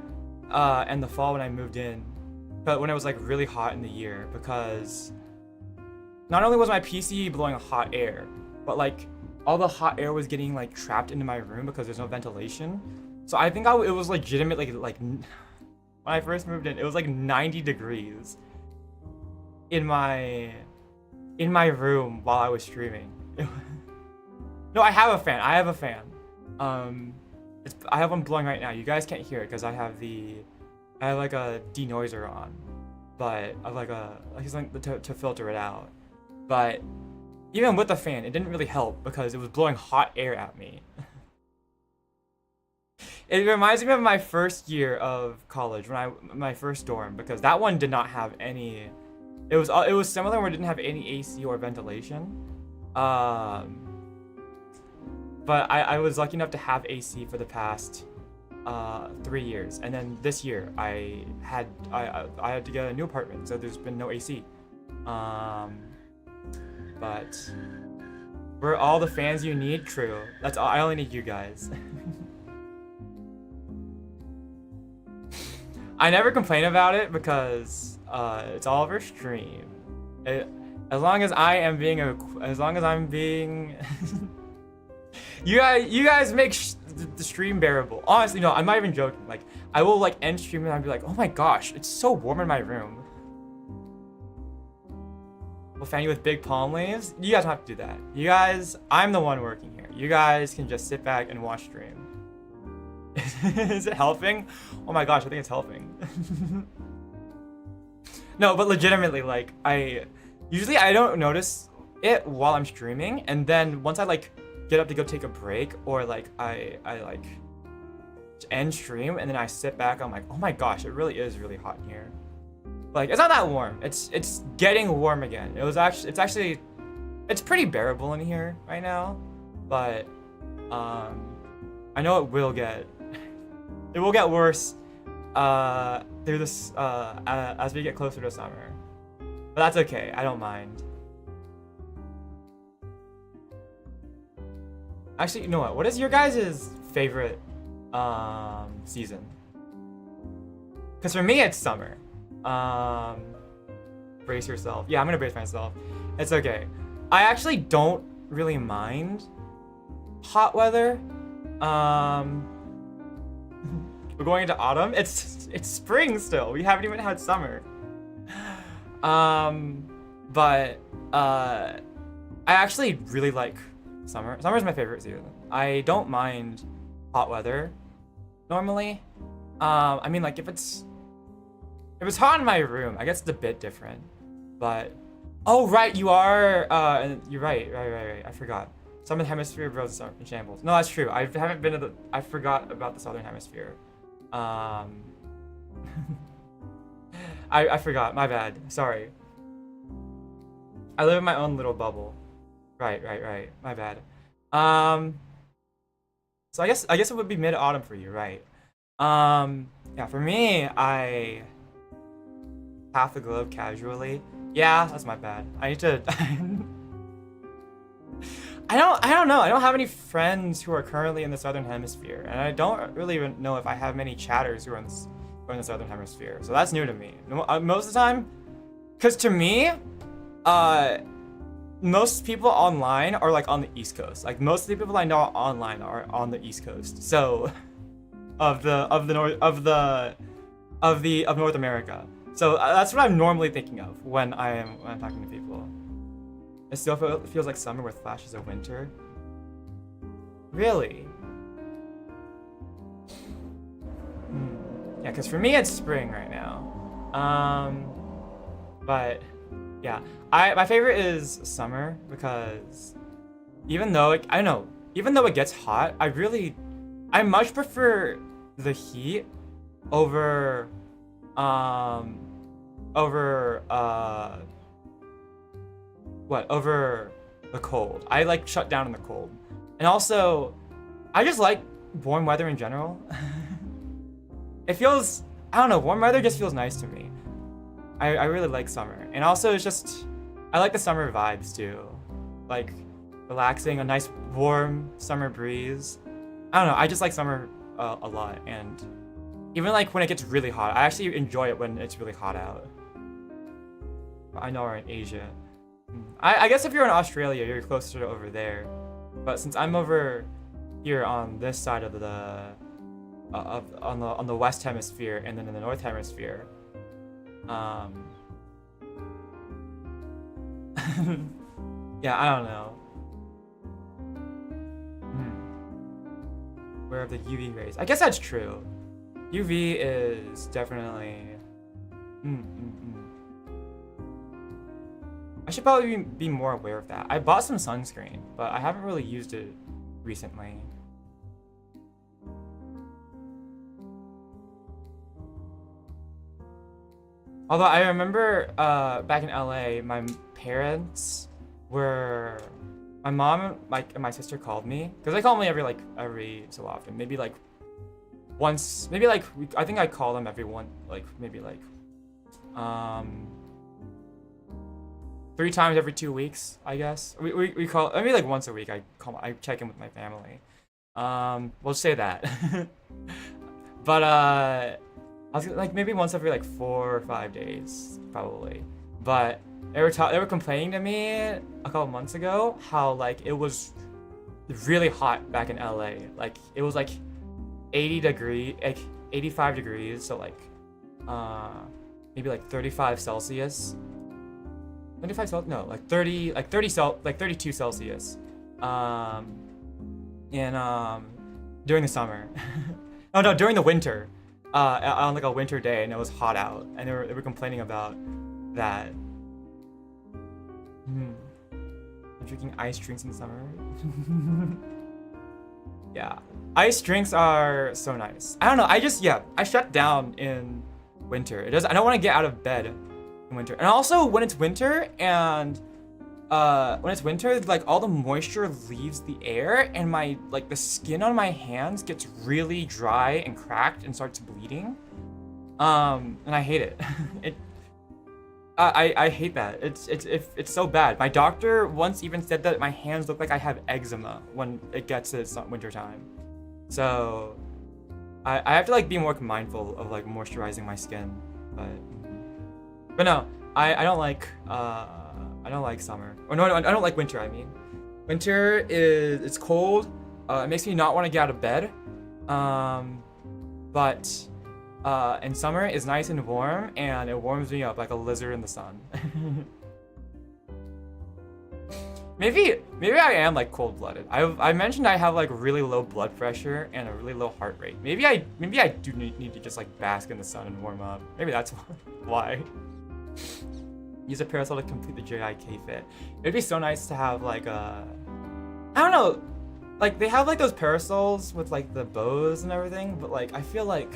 and the fall when I moved in, but when it was like really hot in the year, because not only was my PC blowing hot air, but like all the hot air was getting like trapped into my room because there's no ventilation. So I think it was legitimately like when I first moved in, it was like 90 degrees in my room while I was streaming. No, I have a fan. I have one blowing right now. You guys can't hear it because I have like a denoiser on, but I have like something to filter it out. But even with the fan, it didn't really help because it was blowing hot air at me. It reminds me of my first year of college, my first dorm, because that one did not have any. It was similar where it didn't have any AC or ventilation. But I was lucky enough to have AC for the past 3 years, and then this year I had to get a new apartment, so there's been no AC. But we're all the fans you need. True. That's all. I only need you guys. I never complain about it because it's all over stream. As long as I'm being, you guys make the stream bearable. Honestly, no, I'm not even joking. Like, I will like end stream and I'll be like, oh my gosh, it's so warm in my room. We'll fan you with big palm leaves. You guys don't have to do that. You guys, I'm the one working here. You guys can just sit back and watch stream. Is it helping? Oh my gosh, I think it's helping. No, but legitimately, like, usually I don't notice it while I'm streaming, and then once I like get up to go take a break, or like I like end stream and then I sit back, I'm like, oh my gosh, it really is really hot in here. Like, it's not that warm. It's getting warm again. It's pretty bearable in here right now, but I know it will get worse through this as we get closer to summer. But that's okay. I don't mind. Actually, you know what? What is your guys' favorite season? Because for me, it's summer. Brace yourself. Yeah, I'm gonna brace myself. It's okay. I actually don't really mind hot weather. We're going into autumn. It's spring still. We haven't even had summer. But I actually really like summer. Summer's my favorite season. I don't mind hot weather normally. I mean, like, if it's hot in my room, I guess it's a bit different. But oh right, you are you're right. I forgot. Southern Hemisphere bros are in shambles. No, that's true. I haven't been to the. I forgot about the Southern Hemisphere. I forgot. My bad. Sorry. I live in my own little bubble. Right. My bad. So I guess it would be mid-autumn for you, right? Yeah, for me, I half the globe casually. Yeah, that's my bad. I need to. I don't know. I don't have any friends who are currently in the Southern Hemisphere, and I don't really even know if I have many chatters who are in the Southern Hemisphere. So that's new to me. Most of the time, because to me, most people online are like on the East Coast. Like, most of the people I know online are on the East Coast. So of North America. So that's what I'm normally thinking of when I'm talking to people. It still feels like summer with flashes of winter. Really? Yeah, because for me it's spring right now. But yeah, my favorite is summer because even though even though it gets hot, I much prefer the heat over the cold. I like shut down in the cold. And also, I just like warm weather in general. It feels, I don't know, warm weather just feels nice to me. I really like summer. And also, it's just, I like the summer vibes too. Like, relaxing, a nice warm summer breeze. I don't know, I just like summer a lot. And even like when it gets really hot, I actually enjoy it when it's really hot out. But I know we're in Asia. I guess if you're in Australia, you're closer to over there. But since I'm over here on this side of the on the West Hemisphere and then in the North Hemisphere, yeah, I don't know. Where are the UV rays? I guess that's true. UV is definitely. I should probably be more aware of that. I bought some sunscreen, but I haven't really used it recently. Although I remember back in LA, my mom and my sister called me, because they call me every so often, maybe like once, maybe like I think I call them every one, like maybe like 3 times every 2 weeks, I guess. We call, maybe like once a week. I check in with my family. We'll say that. But I was like maybe once every like 4 or 5 days, probably. But they were complaining to me a couple months ago how like it was really hot back in LA. Like it was like 85 degrees, so like maybe like 35 Celsius. 25 Celsius, no, like 32 Celsius, in during the summer. Oh no, during the winter, on like a winter day, and it was hot out, and they were complaining about that. I'm drinking ice drinks in the summer. Yeah, ice drinks are so nice. I don't know, I shut down in winter. I don't want to get out of bed in winter. And also when it's winter and like all the moisture leaves the air and the skin on my hands gets really dry and cracked and starts bleeding. And I hate it. I hate that. It's so bad. My doctor once even said that my hands look like I have eczema when it gets to winter time. So I have to like be more mindful of like moisturizing my skin. But no, I don't like summer. Or no, I don't like winter. I mean, winter it's cold. It makes me not want to get out of bed. But and summer is nice and warm, and it warms me up like a lizard in the sun. Maybe I am like cold-blooded. I mentioned I have like really low blood pressure and a really low heart rate. Maybe I do need to just like bask in the sun and warm up. Maybe that's why. Use a parasol to complete the JIK fit. It'd be so nice to have like I don't know, like they have like those parasols with like the bows and everything, but like I feel like,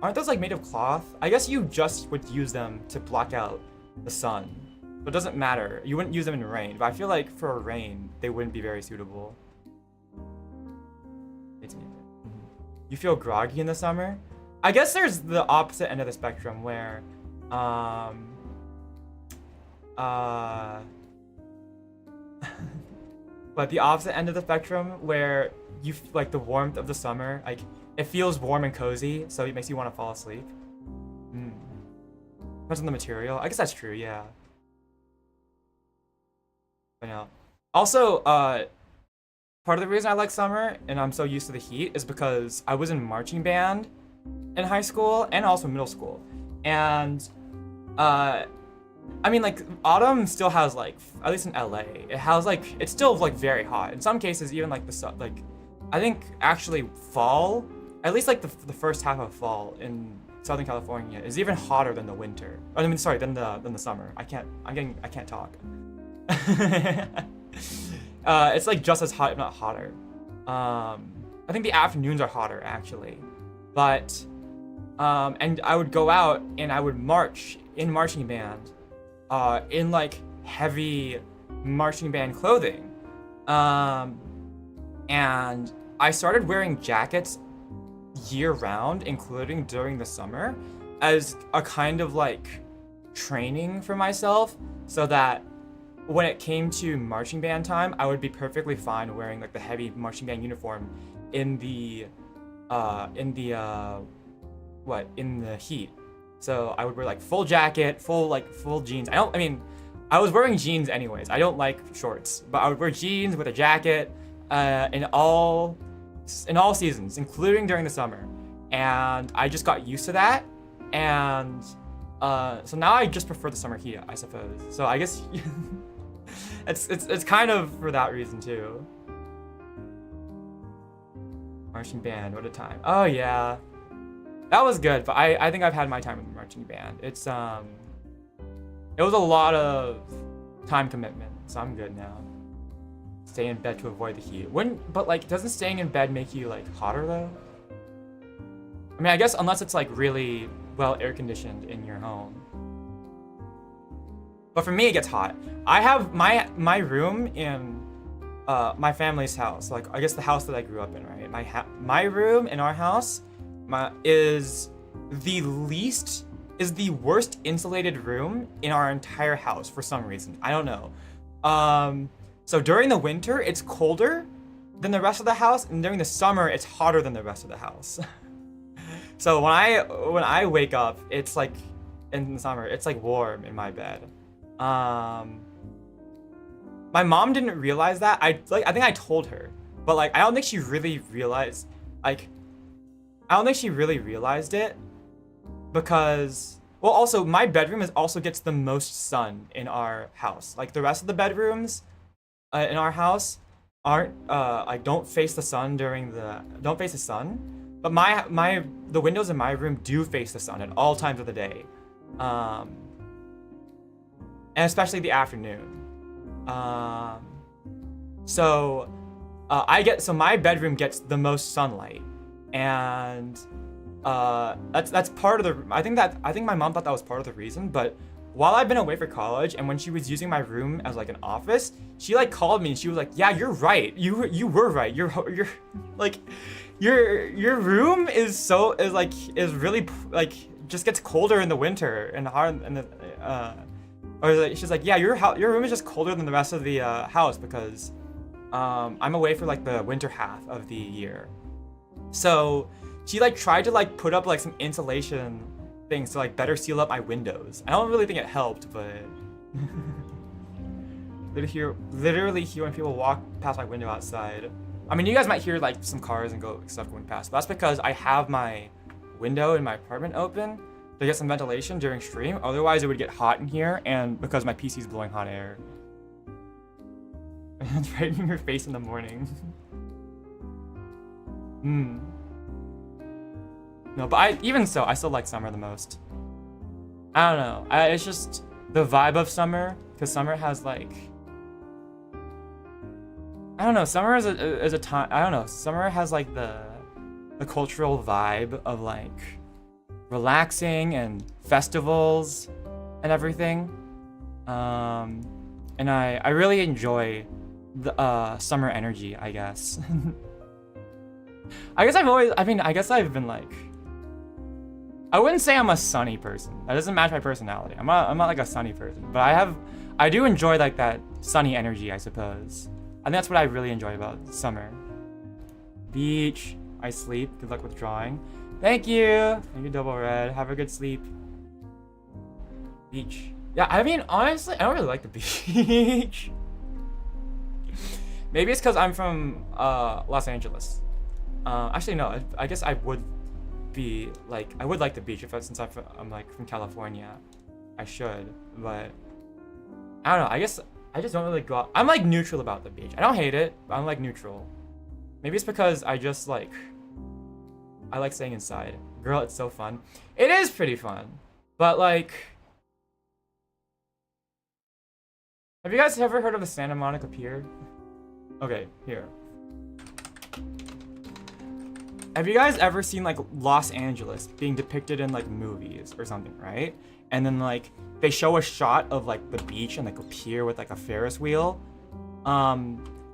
aren't those like made of cloth? I guess you just would use them to block out the sun. But it doesn't matter. You wouldn't use them in rain. But I feel like for rain, they wouldn't be very suitable. You feel groggy in the summer? I guess there's the opposite end of the spectrum where but the opposite end of the spectrum where you like the warmth of the summer, like it feels warm and cozy, so it makes you want to fall asleep. Depends on the material. I guess that's true, yeah. But no. Also, part of the reason I like summer and I'm so used to the heat is because I was in marching band in high school and also middle school. And I mean, like, autumn still has, like, at least in LA, it has, like, it's still, like, very hot. In some cases, even, like, I think, actually, fall, at least, like, the first half of fall in Southern California is even hotter than the winter. I mean, sorry, than the summer. I can't talk. It's, like, just as hot, if not hotter. I think the afternoons are hotter, actually. But, and I would go out and I would march in marching band. In like heavy marching band clothing. And I started wearing jackets year round, including during the summer, as a kind of like training for myself so that when it came to marching band time, I would be perfectly fine wearing like the heavy marching band uniform in the heat. So I would wear like full jacket, full jeans. I was wearing jeans anyways. I don't like shorts, but I would wear jeans with a jacket in all seasons, including during the summer. And I just got used to that. And so now I just prefer the summer heat, I suppose. So I guess it's kind of for that reason too. Marching band, what a time. Oh yeah. That was good, but I think I've had my time with the marching band. It was a lot of time commitment, so I'm good now. Stay in bed to avoid the heat. But like, doesn't staying in bed make you like hotter though? I mean, I guess unless it's like really well air conditioned in your home. But for me, it gets hot. I have my room in my family's house. Like, I guess the house that I grew up in, right? My room in our house is the worst insulated room in our entire house for some reason. I don't know. So during the winter, it's colder than the rest of the house, and during the summer, it's hotter than the rest of the house. So when I wake up, it's like in the summer, it's like warm in my bed. My mom didn't realize that. I think I told her, but like I don't think she really realized. Like, I don't think she really realized it because Well, also my bedroom is also gets the most sun in our house. Like the rest of the bedrooms in our house aren't like don't face the sun don't face the sun, but the windows in my room do face the sun at all times of the day, and especially the afternoon. So my bedroom gets the most sunlight, and that's part of the. I think my mom thought that was part of the reason. But while I've been away for college, and when she was using my room as like an office, she like called me and she was like, "Yeah, you're right. You were right. You're like, your room is really like just gets colder in the winter and hard and the or like, she's like, yeah, your room is just colder than the rest of the house because I'm away for like the winter half of the year." So she like tried to like put up like some insulation things to like better seal up my windows. I don't really think it helped, but literally hear when people walk past my window outside. I mean, you guys might hear like some cars and stuff going past. But that's because I have my window in my apartment open to get some ventilation during stream. Otherwise, it would get hot in here, and because my PC is blowing hot air. It's right in your face in the morning. No, but even so, I still like summer the most. I don't know. It's just the vibe of summer, because summer has like, I don't know. Summer is a time. I don't know. Summer has like the cultural vibe of like relaxing and festivals and everything. And I really enjoy the summer energy, I guess. I guess I've been like, I wouldn't say I'm a sunny person. That doesn't match my personality. I'm not like a sunny person, but I do enjoy like that sunny energy, I suppose. I think that's what I really enjoy about summer. Beach, I sleep. Good luck with drawing. Thank you, Double Red. Have a good sleep. Beach. Yeah, I mean, honestly, I don't really like the beach. Maybe it's because I'm from Los Angeles. Actually, no. I guess I would like the beach since I'm like from California. I should, but I don't know. I guess I just don't really go out. I'm like neutral about the beach. I don't hate it, but I'm like neutral. Maybe it's because I like staying inside. Girl, it's so fun. It is pretty fun, but like, have you guys ever heard of the Santa Monica Pier? Okay, here. Have you guys ever seen like Los Angeles being depicted in like movies or something, right? And then like they show a shot of like the beach and like a pier with like a Ferris wheel.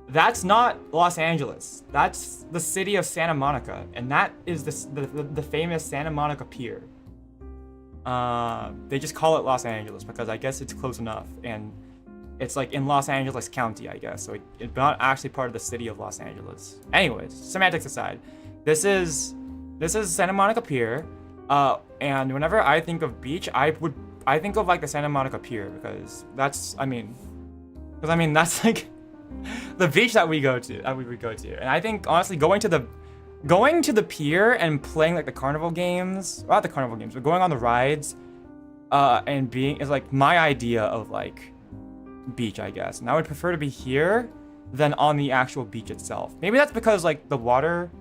That's not Los Angeles. That's the city of Santa Monica, and that is the famous Santa Monica Pier. They just call it Los Angeles because I guess it's close enough, and it's like in Los Angeles County, I guess. So it's not actually part of the city of Los Angeles. Anyways, semantics aside. This is Santa Monica Pier, and whenever I think of beach, I think of like the Santa Monica Pier because that's like the beach that we would go to. And I think honestly going to the pier and playing like the carnival games, well, not the carnival games, but going on the rides, and being is like my idea of like beach, I guess. And I would prefer to be here than on the actual beach itself. Maybe that's because like the water.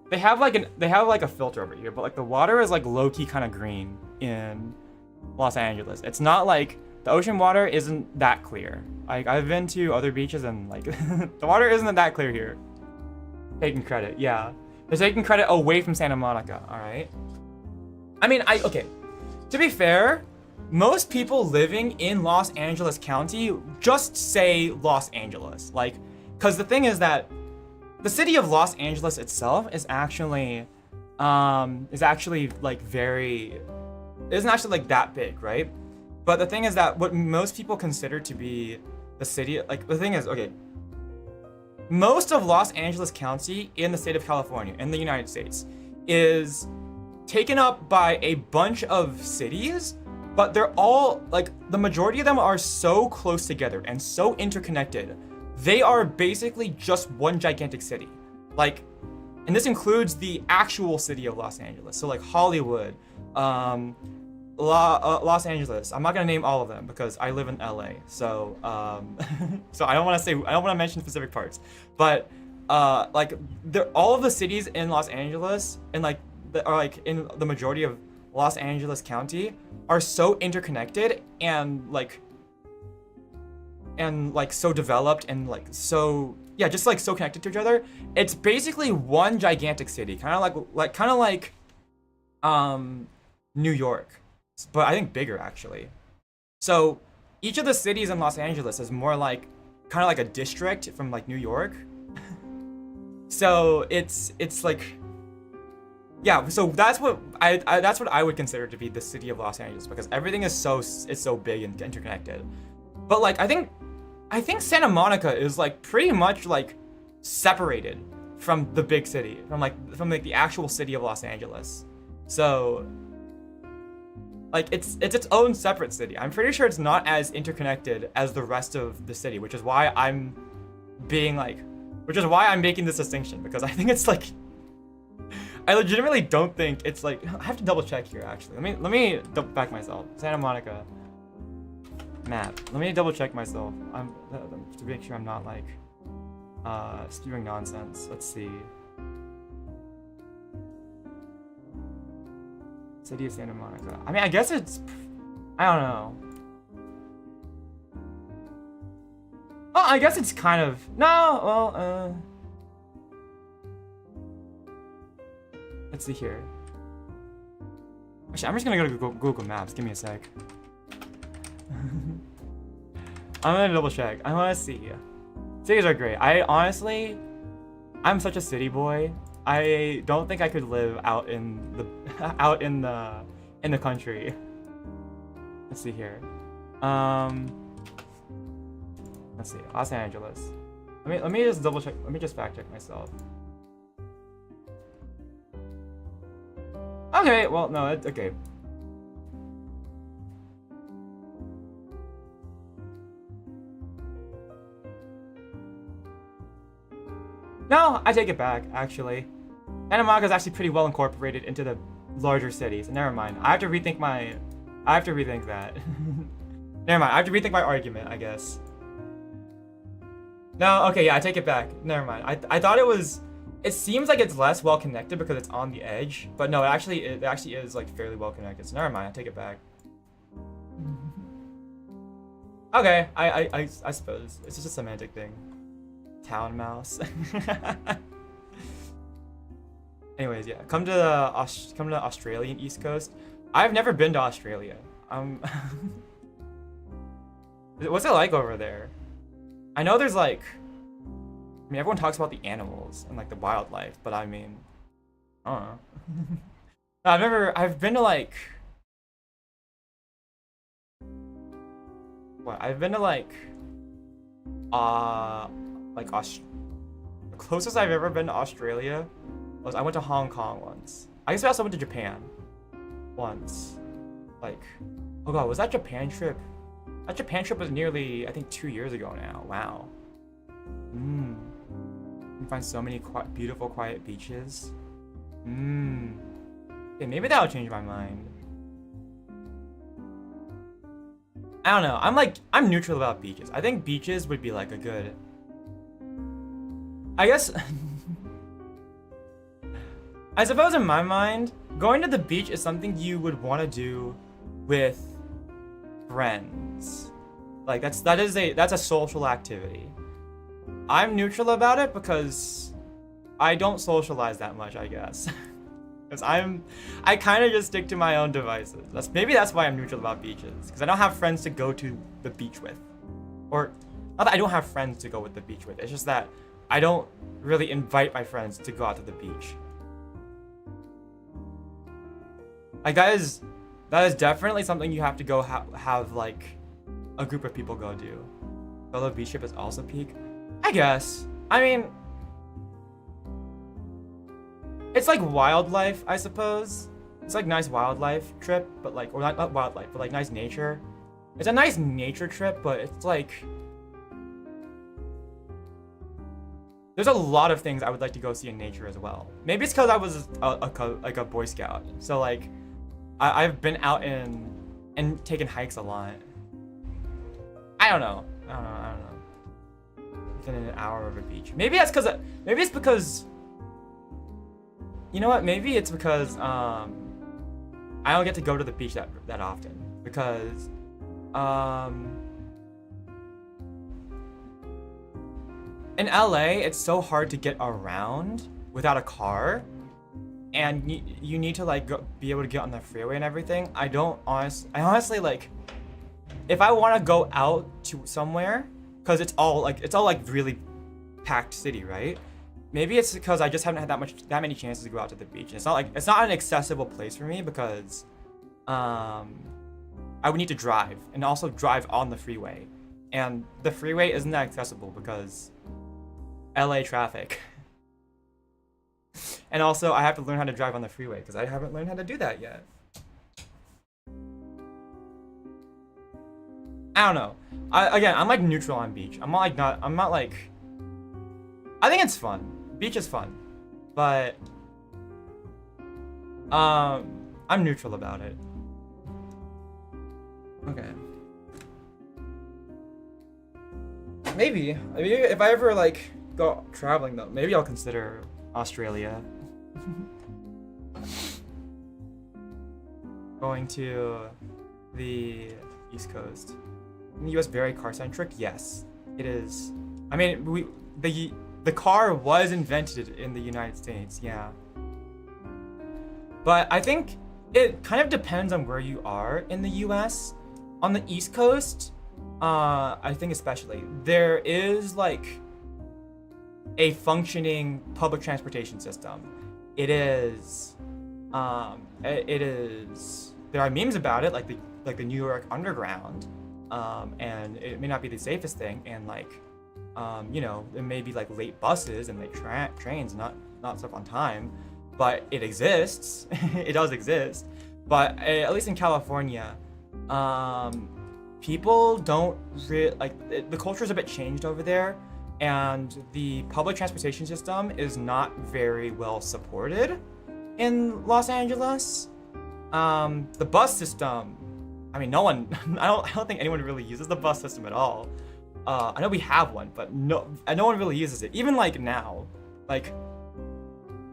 They have like a filter over here, but like the water is like low-key kind of green in Los Angeles. It's not like the ocean water isn't that clear. Like I've been to other beaches and like the water isn't that clear here. Taking credit, yeah. They're taking credit away from Santa Monica, all right? I mean, okay. To be fair, most people living in Los Angeles County just say Los Angeles. Like, because the thing is that the city of Los Angeles itself is actually like isn't actually like that big, right? But the thing is that what most people consider to be the city, like the thing is, okay, most of Los Angeles County in the state of California, in the United States, is taken up by a bunch of cities, but they're all, like, the majority of them are so close together and so interconnected. They are basically just one gigantic city. Like, and this includes the actual city of Los Angeles. So like Hollywood, Los Angeles. I'm not gonna name all of them because I live in LA. So so I don't want to mention specific parts. But like all of the cities in Los Angeles and like are like in the majority of Los Angeles County are so interconnected and like so developed and like so yeah, just like so connected to each other. It's basically one gigantic city, kind of like New York, but I think bigger actually. So each of the cities in Los Angeles is more like kind of like a district from like New York. So it's like yeah, so that's what I would consider to be the city of Los Angeles because everything is so big and interconnected. But like I think Santa Monica is like pretty much like separated from the big city, from the actual city of Los Angeles. So like it's its own separate city. I'm pretty sure it's not as interconnected as the rest of the city, which is why I'm making this distinction because I think it's like I legitimately don't think it's like I have to double check here actually. Let me double back myself. Santa Monica map. Let me double check myself. To make sure I'm not like spewing nonsense. Let's see. City of Santa Monica. I mean, I guess it's I don't know. Oh, I guess it's kind of no. Let's see here. Actually, I'm just gonna go to Google Maps. Give me a sec. I'm gonna double check. I wanna see. Cities are great. I'm such a city boy. I don't think I could live out in the country. Let's see here. Let's see. Los Angeles. Let me just double check. Let me just fact check myself. Okay, well, no, it's okay. No, I take it back, actually. Santa Monica is actually pretty well incorporated into the larger cities. Never mind. I have to rethink that. Never mind. I have to rethink my argument, I guess. No, okay, yeah, I take it back. Never mind. I thought it seems like it's less well connected because it's on the edge, but no, it actually is like fairly well connected. So never mind, I take it back. Okay, I suppose it's just a semantic thing. Town mouse. Anyways, yeah, come to the Australian East Coast. I've never been to Australia. What's it like over there? I know there's like, I mean, everyone talks about the animals and like the wildlife, but I mean, I don't know. I've been to like, what? I've been to like the closest I've ever been to Australia was I went to Hong Kong once. I guess I also went to Japan once. Like, oh god, was that Japan trip? That Japan trip was nearly, I think, 2 years ago now. Wow. You can find so many beautiful, quiet beaches. Okay, maybe that'll change my mind. I don't know. I'm neutral about beaches. I think beaches would be like a good, I guess. I suppose in my mind, going to the beach is something you would want to do with friends. Like that's a social activity. I'm neutral about it because I don't socialize that much, I guess. Because I kind of just stick to my own devices. Maybe that's why I'm neutral about beaches, because I don't have friends to go to the beach with. Or not that I don't have friends to go with the beach with. It's just that I don't really invite my friends to go out to the beach. Like that is definitely something you have to go have like a group of people go do. Solo beach trip is also peak, I guess. I mean, it's like wildlife, I suppose. It's like nice wildlife trip, but like, or not wildlife, but like nice nature. It's a nice nature trip, but it's like, there's a lot of things I would like to go see in nature as well. Maybe it's because I was like a Boy Scout, so like, I've been out and taken hikes a lot. I don't know. Within an hour of a beach. Maybe it's because. You know what? Maybe it's because I don't get to go to the beach that often because in LA it's so hard to get around without a car, and you need to like be able to get on the freeway and everything. I honestly like if I want to go out to somewhere because it's all like really packed city, right? Maybe it's because I just haven't had that many chances to go out to the beach. And it's not an accessible place for me because I would need to drive and also drive on the freeway. And the freeway isn't that accessible because LA traffic. And also I have to learn how to drive on the freeway because I haven't learned how to do that yet. I don't know. I'm like neutral on beach. I'm not like I think it's fun. Beach is fun, but I'm neutral about it. Okay. Maybe if I ever like go traveling though, maybe I'll consider Australia. Going to the East Coast. The US very car centric? Yes, it is. I mean, the car was invented in the United States, yeah. But I think it kind of depends on where you are in the US. On the East Coast, I think especially, there is like a functioning public transportation system. It is, there are memes about it, like the New York Underground, and it may not be the safest thing, and like, you know, there may be like late buses and late trains, not stuff on time, but it exists. It does exist. But at least in California, people don't like the culture is a bit changed over there, and the public transportation system is not very well supported in Los Angeles. The bus system, I mean, no one, I don't think anyone really uses the bus system at all. I know we have one, but no one really uses it. Even like now, like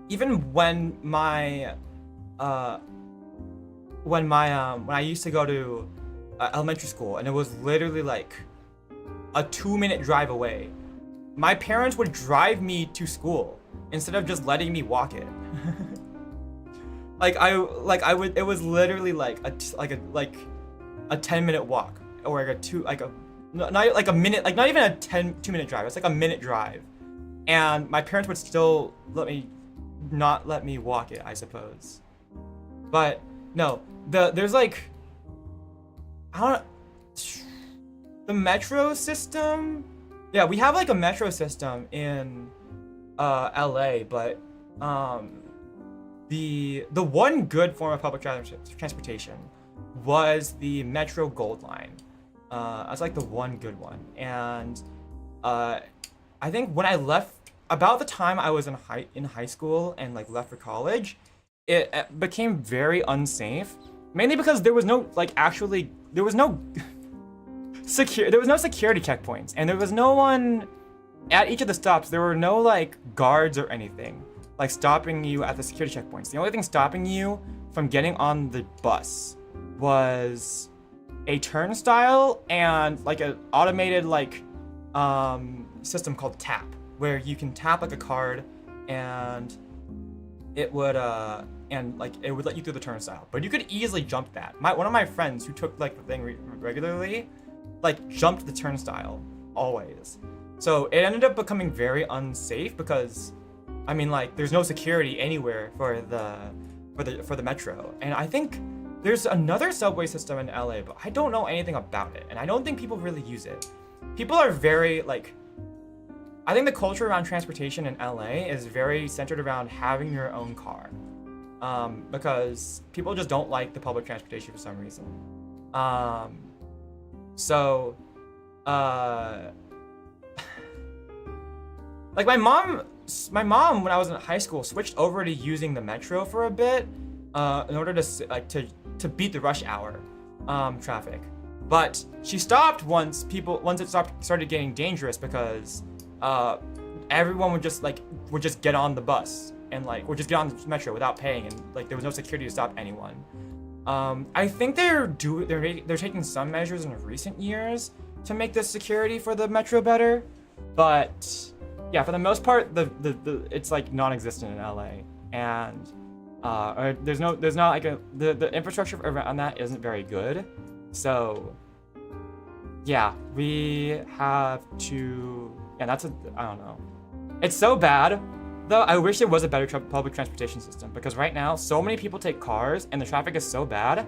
even when I used to go to elementary school, and it was literally like a 2-minute drive away, my parents would drive me to school instead of just letting me walk it. It was literally like a 10-minute walk, or not like a minute, like not even a 2-minute drive. It's like a minute drive, and my parents would still not let me walk it, I suppose. But no, there's like, the metro system. Yeah, we have like a metro system in LA, but the one good form of public transportation was the Metro Gold Line. That's like the one good one. And I think when I left, about the time I was in high school and like left for college, it became very unsafe. Mainly because there was no security checkpoints, and there was no one at each of the stops. There were no like guards or anything like stopping you at the security checkpoints. The only thing stopping you from getting on the bus was a turnstile and like an automated like system called tap, where you can tap like a card and it would let you through the turnstile. But you could easily jump that. One of my friends who took like the thing regularly, like jumped the turnstile always. So it ended up becoming very unsafe because, I mean, like there's no security anywhere for the metro. And I think there's another subway system in LA, but I don't know anything about it, and I don't think people really use it. People are very like, I think the culture around transportation in LA is very centered around having your own car, because people just don't like the public transportation for some reason. Like my mom when I was in high school switched over to using the metro for a bit, in order to to beat the rush hour traffic. But she stopped once it started getting dangerous, because everyone would just get on the bus and would just get on the metro without paying, and there was no security to stop anyone. I think they're taking some measures in recent years to make the security for the metro better, but yeah, for the most part, it's non-existent in LA, and the infrastructure around that isn't very good. So yeah, we have to. Yeah, I don't know. It's so bad. Though I wish there was a better public transportation system, because right now so many people take cars and the traffic is so bad.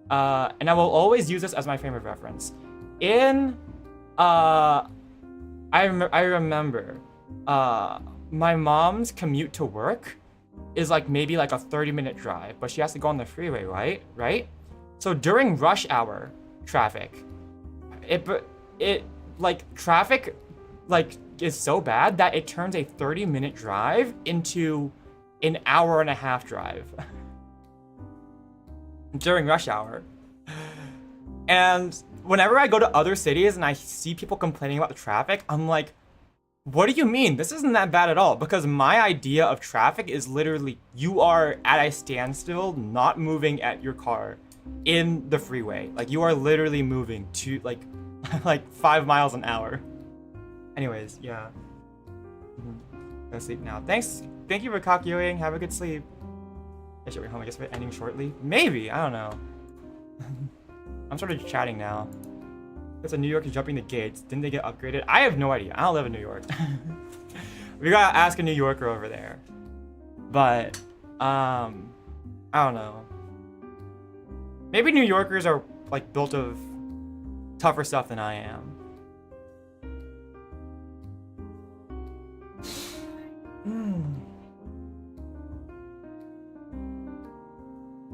And I will always use this as my frame of reference. I remember my mom's commute to work is maybe a 30-minute drive, but she has to go on the freeway, right? So during rush hour traffic, traffic is so bad that it turns a 30-minute drive into an hour-and-a-half drive during rush hour. And whenever I go to other cities and I see people complaining about the traffic, I'm like, what do you mean? This isn't that bad at all. Because my idea of traffic is literally you are at a standstill, not moving at your car in the freeway. You are literally moving to 5 miles an hour. Anyways, yeah. Go sleep now. Thank you for Kakyoing. Have a good sleep. I should be home. I guess we're ending shortly. Maybe. I don't know. I'm sort of chatting now. It's a New York is jumping the gates. Didn't they get upgraded? I have no idea. I don't live in New York. We gotta ask a New Yorker over there. But, I don't know. Maybe New Yorkers are built of tougher stuff than I am.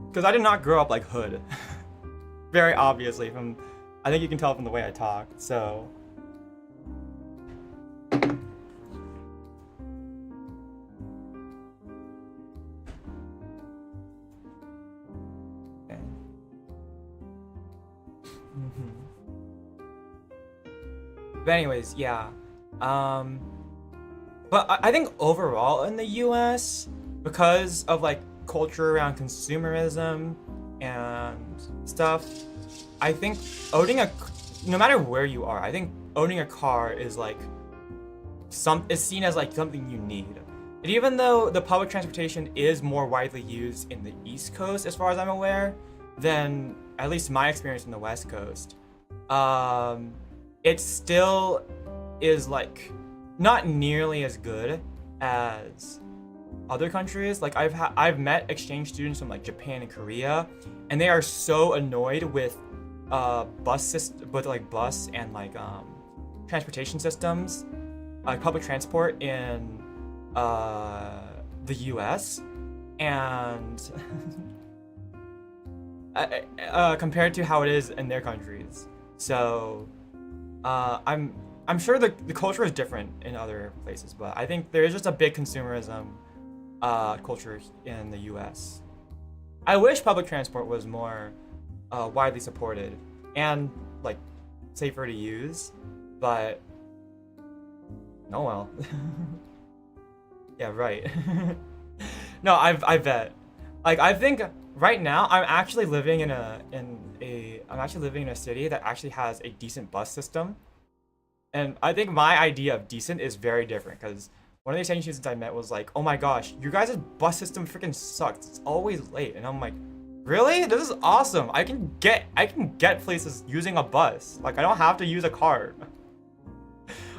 Because I did not grow up like hood. Very obviously I think you can tell from the way I talk, so. Okay. But anyways, yeah. But I think overall in the US, because of culture around consumerism and stuff, I think no matter where you are, I think owning a car is is seen as something you need. And even though the public transportation is more widely used in the East Coast, as far as I'm aware, than at least my experience in the West Coast, it still is not nearly as good as other countries. I've met exchange students from Japan and Korea, and they are so annoyed with bus and transportation systems, public transport in the US, and compared to how it is in their countries. So I'm sure the culture is different in other places, but I think there is just a big consumerism culture in the US. I wish public transport was more widely supported and safer to use, but oh well. Yeah, right. No, I bet. I think right now I'm actually living in a city that actually has a decent bus system. And I think my idea of decent is very different, because one of the exchange students I met was like, oh my gosh, you guys' bus system freaking sucks. It's always late. And I'm like, really? This is awesome. I can get places using a bus. I don't have to use a car.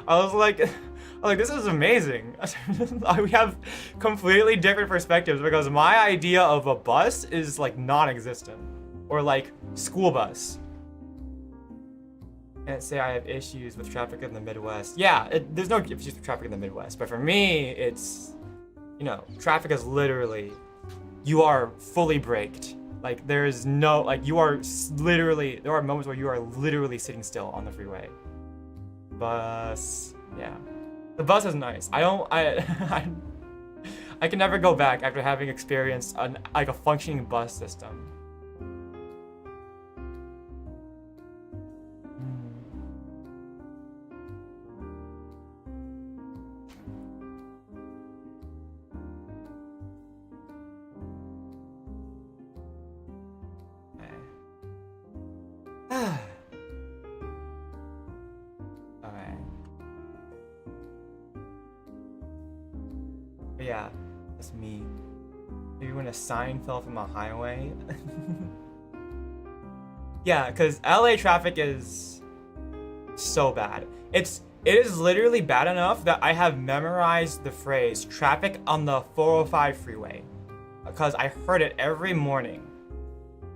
I was like, this is amazing. We have completely different perspectives, because my idea of a bus is non-existent, or school bus. And say I have issues with traffic in the Midwest. Yeah, there's no issues with traffic in the Midwest, but for me, it's, traffic is literally, you are fully braked. There is no, you are literally, there are moments where you are literally sitting still on the freeway. Bus, yeah. The bus is nice. I can never go back after having experienced a functioning bus system. But yeah, that's me. Maybe when a sign fell from a highway. Yeah, because LA traffic is so bad. It is literally bad enough that I have memorized the phrase traffic on the 405 freeway because I heard it every morning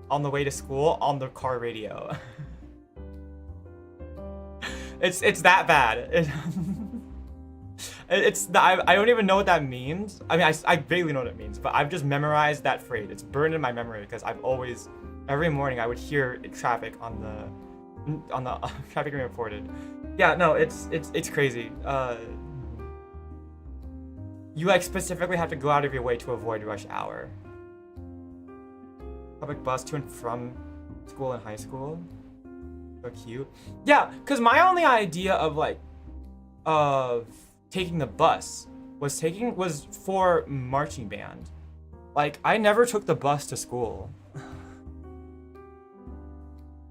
on the way to school on the car radio. It's that bad. I don't even know what that means. I mean, I vaguely know what it means, but I've just memorized that phrase. It's burned in my memory because I've always, every morning I would hear traffic on the traffic being reported. Yeah, no, it's crazy. You like specifically have to go out of your way to avoid rush hour. Public bus to and from school and high school. So cute. Yeah, cause my only idea of like, of taking the bus was for marching band. Like I never took the bus to school.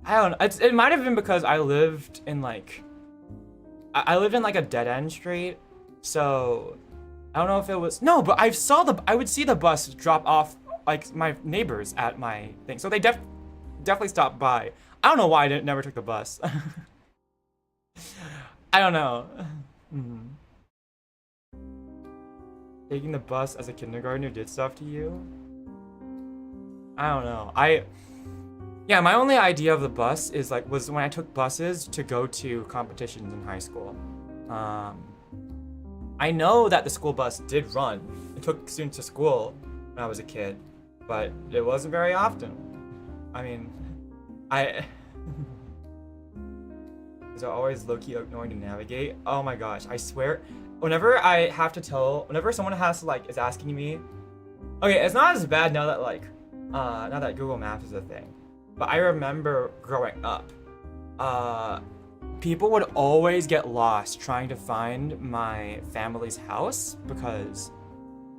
I don't know. It might have been because I lived in like a dead end street, so I don't know if it was but I would see the bus drop off like my neighbors at my thing, so they definitely stopped by. I don't know why I never took the bus. I don't know. Taking the bus as a kindergartner did stuff to you? I don't know. Yeah, my only idea of the bus was when I took buses to go to competitions in high school. I know that the school bus did run. It took students to school when I was a kid, but it wasn't very often. I mean, is it always low-key annoying to navigate? Oh my gosh, I swear. Whenever someone is asking me, okay, it's not as bad now that Google Maps is a thing. But I remember growing up, people would always get lost trying to find my family's house because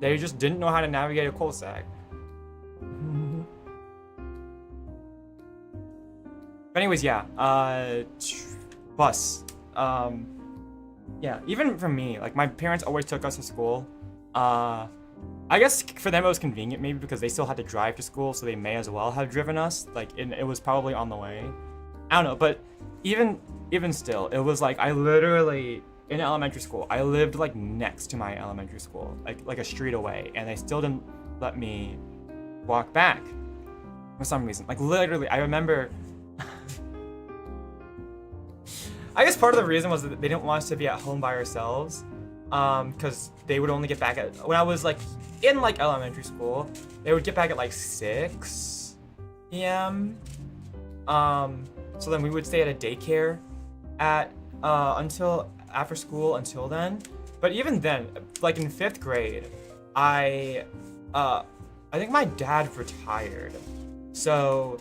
they just didn't know how to navigate a cul-de-sac. But anyways, yeah, bus. Yeah, even for me, like my parents always took us to school. I guess for them it was convenient maybe because they still had to drive to school, so they may as well have driven us. Like it was probably on the way. I don't know, but even still, it was like I literally in elementary school, I lived like next to my elementary school, like a street away, and they still didn't let me walk back for some reason. Like literally, I remember. I guess part of the reason was that they didn't want us to be at home by ourselves, because they would only get back when I was like in like elementary school, they would get back at like 6 p.m. So then we would stay at a daycare until after school until then. But even then, like in 5th grade, I think my dad retired, so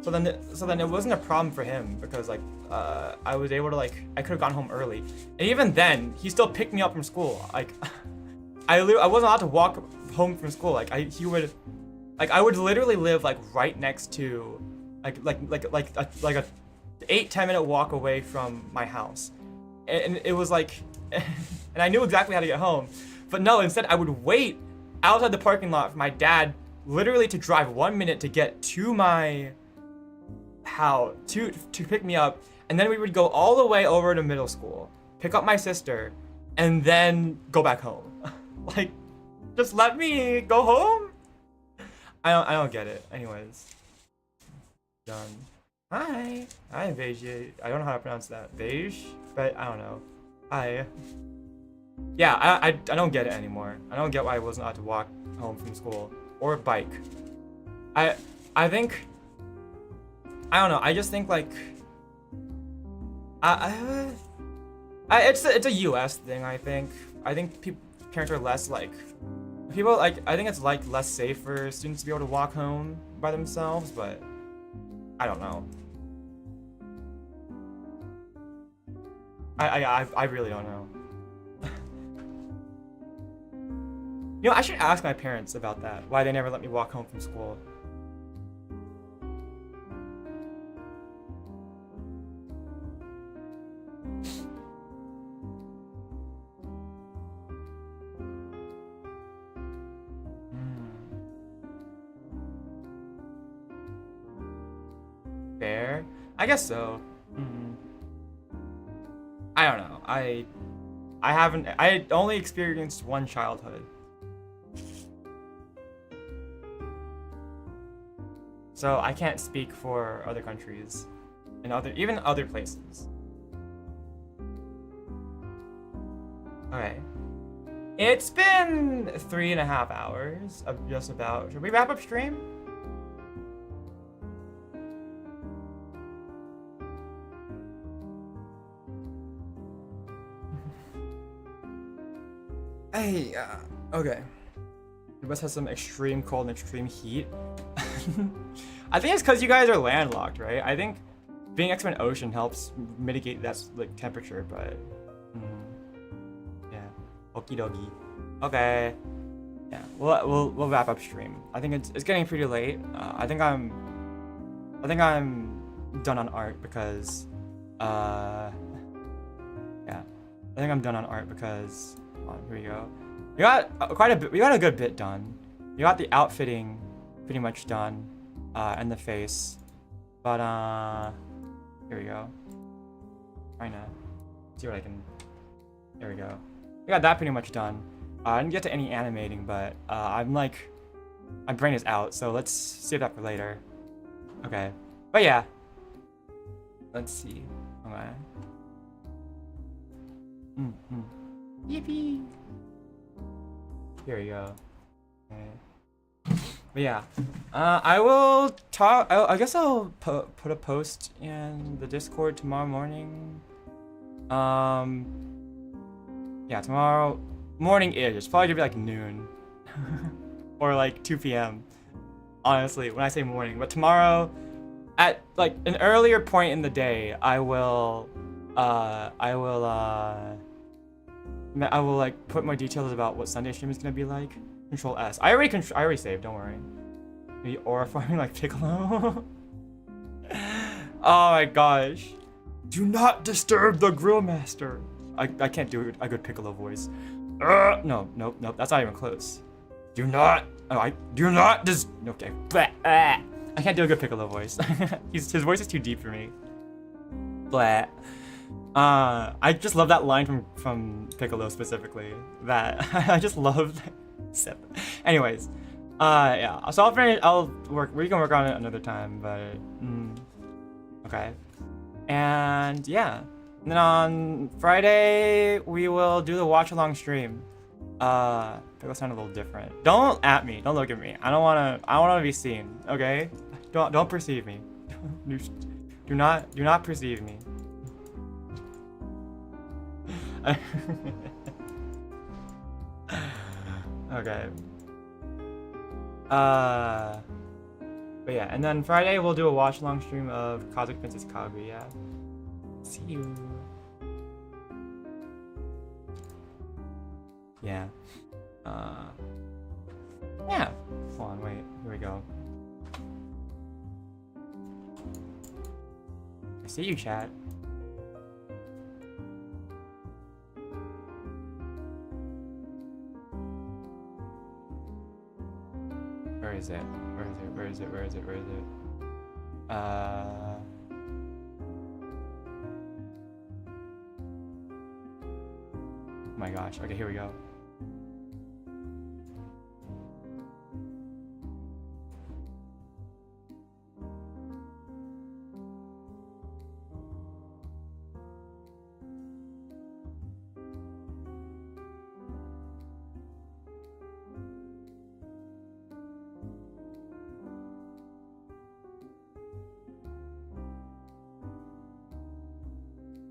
So then it wasn't a problem for him because like I was able to I could have gone home early, and even then he still picked me up from school. Like I wasn't allowed to walk home from school. I would literally live like right next to a 8-10 minute walk away from my house, and it was like and I knew exactly how to get home, but no, instead I would wait outside the parking lot for my dad literally to drive 1 minute to get to my house to pick me up, and then we would go all the way over to middle school, pick up my sister, and then go back home. Like, just let me go home. I don't get it. Anyways, done. Hi, Beige. I don't know how to pronounce that, Beige, but I don't know. Hi. Yeah, I don't get it anymore. I don't get why I wasn't allowed to walk home from school or bike. I think. I don't know. I just think like. It's a U.S. thing. I think parents are less like. People like. I think it's like less safe for students to be able to walk home by themselves, but I don't know. I really don't know. You know, I should ask my parents about that. Why they never let me walk home from school. fair? I guess so. I don't know. I only experienced one childhood. So I can't speak for other countries and even other places. Okay. It's been 3.5 hours of just about. Should we wrap up stream? Hey, okay. The West has some extreme cold and extreme heat. I think it's because you guys are landlocked, right? I think being next to an ocean helps mitigate that like temperature, but yeah. Okie dokie. Okay. Yeah, we'll wrap up stream. I think it's getting pretty late. I think I'm done on art because yeah. I think I'm done on art because here we go. We got quite a bit. We got a good bit done. We got the outfitting pretty much done, and the face. But here we go. Trying to see what I can. There we go. We got that pretty much done. I didn't get to any animating, but I'm like, my brain is out. So let's save that for later. Okay. But yeah. Let's see. Okay. Yippee! Here we go. Okay. But yeah, I will talk. I guess I'll put a post in the Discord tomorrow morning. Yeah, tomorrow morning-ish. It's probably gonna be like noon or like 2 p.m. Honestly, when I say morning, but tomorrow at like an earlier point in the day, I will like put more details about what Sunday stream is gonna be like. Control S. I already saved. Don't worry. Maybe aura farming like Piccolo. Oh my gosh! Do not disturb the grill master. I can't do a good Piccolo voice. No, nope. That's not even close. Do not. Oh, I do not. Okay. I can't do a good Piccolo voice. His voice is too deep for me. Blah. I just love that line from Piccolo specifically. That I just love. Anyways, yeah. So I'll finish. We can work on it another time, but okay. And yeah. And then on Friday we will do the watch along stream. It'll sound a little different. Don't at me. Don't look at me. I don't wanna be seen. Okay. Don't perceive me. Do not perceive me. Okay. But yeah, and then Friday we'll do a watch along stream of Cosmic Princess Kaguya. See you. Yeah. Yeah. Hold on, wait. Here we go. I see you, chat. Where is it? Where is it? Oh my gosh. Okay, here we go.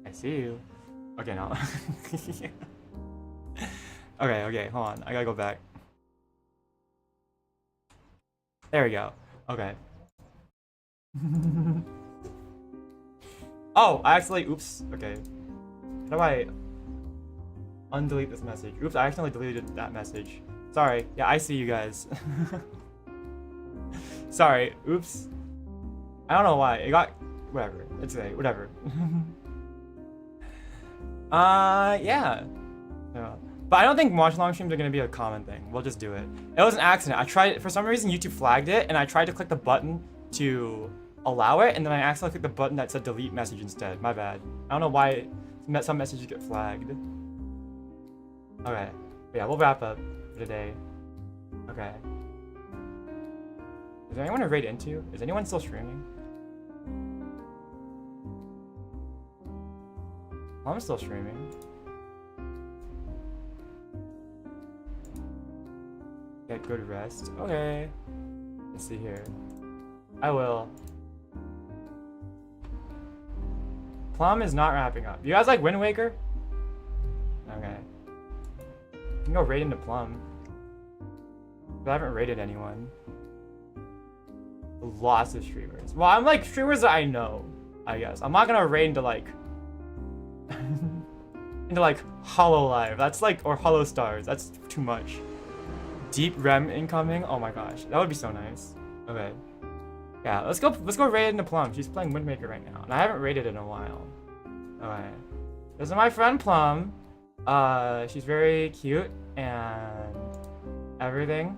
I see you. Okay, no. Okay, hold on. I gotta go back. There we go. Okay. Oh, I actually, oops. Okay. How do I undelete this message? Oops, I accidentally deleted that message. Sorry. Yeah, I see you guys. Sorry. Oops. I don't know why. It got, whatever. It's okay. Whatever. Yeah. No. But I don't think watch long streams are gonna be a common thing. We'll just do it. It was an accident. I tried, for some reason YouTube flagged it, and I tried to click the button to allow it, and then I accidentally clicked the button that said delete message instead. My bad. I don't know why some messages get flagged. Okay. But yeah, we'll wrap up for today. Okay. Is there anyone to raid into? Is anyone still streaming? I'm still streaming. Get good rest. Okay. Let's see here. I will. Plum is not wrapping up. You guys like Wind Waker? Okay. You can go raid into Plum. But I haven't raided anyone. Lots of streamers. Well, I'm like streamers that I know, I guess. I'm not gonna raid into like into like Hollow Live. That's like, or Hollow Stars. That's too much. Deep REM incoming. Oh my gosh, that would be so nice. Okay. Yeah, let's go raid into Plum. She's playing Wind Waker right now, and I haven't raided in a while. Okay. This is my friend Plum. She's very cute and everything.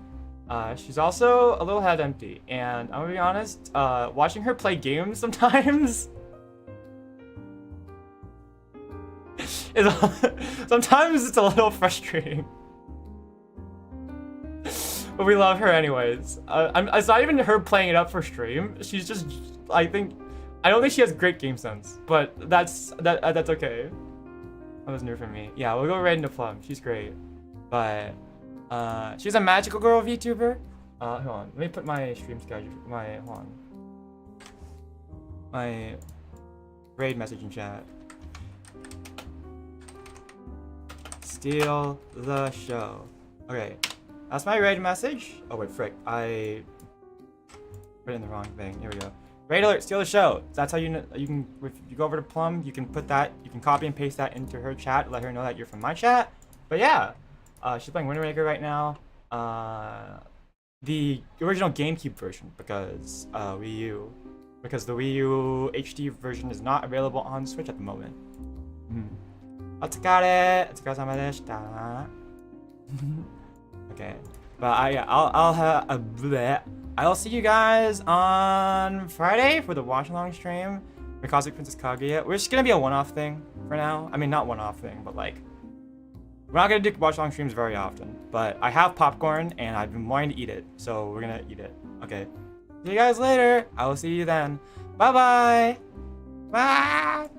She's also a little head empty, and I'm gonna be honest, watching her play games sometimes is sometimes it's a little frustrating. But we love her anyways. It's not even her playing it up for stream. She's just, I don't think she has great game sense, but that's okay. That was new for me. Yeah, we'll go right into Plum. She's great, but she's a magical girl VTuber. Hold on, let me put my stream schedule. Hold on. My raid message in chat. Steal the show. Okay, that's my raid message. Oh wait, frick, I put in the wrong thing. Here we go. Raid alert, steal the show. That's how you can, if you go over to Plum, you can put that, you can copy and paste that into her chat, let her know that you're from my chat. But yeah, she's playing Wind Waker right now. The original GameCube version, because Wii U, because the Wii U HD version is not available on Switch at the moment. Otsukare, otsukaresama deshita. Okay, but I'll see you guys on Friday for the watch along stream for Cosmic Princess Kaguya. We're just gonna be a one-off thing for now. I mean, not one-off thing, but like, we're not gonna do watch along streams very often. But I have popcorn and I've been wanting to eat it, so we're gonna eat it. Okay, see you guys later. I will see you then. Bye bye. Bye.